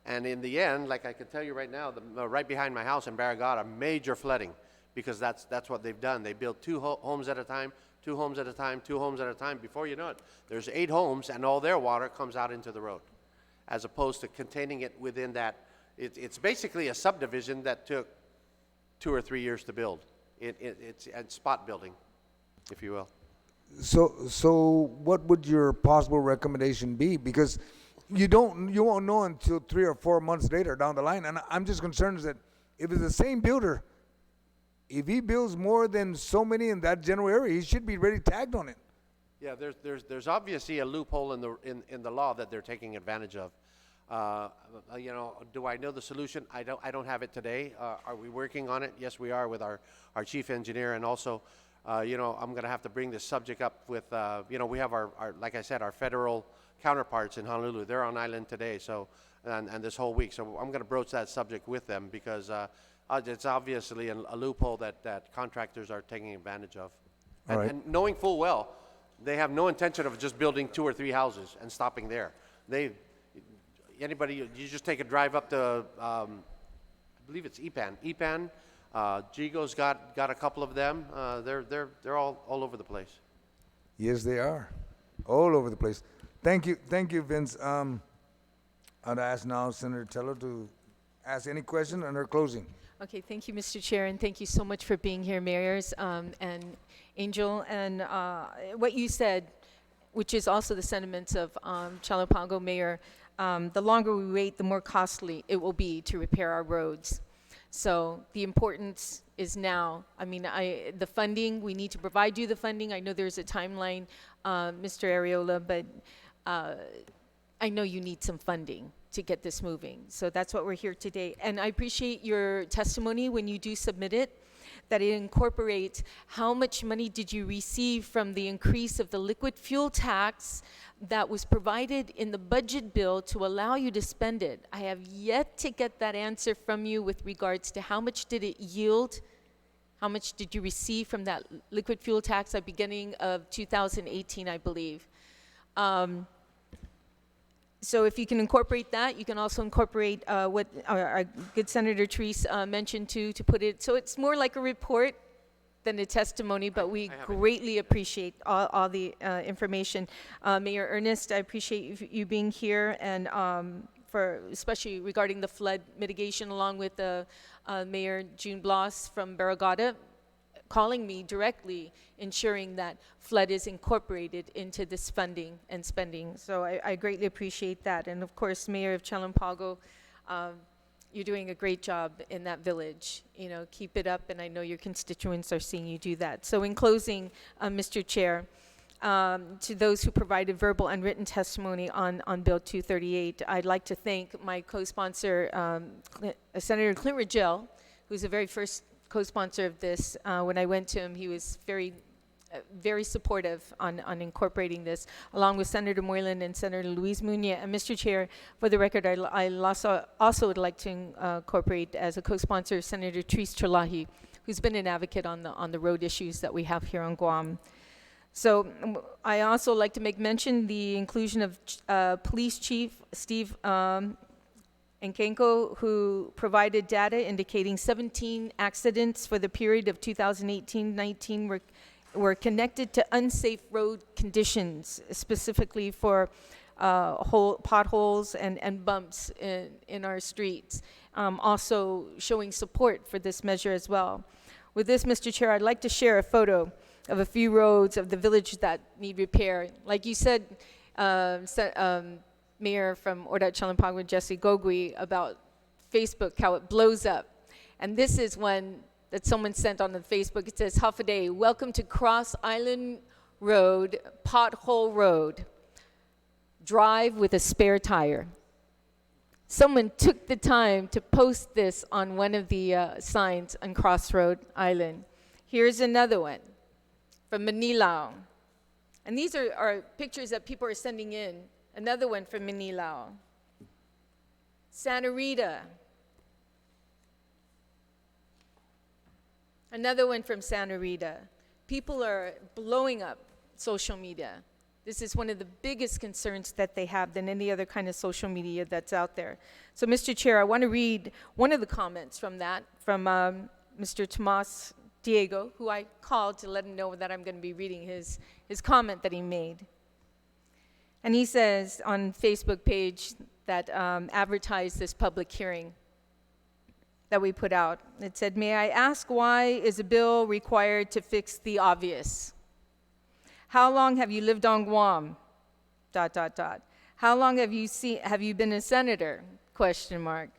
And in the end, like I can tell you right now, right behind my house in Barragata, major flooding, because that's what they've done. They build 2 homes at a time, 2 homes at a time, 2 homes at a time. Before you know it, there's 8 homes, and all their water comes out into the road, as opposed to containing it within that. It's basically a subdivision that took 2 or 3 years to build. It's spot building, if you will. So what would your possible recommendation be? Because you won't know until 3 or 4 months later down the line. And I'm just concerned that if it's the same builder, if he builds more than so many in that general area, he should be already tagged on it. Yeah, there's obviously a loophole in the law that they're taking advantage of. You know, do I know the solution? I don't have it today. Are we working on it? Yes, we are with our chief engineer, and also, you know, I'm going to have to bring this subject up with, you know, we have our, like I said, our federal counterparts in Honolulu. They're on island today, so and this whole week. So I'm going to broach that subject with them because it's obviously a loophole that contractors are taking advantage of, and knowing full well they have no intention of just building 2 or 3 houses and stopping there. Anybody, you just take a drive up to, I believe it's Ipan. Jigo's got a couple of them. They're all over the place. Yes, they are, all over the place. Thank you, Vince. I'd ask now Senator Tello to ask any question on her closing. Okay, thank you, Mr. Chair, and thank you so much for being here, mayors, and Angel, and what you said, which is also the sentiments of Chalapango Mayor. The longer we wait, the more costly it will be to repair our roads. So the importance is now. I mean, the funding, we need to provide you the funding. I know there's a timeline, Mr. Arreola, but I know you need some funding to get this moving. So that's what we're here today. And I appreciate your testimony when you do submit it, that it incorporates how much money did you receive from the increase of the liquid fuel tax that was provided in the budget bill to allow you to spend it. I have yet to get that answer from you with regards to how much did it yield, how much did you receive from that liquid fuel tax at the beginning of 2018, I believe. So if you can incorporate that, you can also incorporate what our good Senator Therese mentioned to put it, so it's more like a report than a testimony, but we greatly appreciate all the information. Mayor Ernest, I appreciate you being here, and for especially regarding the flood mitigation, along with Mayor June Bloss from Barragata, calling me directly, ensuring that flood is incorporated into this funding and spending. So I greatly appreciate that. And of course, Mayor of Chalampago, you're doing a great job in that village. You know, keep it up, and I know your constituents are seeing you do that. So in closing, Mr. Chair, to those who provided verbal and written testimony on Bill 238, I'd like to thank my co-sponsor, Senator Clint Rigel, who's the very first co-sponsor of this. When I went to him, he was very very supportive on incorporating this, along with Senator Moylan and Senator Luis Muñoz. And Mr. Chair, for the record, I also would like to incorporate as a co-sponsor Senator Therese Chalahi, who's been an advocate on the road issues that we have here on Guam. So I also like to make mention the inclusion of Police Chief Steve Nkenko, who provided data indicating 17 accidents for the period of 2018-19 were connected to unsafe road conditions, specifically for potholes and bumps in our streets, also showing support for this measure as well. With this, Mr. Chair, I'd like to share a photo of a few roads of the village that need repair. Like you said, Mayor from Ordat Chalampagwa, Jesse Gogui, about Facebook, how it blows up. And this is one that someone sent on the Facebook. It says, Hafaday, welcome to Cross Island Road, Pothole Road. Drive with a spare tire. Someone took the time to post this on one of the signs on Crossroad Island. Here's another one from Manilao. And these are pictures that people are sending in. Another one from Manilao. Santa Rita. Another one from Santa Rita. People are blowing up social media. This is one of the biggest concerns that they have than any other kind of social media that's out there. So, Mr. Chair, I want to read one of the comments from that, from Mr. Tomas Diego, who I called to let him know that I'm going to be reading his comment that he made. And he says on Facebook page that advertised this public hearing that we put out. It said, may I ask, why is a bill required to fix the obvious? How long have you lived on Guam? ... How long have you been a senator? Question mark.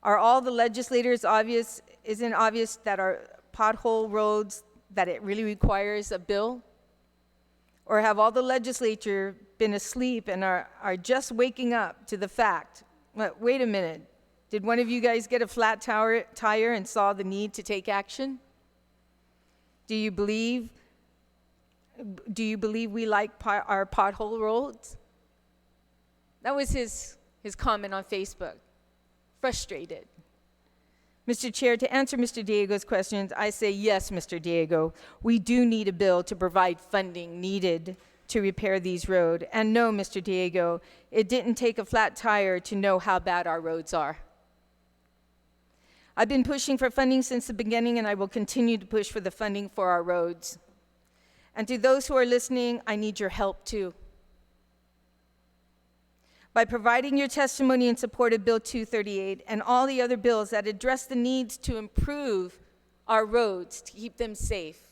Are all the legislators obvious? Isn't obvious that our pothole roads, that it really requires a bill? Or have all the legislature been asleep and are just waking up to the fact, wait a minute, did one of you guys get a flat tire and saw the need to take action? Do you believe we like our pothole roads? That was his comment on Facebook. Frustrated. Mr. Chair, to answer Mr. Diego's questions, I say yes, Mr. Diego. We do need a bill to provide funding needed to repair these roads. And no, Mr. Diego, it didn't take a flat tire to know how bad our roads are. I've been pushing for funding since the beginning, and I will continue to push for the funding for our roads. And to those who are listening, I need your help too. By providing your testimony in support of Bill 238 and all the other bills that address the needs to improve our roads, to keep them safe.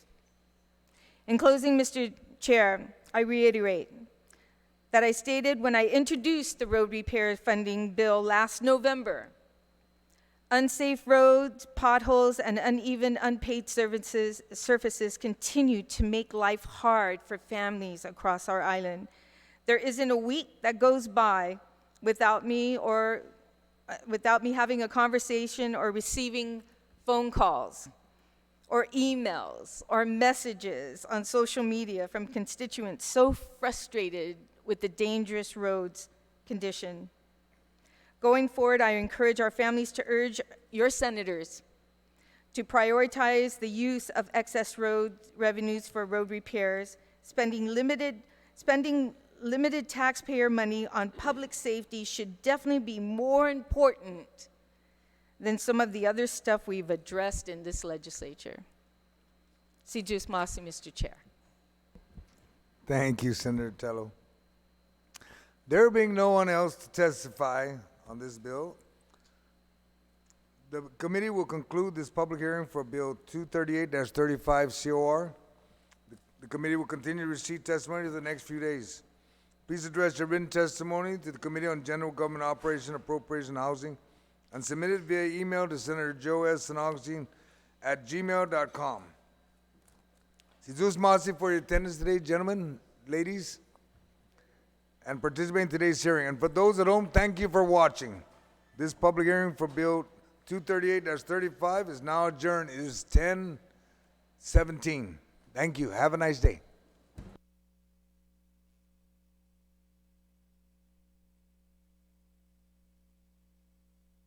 In closing, Mr. Chair, I reiterate that I stated when I introduced the road repair funding bill last November, unsafe roads, potholes, and uneven, unpaved surfaces continue to make life hard for families across our island. There isn't a week that goes by without me having a conversation or receiving phone calls or emails or messages on social media from constituents so frustrated with the dangerous roads condition. Going forward, I encourage our families to urge your senators to prioritize the use of excess road revenues for road repairs, spending limited taxpayer money on public safety should definitely be more important than some of the other stuff we've addressed in this legislature. Si Jus Masi, Mr. Chair. Thank you, Senator Tello. There being no one else to testify on this bill, the committee will conclude this public hearing for Bill 238-35 COR. The committee will continue to receive testimony for the next few days. Please address your written testimony to the Committee on General Government Operation, Appropriation, and Housing, and submit it via email to Senator Joe S. San Agustin at gmail.com. Si Jus Masi for your attendance today, gentlemen, ladies, and participating in today's hearing. And for those at home, thank you for watching. This public hearing for Bill 238-35 is now adjourned. It is 10:17. Thank you. Have a nice day.